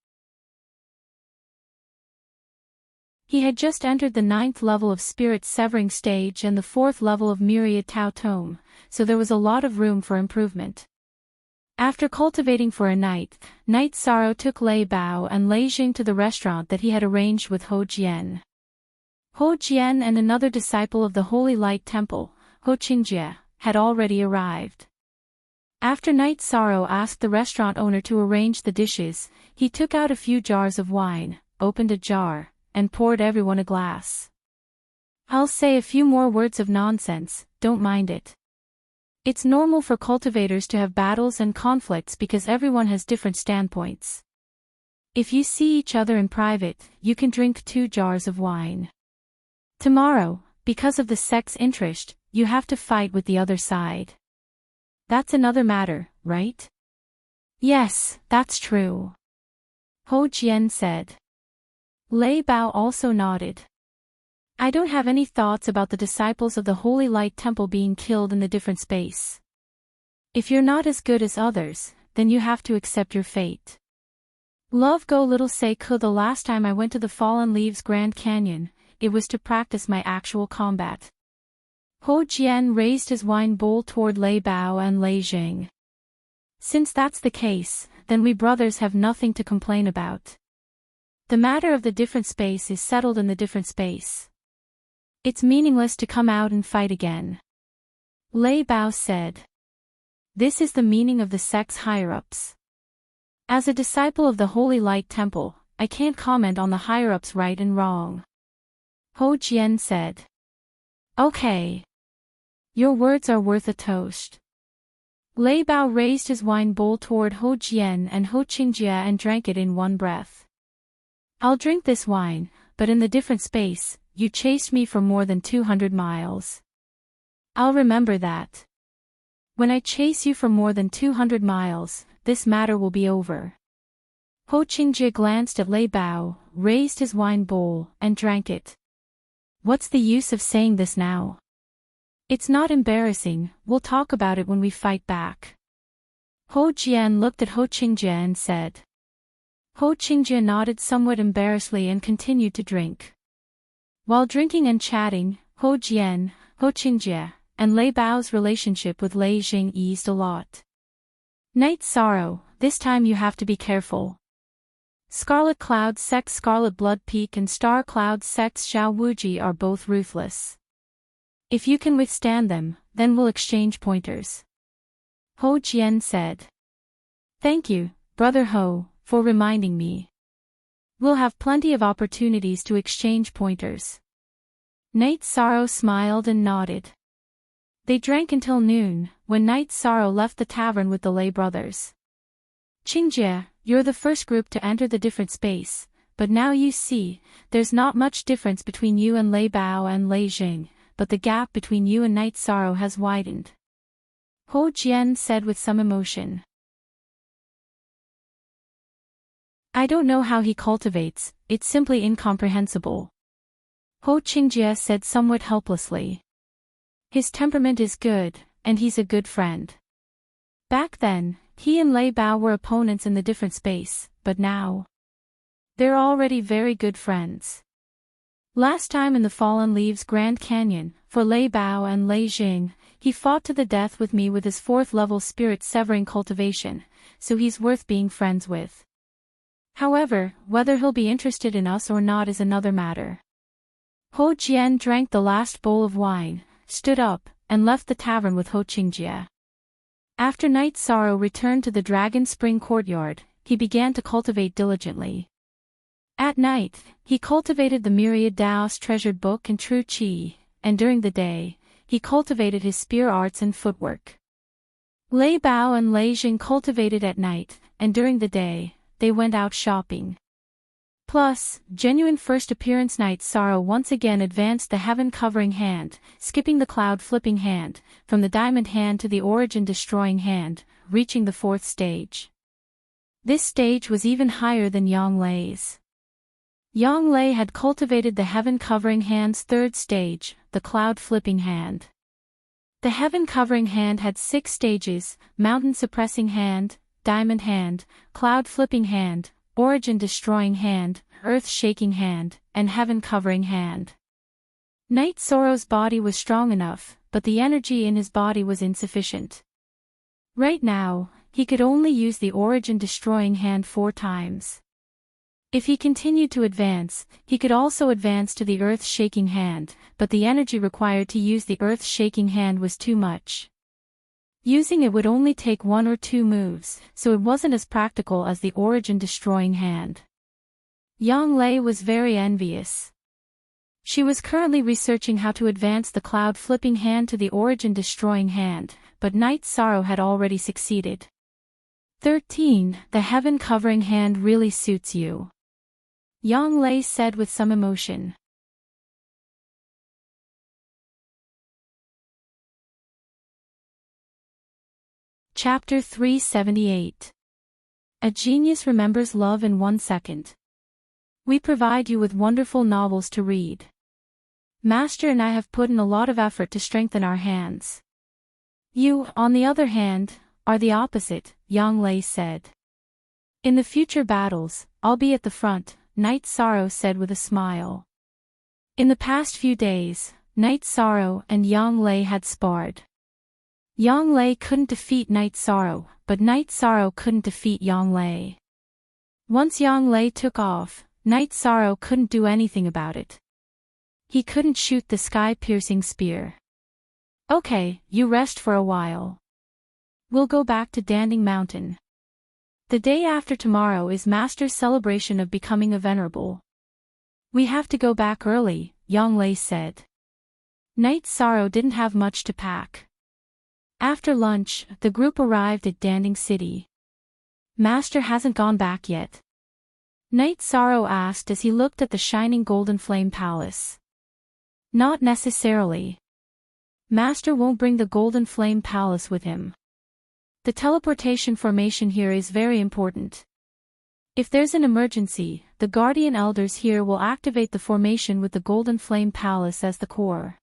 He had just entered the 9th level of Spirit Severing stage and the 4th level of Myriad Tao Tome, so there was a lot of room for improvement. After cultivating for a night, Night Sorrow took Lei Bao and Lei Jing to the restaurant that he had arranged with Ho Jian. Ho Jian and another disciple of the Holy Light Temple, Ho Qingjie, had already arrived. After Night Sorrow asked the restaurant owner to arrange the dishes, he took out a few jars of wine, opened a jar, and poured everyone a glass. "I'll say a few more words of nonsense, don't mind it. It's normal for cultivators to have battles and conflicts because everyone has different standpoints. If you see each other in private, you can drink 2 jars of wine. Tomorrow, because of the sect's interest, you have to fight with the other side. That's another matter, right?" "Yes, that's true," Ho Jian said. Lei Bao also nodded. "I don't have any thoughts about the disciples of the Holy Light Temple being killed in the different space. If you're not as good as others, then you have to accept your fate. Love go little say ku. The last time I went to the Fallen Leaves Grand Canyon, it was to practice my actual combat." Ho Jian raised his wine bowl toward Lei Bao and Lei Jing. "Since that's the case, then we brothers have nothing to complain about. The matter of the different space is settled in the different space. It's meaningless to come out and fight again," Lei Bao said. "This is the meaning of the sect's higher-ups. As a disciple of the Holy Light Temple, I can't comment on the higher-ups' right and wrong," Ho Jian said. "Okay. Your words are worth a toast." Lei Bao raised his wine bowl toward Ho Jian and Ho Qingjie and drank it in one breath. "I'll drink this wine, but in the different space, you chased me for more than 200 miles. I'll remember that. When I chase you for more than 200 miles, this matter will be over." Ho Qingjie glanced at Lei Bao, raised his wine bowl, and drank it. "What's the use of saying this now? It's not embarrassing, we'll talk about it when we fight back." Ho Jian looked at Ho Qingjie and said. Ho Qingjie nodded somewhat embarrassedly and continued to drink. While drinking and chatting, Ho Jian, Ho Qingjie, and Lei Bao's relationship with Lei Jing eased a lot. "Night Sorrow, this time you have to be careful. Scarlet Cloud Sect's Scarlet Blood Peak and Star Cloud Sect's Xiao Wuji are both ruthless. If you can withstand them, then we'll exchange pointers," Ho Jian said. "Thank you, Brother Ho, for reminding me. We'll have plenty of opportunities to exchange pointers." Night Sorrow smiled and nodded. They drank until noon, when Night Sorrow left the tavern with the Lei brothers. "Qingjie, you're the first group to enter the different space, but now you see, there's not much difference between you and Lei Bao and Lei Jing, but the gap between you and Night Sorrow has widened," Ho Jian said with some emotion. "I don't know how he cultivates, it's simply incomprehensible," Ho Qingjie said somewhat helplessly. "His temperament is good, and he's a good friend. Back then, he and Lei Bao were opponents in the different space, but now they're already very good friends. Last time in the Fallen Leaves Grand Canyon, for Lei Bao and Lei Jing, he fought to the death with me with his 4th level spirit-severing cultivation, so he's worth being friends with. However, whether he'll be interested in us or not is another matter." Ho Jian drank the last bowl of wine, stood up, and left the tavern with Ho Qingjie. After Night Sorrow returned to the Dragon Spring courtyard, he began to cultivate diligently. At night, he cultivated the myriad Dao's treasured book and true qi, and during the day, he cultivated his spear arts and footwork. Lei Bao and Lei Jing cultivated at night, and during the day, they went out shopping. Plus, genuine first appearance Night Sorrow once again advanced the heaven-covering hand, skipping the cloud-flipping hand, from the diamond hand to the origin-destroying hand, reaching the 4th stage. This stage was even higher than Yang Lei's. Yang Lei had cultivated the heaven-covering hand's 3rd stage, the cloud-flipping hand. The heaven-covering hand had 6 stages: mountain-suppressing hand, diamond hand, cloud-flipping hand, origin-destroying hand, earth-shaking hand, and heaven-covering hand. Night Sorrow's body was strong enough, but the energy in his body was insufficient. Right now, he could only use the origin-destroying hand 4 times. If he continued to advance, he could also advance to the earth-shaking hand, but the energy required to use the earth-shaking hand was too much. Using it would only take 1 or 2 moves, so it wasn't as practical as the origin-destroying hand. Yang Lei was very envious. She was currently researching how to advance the cloud-flipping hand to the origin-destroying hand, but Night Sorrow had already succeeded. 13. The heaven-covering hand really suits you, Yang Lei said with some emotion. Chapter 378. A Genius Remembers Love in 1 Second. We provide you with wonderful novels to read. Master and I have put in a lot of effort to strengthen our hands. You, on the other hand, are the opposite, Yang Lei said. In the future battles, I'll be at the front, Night Sorrow said with a smile. In the past few days, Night Sorrow and Yang Lei had sparred. Yang Lei couldn't defeat Night Sorrow, but Night Sorrow couldn't defeat Yang Lei. Once Yang Lei took off, Night Sorrow couldn't do anything about it. He couldn't shoot the sky-piercing spear. Okay, you rest for a while. We'll go back to Danding Mountain. The day after tomorrow is Master's celebration of becoming a venerable. We have to go back early, Yang Lei said. Night Sorrow didn't have much to pack. After lunch, the group arrived at Danding City. Master hasn't gone back yet, Night Sorrow asked as he looked at the shining golden flame palace. Not necessarily. Master won't bring the golden flame palace with him. The teleportation formation here is very important. If there's an emergency, the guardian elders here will activate the formation with the golden flame palace as the core.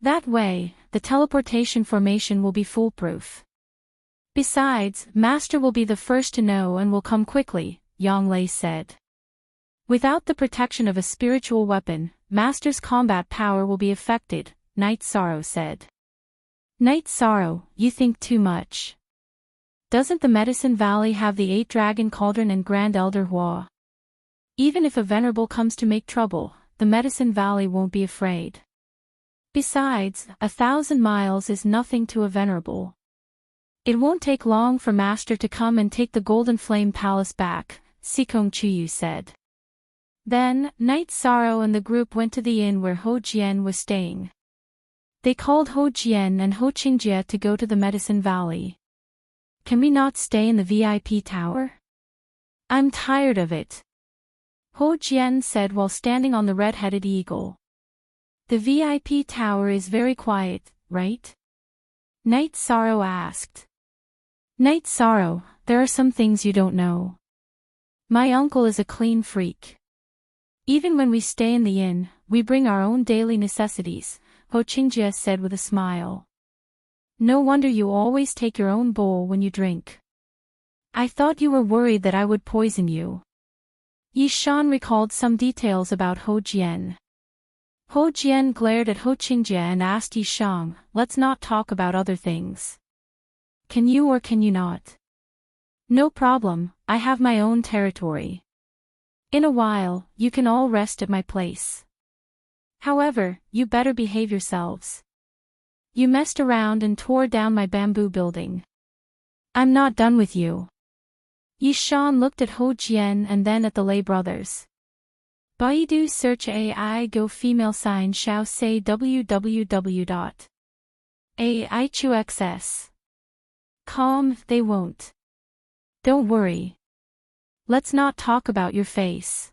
That way, the teleportation formation will be foolproof. Besides, Master will be the first to know and will come quickly, Yang Lei said. Without the protection of a spiritual weapon, Master's combat power will be affected, Night Sorrow said. Night Sorrow, you think too much. Doesn't the Medicine Valley have the 8-dragon cauldron and Grand Elder Hua? Even if a venerable comes to make trouble, the Medicine Valley won't be afraid. Besides, 1,000 miles is nothing to a venerable. It won't take long for Master to come and take the Golden Flame Palace back, Sikong Chuyu said. Then, Night Sorrow and the group went to the inn where Ho Jian was staying. They called Ho Jian and Ho Qingjie to go to the Medicine Valley. Can we not stay in the VIP tower? I'm tired of it, Ho Jian said while standing on the red-headed eagle. The VIP tower is very quiet, right? Night Sorrow asked. Night Sorrow, there are some things you don't know. My uncle is a clean freak. Even when we stay in the inn, we bring our own daily necessities, Ho Qingjie said with a smile. No wonder you always take your own bowl when you drink. I thought you were worried that I would poison you. Yi Shan recalled some details about Ho Jian. Ho Jian glared at Ho Qingjie and asked Yi Shang, let's not talk about other things. Can you or can you not? No problem, I have my own territory. In a while, you can all rest at my place. However, you better behave yourselves. You messed around and tore down my bamboo building. I'm not done with you. Yi Shan looked at Ho Jian and then at the lay brothers. Baidu search AI go female sign shao say www.aichuxs. Calm, they won't. Don't worry. Let's not talk about your face.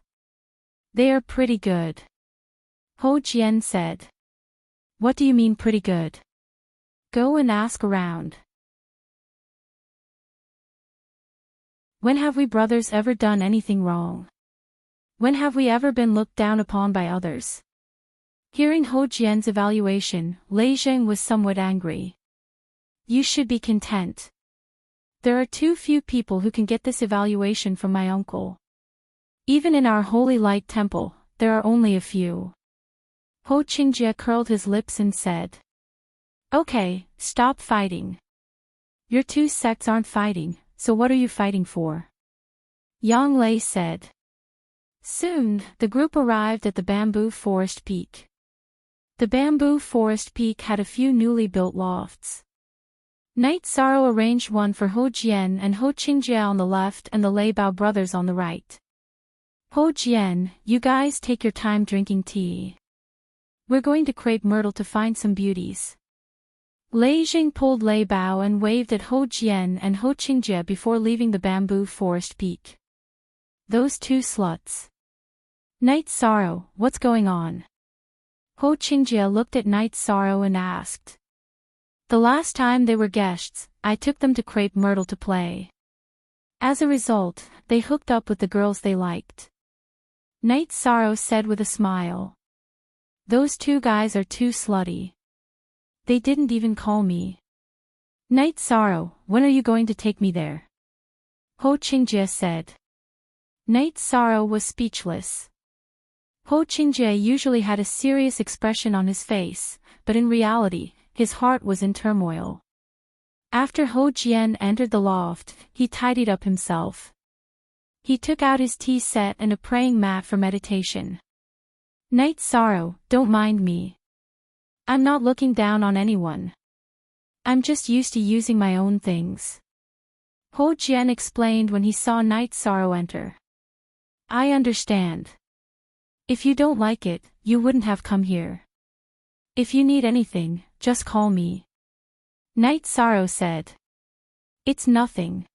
They are pretty good, Ho Jian said. What do you mean pretty good? Go and ask around. When have we brothers ever done anything wrong? When have we ever been looked down upon by others? Hearing Ho Jian's evaluation, Lei Zheng was somewhat angry. You should be content. There are too few people who can get this evaluation from my uncle. Even in our holy light temple, there are only a few. Ho Qingjie curled his lips and said. Okay, stop fighting. Your two sects aren't fighting, so what are you fighting for? Yang Lei said. Soon, the group arrived at the bamboo forest peak. The bamboo forest peak had a few newly built lofts. Night Sorrow arranged one for Ho Jian and Ho Qingjie on the left and the Lei Bao brothers on the right. Ho Jian, you guys take your time drinking tea. We're going to Crepe Myrtle to find some beauties. Lei Jing pulled Lei Bao and waved at Ho Jian and Ho Qingjie before leaving the bamboo forest peak. Those two sluts. Night Sorrow, what's going on? Ho Qingjie looked at Night Sorrow and asked. The last time they were guests, I took them to Crepe Myrtle to play. As a result, they hooked up with the girls they liked. Night Sorrow said with a smile. Those two guys are too slutty. They didn't even call me. Night Sorrow, when are you going to take me there? Ho Qingjie said. Night Sorrow was speechless. Ho Qingjie usually had a serious expression on his face, but in reality, his heart was in turmoil. After Ho Jian entered the loft, he tidied up himself. He took out his tea set and a praying mat for meditation. Night Sorrow, don't mind me. I'm not looking down on anyone. I'm just used to using my own things. Ho Jian explained when he saw Night Sorrow enter. I understand. If you don't like it, you wouldn't have come here. If you need anything, just call me. Night Sorrow said. It's nothing.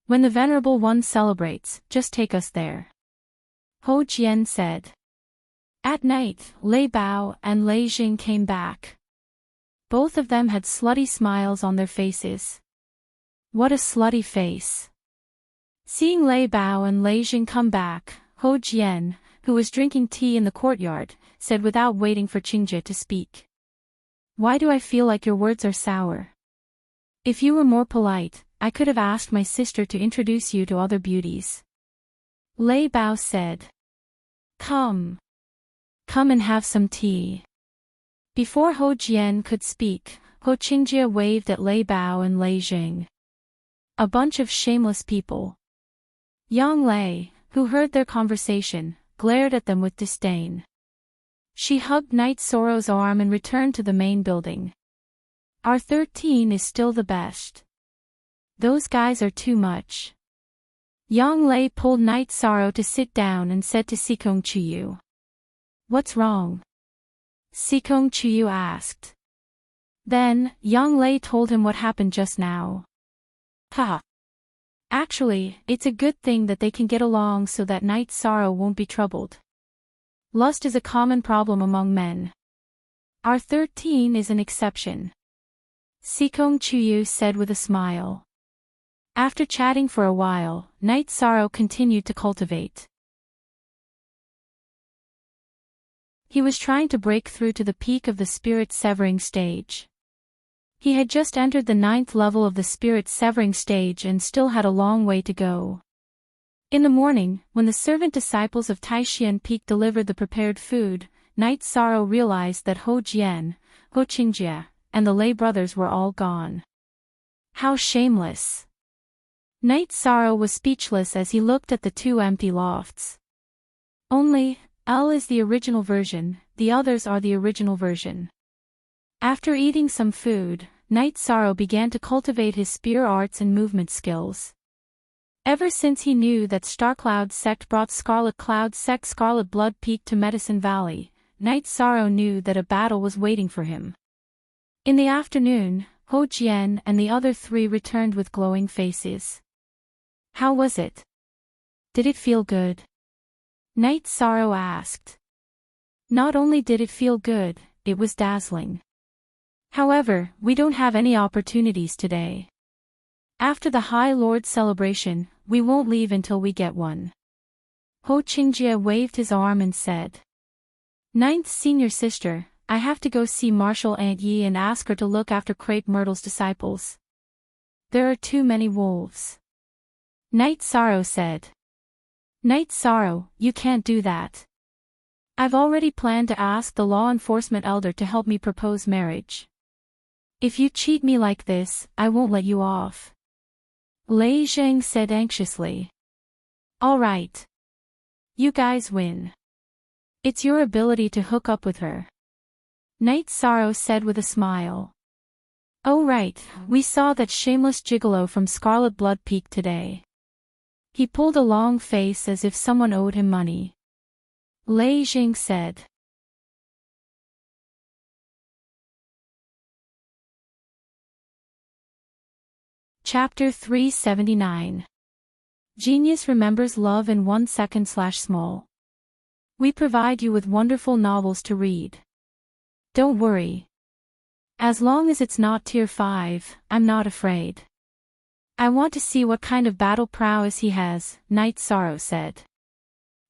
When the Venerable One celebrates, just take us there. Ho Jian said. At night, Lei Bao and Lei Jing came back. Both of them had slutty smiles on their faces. What a slutty face. Seeing Lei Bao and Lei Jing come back, Ho Jian, who was drinking tea in the courtyard, said without waiting for Qingjie to speak. Why do I feel like your words are sour? If you were more polite, I could have asked my sister to introduce you to other beauties. Lei Bao said. Come. Come and have some tea. Before Ho Jian could speak, Ho Qingjie waved at Lei Bao and Lei Jing. A bunch of shameless people. Yang Lei, who heard their conversation, glared at them with disdain. She hugged Night Sorrow's arm and returned to the main building. Our 13 is still the best. Those guys are too much. Yang Lei pulled Night Sorrow to sit down and said to Sikong Chuyu. What's wrong? Sikong Chuyu asked. Then, Yang Lei told him what happened just now. Ha! Actually, it's a good thing that they can get along so that Night Sorrow won't be troubled. Lust is a common problem among men. Our 13 is an exception. Sikong Chuyu said with a smile. After chatting for a while, Night Sorrow continued to cultivate. He was trying to break through to the peak of the spirit severing stage. He had just entered the 9th level of the spirit severing stage and still had a long way to go. In the morning, when the servant disciples of Taishian Peak delivered the prepared food, Night Sorrow realized that Ho Jian, Ho Qingjie, and the Lei brothers were all gone. How shameless! Night Sorrow was speechless as he looked at the two empty lofts. Only, L is the original version, the others are the original version. After eating some food, Night Sorrow began to cultivate his spear arts and movement skills. Ever since he knew that Starcloud sect brought Scarlet Cloud sect Scarlet Blood Peak to Medicine Valley, Night Sorrow knew that a battle was waiting for him. In the afternoon, Ho Jian and the other 3 returned with glowing faces. How was it? Did it feel good? Night Sorrow asked. Not only did it feel good, it was dazzling. However, we don't have any opportunities today. After the High Lord celebration, we won't leave until we get one. Ho Qingjie waved his arm and said. 9th Senior Sister, I have to go see Marshal Aunt Yi and ask her to look after Crepe Myrtle's disciples. There are too many wolves. Night Sorrow said. Night Sorrow, you can't do that. I've already planned to ask the law enforcement elder to help me propose marriage. If you cheat me like this, I won't let you off. Lei Zhang said anxiously. All right. You guys win. It's your ability to hook up with her. Night Sorrow said with a smile. Oh right, we saw that shameless gigolo from Scarlet Blood Peak today. He pulled a long face as if someone owed him money. Lei Jing said. Chapter 379. Genius remembers love in 1 second/small. We provide you with wonderful novels to read. Don't worry. As long as it's not Tier 5, I'm not afraid. I want to see what kind of battle prowess he has, Night Sorrow said.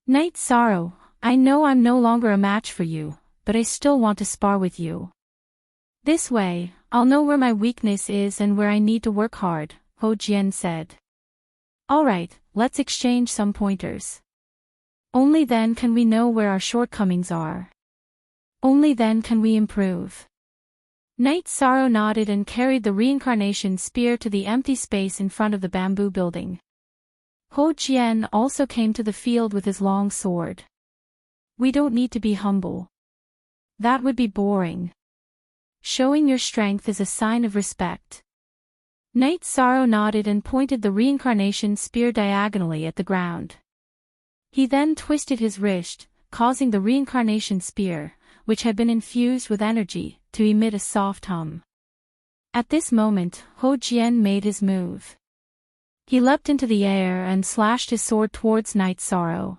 Night Sorrow, I know I'm no longer a match for you, but I still want to spar with you. This way, I'll know where my weakness is and where I need to work hard, Ho Jian said. Alright, let's exchange some pointers. Only then can we know where our shortcomings are. Only then can we improve. Night Sorrow nodded and carried the reincarnation spear to the empty space in front of the bamboo building. Ho Jian also came to the field with his long sword. We don't need to be humble. That would be boring. Showing your strength is a sign of respect. Night Sorrow nodded and pointed the reincarnation spear diagonally at the ground. He then twisted his wrist, causing the reincarnation spear, which had been infused with energy, to emit a soft hum. At this moment, Ho Jian made his move. He leapt into the air and slashed his sword towards Night Sorrow.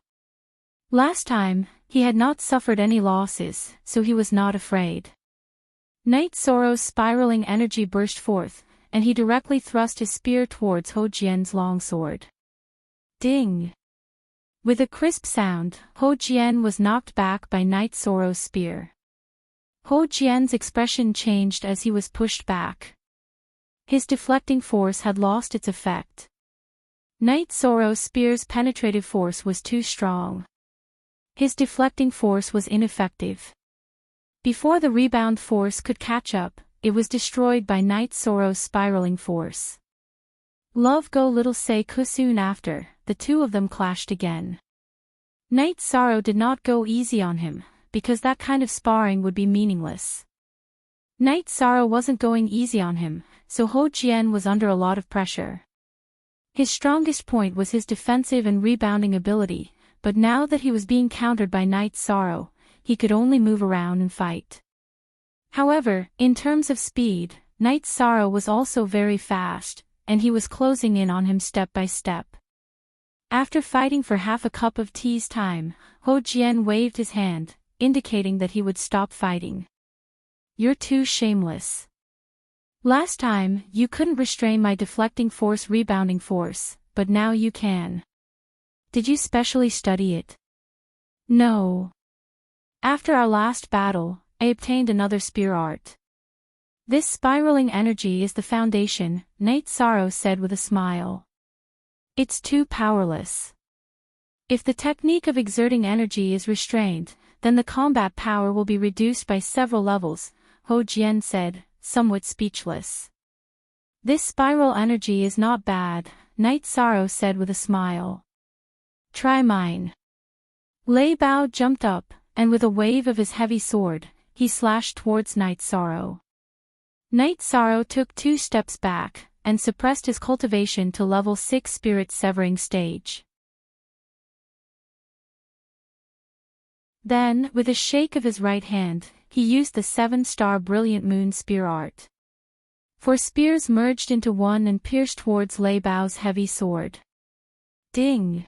Last time, he had not suffered any losses, so he was not afraid. Night Sorrow's spiraling energy burst forth, and he directly thrust his spear towards Ho Jian's longsword. Ding! With a crisp sound, Ho Jian was knocked back by Night Sorrow's spear. Ho Jian's expression changed as he was pushed back. His deflecting force had lost its effect. Night Sorrow's spear's penetrative force was too strong. His deflecting force was ineffective. Before the rebound force could catch up, it was destroyed by Night Sorrow's spiraling force. Love go little say soon after, the two of them clashed again. Night Sorrow did not go easy on him, because that kind of sparring would be meaningless. Night Sorrow wasn't going easy on him, so Ho Jian was under a lot of pressure. His strongest point was his defensive and rebounding ability, but now that he was being countered by Night Sorrow, he could only move around and fight. However, in terms of speed, Night Sorrow was also very fast, and he was closing in on him step by step. After fighting for half a cup of tea's time, Ho Jian waved his hand, indicating that he would stop fighting. You're too shameless. Last time, you couldn't restrain my deflecting force rebounding force, but now you can. Did you specially study it? No. After our last battle, I obtained another spear art. This spiraling energy is the foundation, Night Sorrow said with a smile. It's too powerless. If the technique of exerting energy is restrained, then the combat power will be reduced by several levels, Ho Jian said, somewhat speechless. This spiral energy is not bad, Night Sorrow said with a smile. Try mine. Lei Bao jumped up, and with a wave of his heavy sword, he slashed towards Night Sorrow. Night Sorrow took 2 steps back, and suppressed his cultivation to level 6 spirit severing stage. Then, with a shake of his right hand, he used the 7-star brilliant moon spear art. 4 spears merged into one and pierced towards Lei Bao's heavy sword. Ding!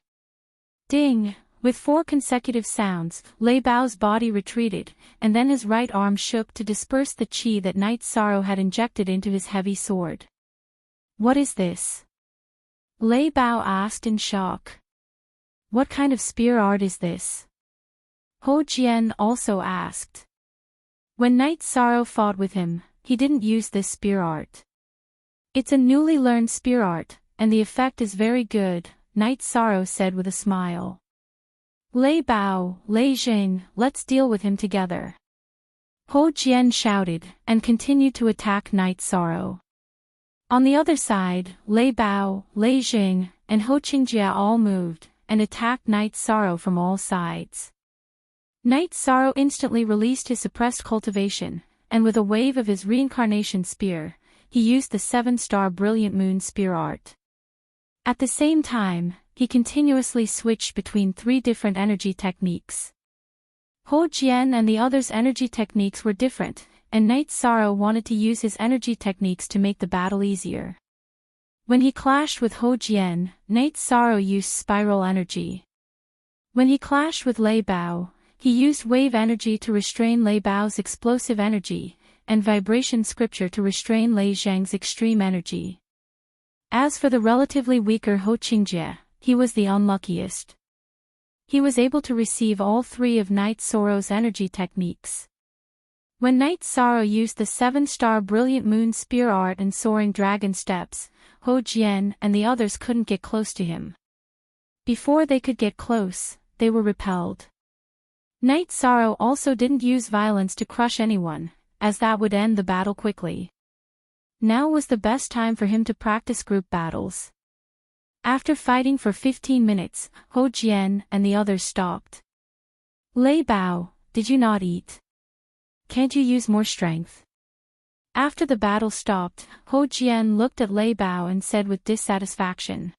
Ding! With 4 consecutive sounds, Lei Bao's body retreated, and then his right arm shook to disperse the qi that Night Sorrow had injected into his heavy sword. What is this? Lei Bao asked in shock. What kind of spear art is this? Ho Jian also asked. When Night Sorrow fought with him, he didn't use this spear art. It's a newly learned spear art, and the effect is very good, Night Sorrow said with a smile. Lei Bao, Lei Jing, let's deal with him together. Ho Jian shouted, and continued to attack Night Sorrow. On the other side, Lei Bao, Lei Jing, and Ho Qingjie all moved, and attacked Night Sorrow from all sides. Night Sorrow instantly released his suppressed cultivation, and with a wave of his reincarnation spear, he used the 7-star brilliant moon spear art. At the same time, he continuously switched between 3 different energy techniques. Ho Jian and the others' energy techniques were different, and Night Sorrow wanted to use his energy techniques to make the battle easier. When he clashed with Ho Jian, Night Sorrow used spiral energy. When he clashed with Lei Bao, he used wave energy to restrain Lei Bao's explosive energy, and vibration scripture to restrain Lei Zhang's extreme energy. As for the relatively weaker Ho Qingjie, he was the unluckiest. He was able to receive all 3 of Night Sorrow's energy techniques. When Night Sorrow used the 7-star brilliant moon spear art and soaring dragon steps, Ho Jian and the others couldn't get close to him. Before they could get close, they were repelled. Night Sorrow also didn't use violence to crush anyone, as that would end the battle quickly. Now was the best time for him to practice group battles. After fighting for 15 minutes, Ho Jian and the others stopped. Lei Bao, did you not eat? Can't you use more strength? After the battle stopped, Ho Jian looked at Lei Bao and said with dissatisfaction.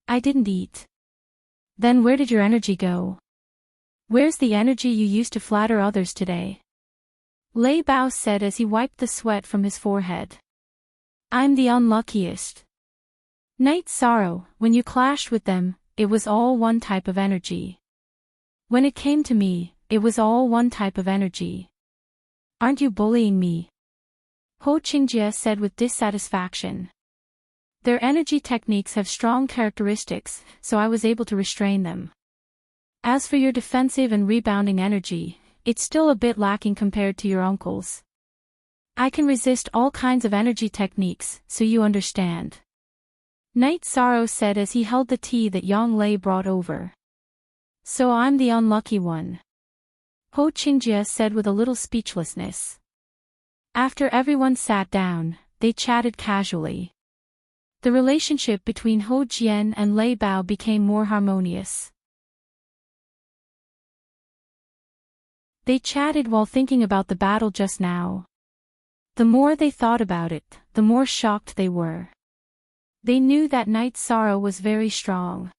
I didn't eat. Then where did your energy go? Where's the energy you used to flatter others today? Lei Bao said as he wiped the sweat from his forehead. I'm the unluckiest. Night Sorrow, when you clashed with them, it was all one type of energy. When it came to me, it was all one type of energy. Aren't you bullying me? Ho Qingjie said with dissatisfaction. Their energy techniques have strong characteristics, so I was able to restrain them. As for your defensive and rebounding energy, it's still a bit lacking compared to your uncle's. I can resist all kinds of energy techniques, so you understand. Night Sorrow said as he held the tea that Yang Lei brought over. So I'm the unlucky one. Ho Qingjie said with a little speechlessness. After everyone sat down, they chatted casually. The relationship between Ho Jian and Lei Bao became more harmonious. They chatted while thinking about the battle just now. The more they thought about it, the more shocked they were. They knew that Night Sorrow was very strong.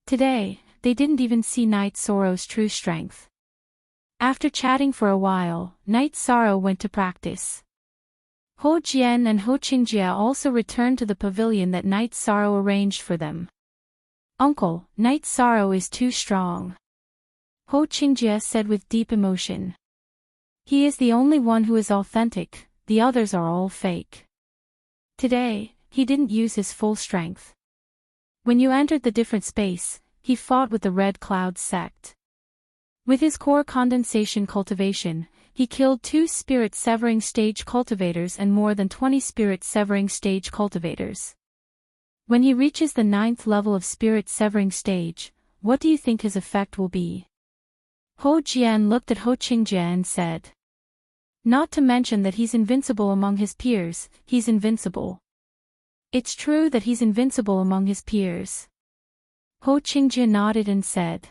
Today, they didn't even see Night Sorrow's true strength. After chatting for a while, Night Sorrow went to practice. Ho Jian and Ho Qingjie also returned to the pavilion that Night Sorrow arranged for them. Uncle, Night Sorrow is too strong. Ho Qingjie said with deep emotion. He is the only one who is authentic, the others are all fake. Today, he didn't use his full strength. When you entered the different space, he fought with the Red Cloud sect. With his core condensation cultivation, he killed 2 spirit-severing stage cultivators and more than 20 spirit-severing stage cultivators. When he reaches the 9th level of spirit-severing stage, what do you think his effect will be? Ho Jian looked at Ho Qingjie and said. Not to mention that he's invincible among his peers, he's invincible. It's true that he's invincible among his peers. Ho Qingjie nodded and said.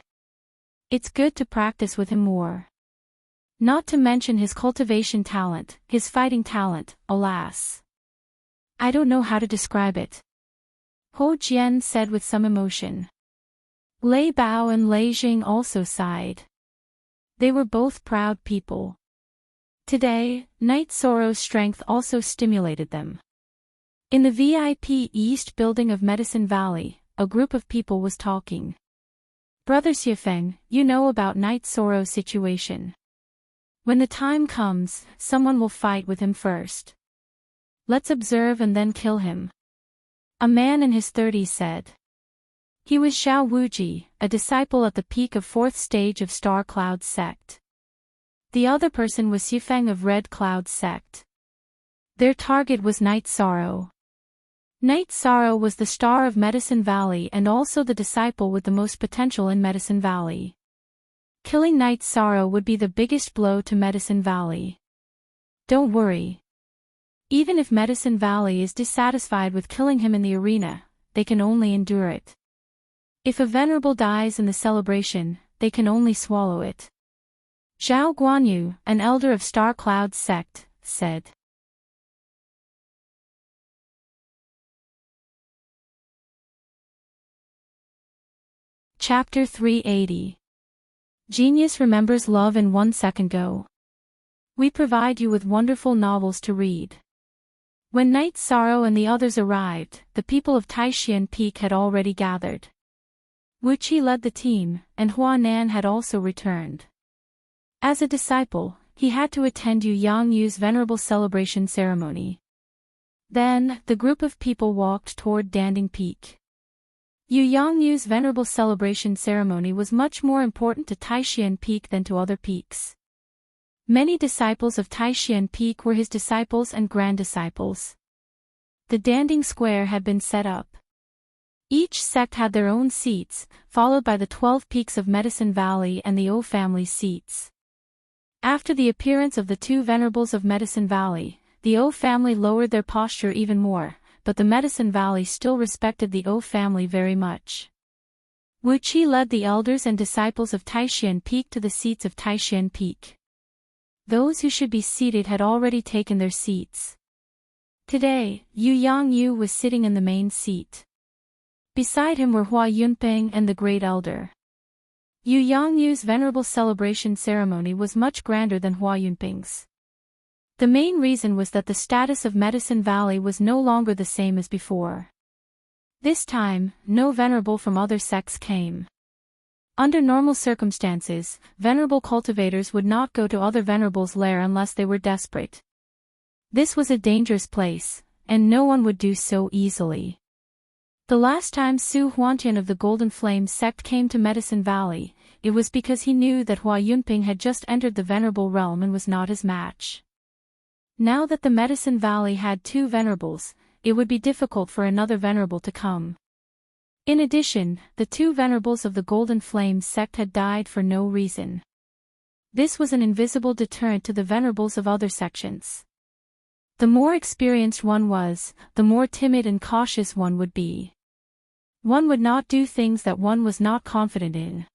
It's good to practice with him more. Not to mention his cultivation talent, his fighting talent, alas. I don't know how to describe it. Ho Jian said with some emotion. Lei Bao and Lei Jing also sighed. They were both proud people. Today, Night Sorrow's strength also stimulated them. In the VIP East building of Medicine Valley, a group of people was talking. Brother Xiefeng, you know about Night Sorrow's situation. When the time comes, someone will fight with him first. Let's observe and then kill him. A man in his 30s said. He was Xiao Wuji, a disciple at the peak of 4th stage of Star Cloud sect. The other person was Xiefeng of Red Cloud sect. Their target was Night Sorrow. Night Sorrow was the star of Medicine Valley and also the disciple with the most potential in Medicine Valley. Killing Night Sorrow would be the biggest blow to Medicine Valley. Don't worry. Even if Medicine Valley is dissatisfied with killing him in the arena, they can only endure it. If a venerable dies in the celebration, they can only swallow it. Zhao Guanyu, an elder of Star Cloud's sect, said. Chapter 380. Genius remembers love in 1 second. Go. We provide you with wonderful novels to read. When Night Sorrow and the others arrived, the people of Taishan Peak had already gathered. Wu Qi led the team, and Hua Nan had also returned. As a disciple, he had to attend Yu Yangyu's venerable celebration ceremony. Then, the group of people walked toward Danding Peak. Yu Yangyu's venerable celebration ceremony was much more important to Taishan Peak than to other peaks. Many disciples of Taishan Peak were his disciples and grand disciples. The Danding Square had been set up. Each sect had their own seats, followed by the 12 peaks of Medicine Valley and the O family's seats. After the appearance of the two venerables of Medicine Valley, the O family lowered their posture even more, but the Medicine Valley still respected the O family very much. Wu Qi led the elders and disciples of Taishan Peak to the seats of Taishan Peak. Those who should be seated had already taken their seats. Today, Yu Yangyu was sitting in the main seat. Beside him were Hua Yunping and the Great Elder. Yu Yangyu's venerable celebration ceremony was much grander than Hua Yunping's. The main reason was that the status of Medicine Valley was no longer the same as before. This time, no venerable from other sects came. Under normal circumstances, venerable cultivators would not go to other venerables' lair unless they were desperate. This was a dangerous place, and no one would do so easily. The last time Su Huantian of the Golden Flame sect came to Medicine Valley, it was because he knew that Hua Yunping had just entered the venerable realm and was not his match. Now that the Medicine Valley had two venerables, it would be difficult for another venerable to come. In addition, the two venerables of the Golden Flame sect had died for no reason. This was an invisible deterrent to the venerables of other sections. The more experienced one was, the more timid and cautious one would be. One would not do things that one was not confident in.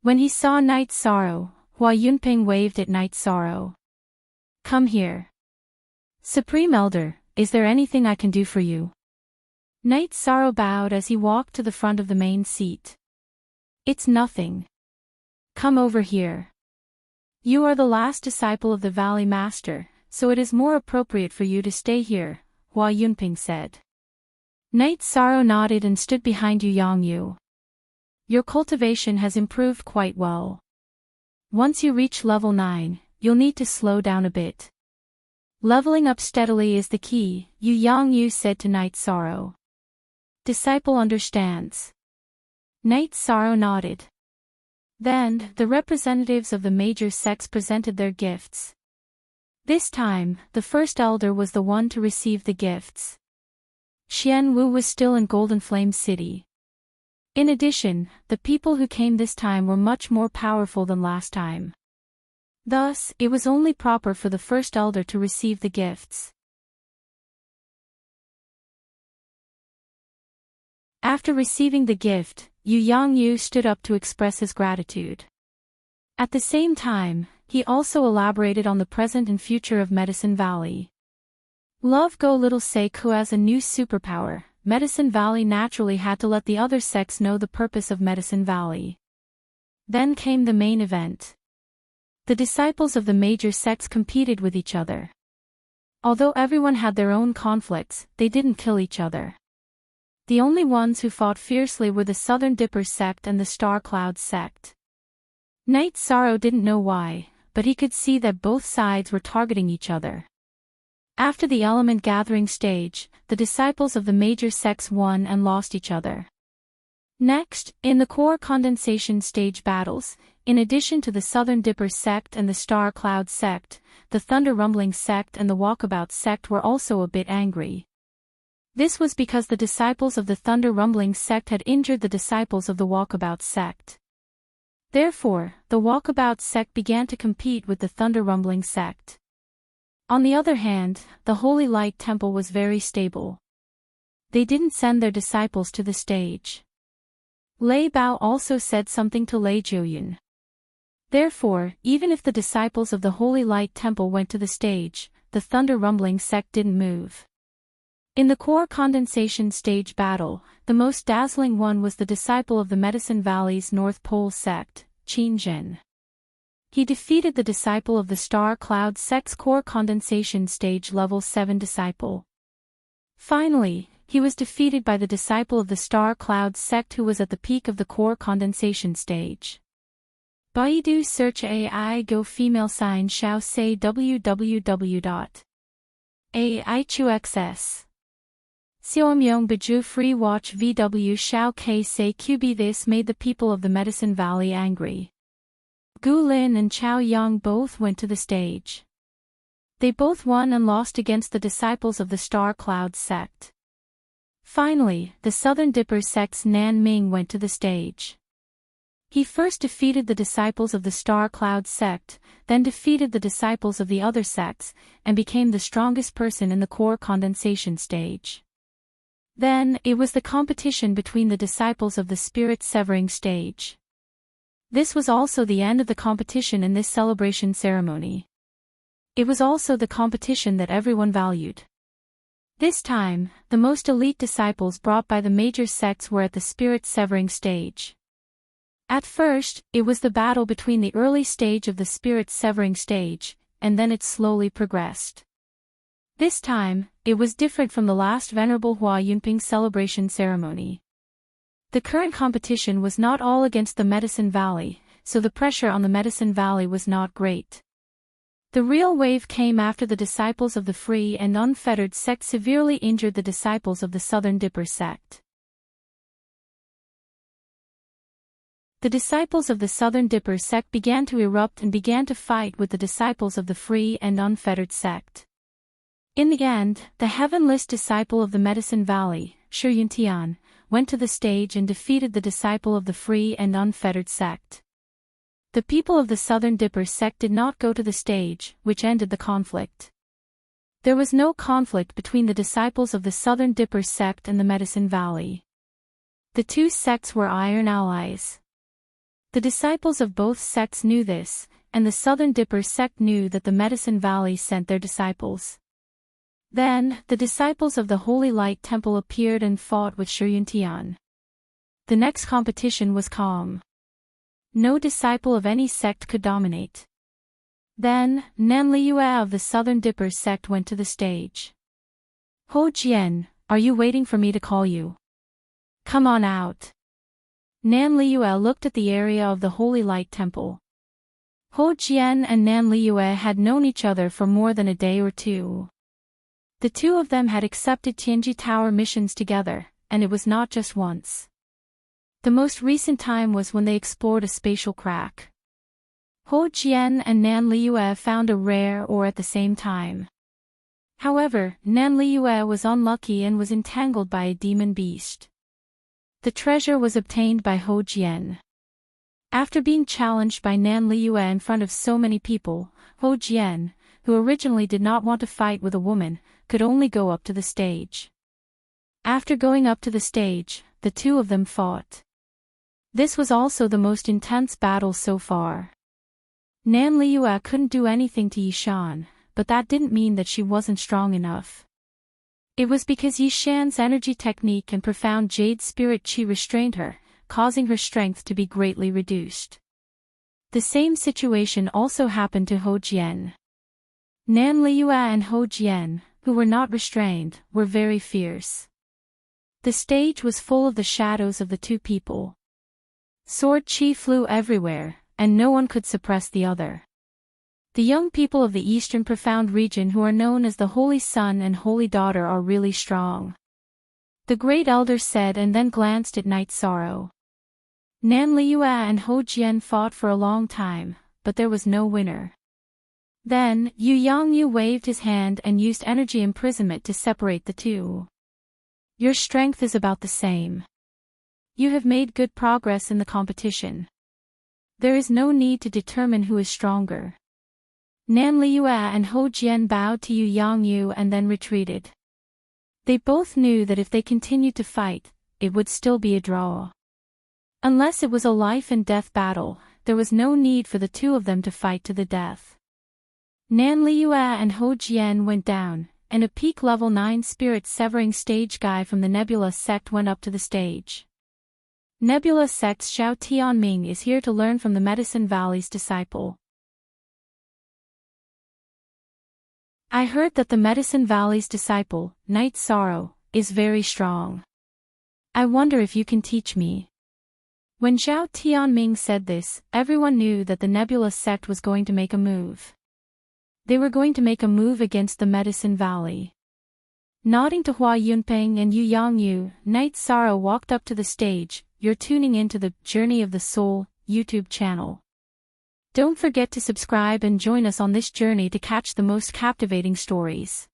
When he saw Night Sorrow, Hua Yunping waved at Night Sorrow. Come here. Supreme Elder, is there anything I can do for you? Night Sorrow bowed as he walked to the front of the main seat. It's nothing. Come over here. You are the last disciple of the Valley Master, so it is more appropriate for you to stay here, Hua Yunping said. Night Sorrow nodded and stood behind Yu Yangyu. Your cultivation has improved quite well. Once you reach level 9, you'll need to slow down a bit. Leveling up steadily is the key, Yu Yangyu said to Night Sorrow. Disciple understands. Night Sorrow nodded. Then, the representatives of the major sects presented their gifts. This time, the first elder was the one to receive the gifts. Xian Wu was still in Golden Flame City. In addition, the people who came this time were much more powerful than last time. Thus, it was only proper for the first elder to receive the gifts. After receiving the gift, Yu Yangyu stood up to express his gratitude. At the same time, he also elaborated on the present and future of Medicine Valley. Love Go Little Sake, who has a new superpower, Medicine Valley naturally had to let the other sects know the purpose of Medicine Valley. Then came the main event. The disciples of the major sects competed with each other. Although everyone had their own conflicts, they didn't kill each other. The only ones who fought fiercely were the Southern Dipper sect and the Star Cloud sect. Night Sorrow didn't know why, but he could see that both sides were targeting each other. After the element gathering stage, the disciples of the major sects won and lost each other. Next, in the core condensation stage battles, in addition to the Southern Dipper sect and the Star Cloud sect, the Thunder Rumbling sect and the Walkabout sect were also a bit angry. This was because the disciples of the Thunder Rumbling sect had injured the disciples of the Walkabout sect. Therefore, the Walkabout sect began to compete with the Thunder Rumbling sect. On the other hand, the Holy Light Temple was very stable. They didn't send their disciples to the stage. Lei Bao also said something to Lei Jiuyun. Therefore, even if the disciples of the Holy Light Temple went to the stage, the Thunder Rumbling sect didn't move. In the core condensation stage battle, the most dazzling one was the disciple of the Medicine Valley's North Pole sect, Qin Zhen. He defeated the disciple of the Star Cloud sect's core condensation stage level 7 disciple. Finally, he was defeated by the disciple of the Star Cloud sect who was at the peak of the core condensation stage. Baidu search AI Go female sign Xiao say www.aichuxs. Xiaomyong Biju free watch VW Xiao K say QB. This made the people of the Medicine Valley angry. Gu Lin and Chao Yang both went to the stage. They both won and lost against the disciples of the Star Cloud sect. Finally, the Southern Dipper sect's Nan Ming went to the stage. He first defeated the disciples of the Star Cloud sect, then defeated the disciples of the other sects, and became the strongest person in the core condensation stage. Then, it was the competition between the disciples of the spirit severing stage. This was also the end of the competition in this celebration ceremony. It was also the competition that everyone valued. This time, the most elite disciples brought by the major sects were at the spirit severing stage. At first, it was the battle between the early stage of the spirit severing stage, and then it slowly progressed. This time, it was different from the last Venerable Hua Yunping celebration ceremony. The current competition was not all against the Medicine Valley, so the pressure on the Medicine Valley was not great. The real wave came after the disciples of the free and unfettered sect severely injured the disciples of the Southern Dipper sect. The disciples of the Southern Dipper sect began to erupt and began to fight with the disciples of the free and unfettered sect. In the end, the heavenless disciple of the Medicine Valley, Shi Yuntian, went to the stage and defeated the disciple of the free and unfettered sect. The people of the Southern Dipper sect did not go to the stage, which ended the conflict. There was no conflict between the disciples of the Southern Dipper sect and the Medicine Valley. The two sects were iron allies. The disciples of both sects knew this, and the Southern Dipper sect knew that the Medicine Valley sent their disciples. Then, the disciples of the Holy Light Temple appeared and fought with Shi Yuntian. The next competition was calm. No disciple of any sect could dominate. Then, Nan Liue of the Southern Dipper sect went to the stage. Ho Jian, are you waiting for me to call you? Come on out. Nan Liue looked at the area of the Holy Light Temple. Ho Jian and Nan Liue had known each other for more than a day or two. The two of them had accepted Tianji Tower missions together, and it was not just once. The most recent time was when they explored a spatial crack. Ho Jian and Nan Liue found a rare ore at the same time. However, Nan Liue was unlucky and was entangled by a demon beast. The treasure was obtained by Ho Jian. After being challenged by Nan Liue in front of so many people, Ho Jian, who originally did not want to fight with a woman, could only go up to the stage. After going up to the stage, the two of them fought. This was also the most intense battle so far. Nan Liue couldn't do anything to Yishan, but that didn't mean that she wasn't strong enough. It was because Yishan's energy technique and profound jade spirit qi restrained her, causing her strength to be greatly reduced. The same situation also happened to Ho Jian. Nan Liue and Ho Jian, who were not restrained, were very fierce. The stage was full of the shadows of the two people. Sword qi flew everywhere, and no one could suppress the other. The young people of the Eastern Profound region who are known as the Holy Son and Holy Daughter are really strong. The Great Elder said and then glanced at Night Sorrow. Nan Liue and Ho Jian fought for a long time, but there was no winner. Then, Yu Yangyu waved his hand and used energy imprisonment to separate the two. Your strength is about the same. You have made good progress in the competition. There is no need to determine who is stronger. Nan Liue and Ho Jian bowed to Yu Yangyu and then retreated. They both knew that if they continued to fight, it would still be a draw. Unless it was a life and death battle, there was no need for the two of them to fight to the death. Nan Liue and Ho Jian went down, and a peak level 9 spirit severing stage guy from the Nebula sect went up to the stage. Nebula sect's Xiao Tianming is here to learn from the Medicine Valley's disciple. I heard that the Medicine Valley's disciple, Night Sorrow, is very strong. I wonder if you can teach me. When Xiao Tianming said this, everyone knew that the Nebula sect was going to make a move. They were going to make a move against the Medicine Valley. Nodding to Hua Yunpeng and Yu Yangyu, Night Sorrow walked up to the stage. You're tuning into the Journey of the Soul YouTube channel. Don't forget to subscribe and join us on this journey to catch the most captivating stories.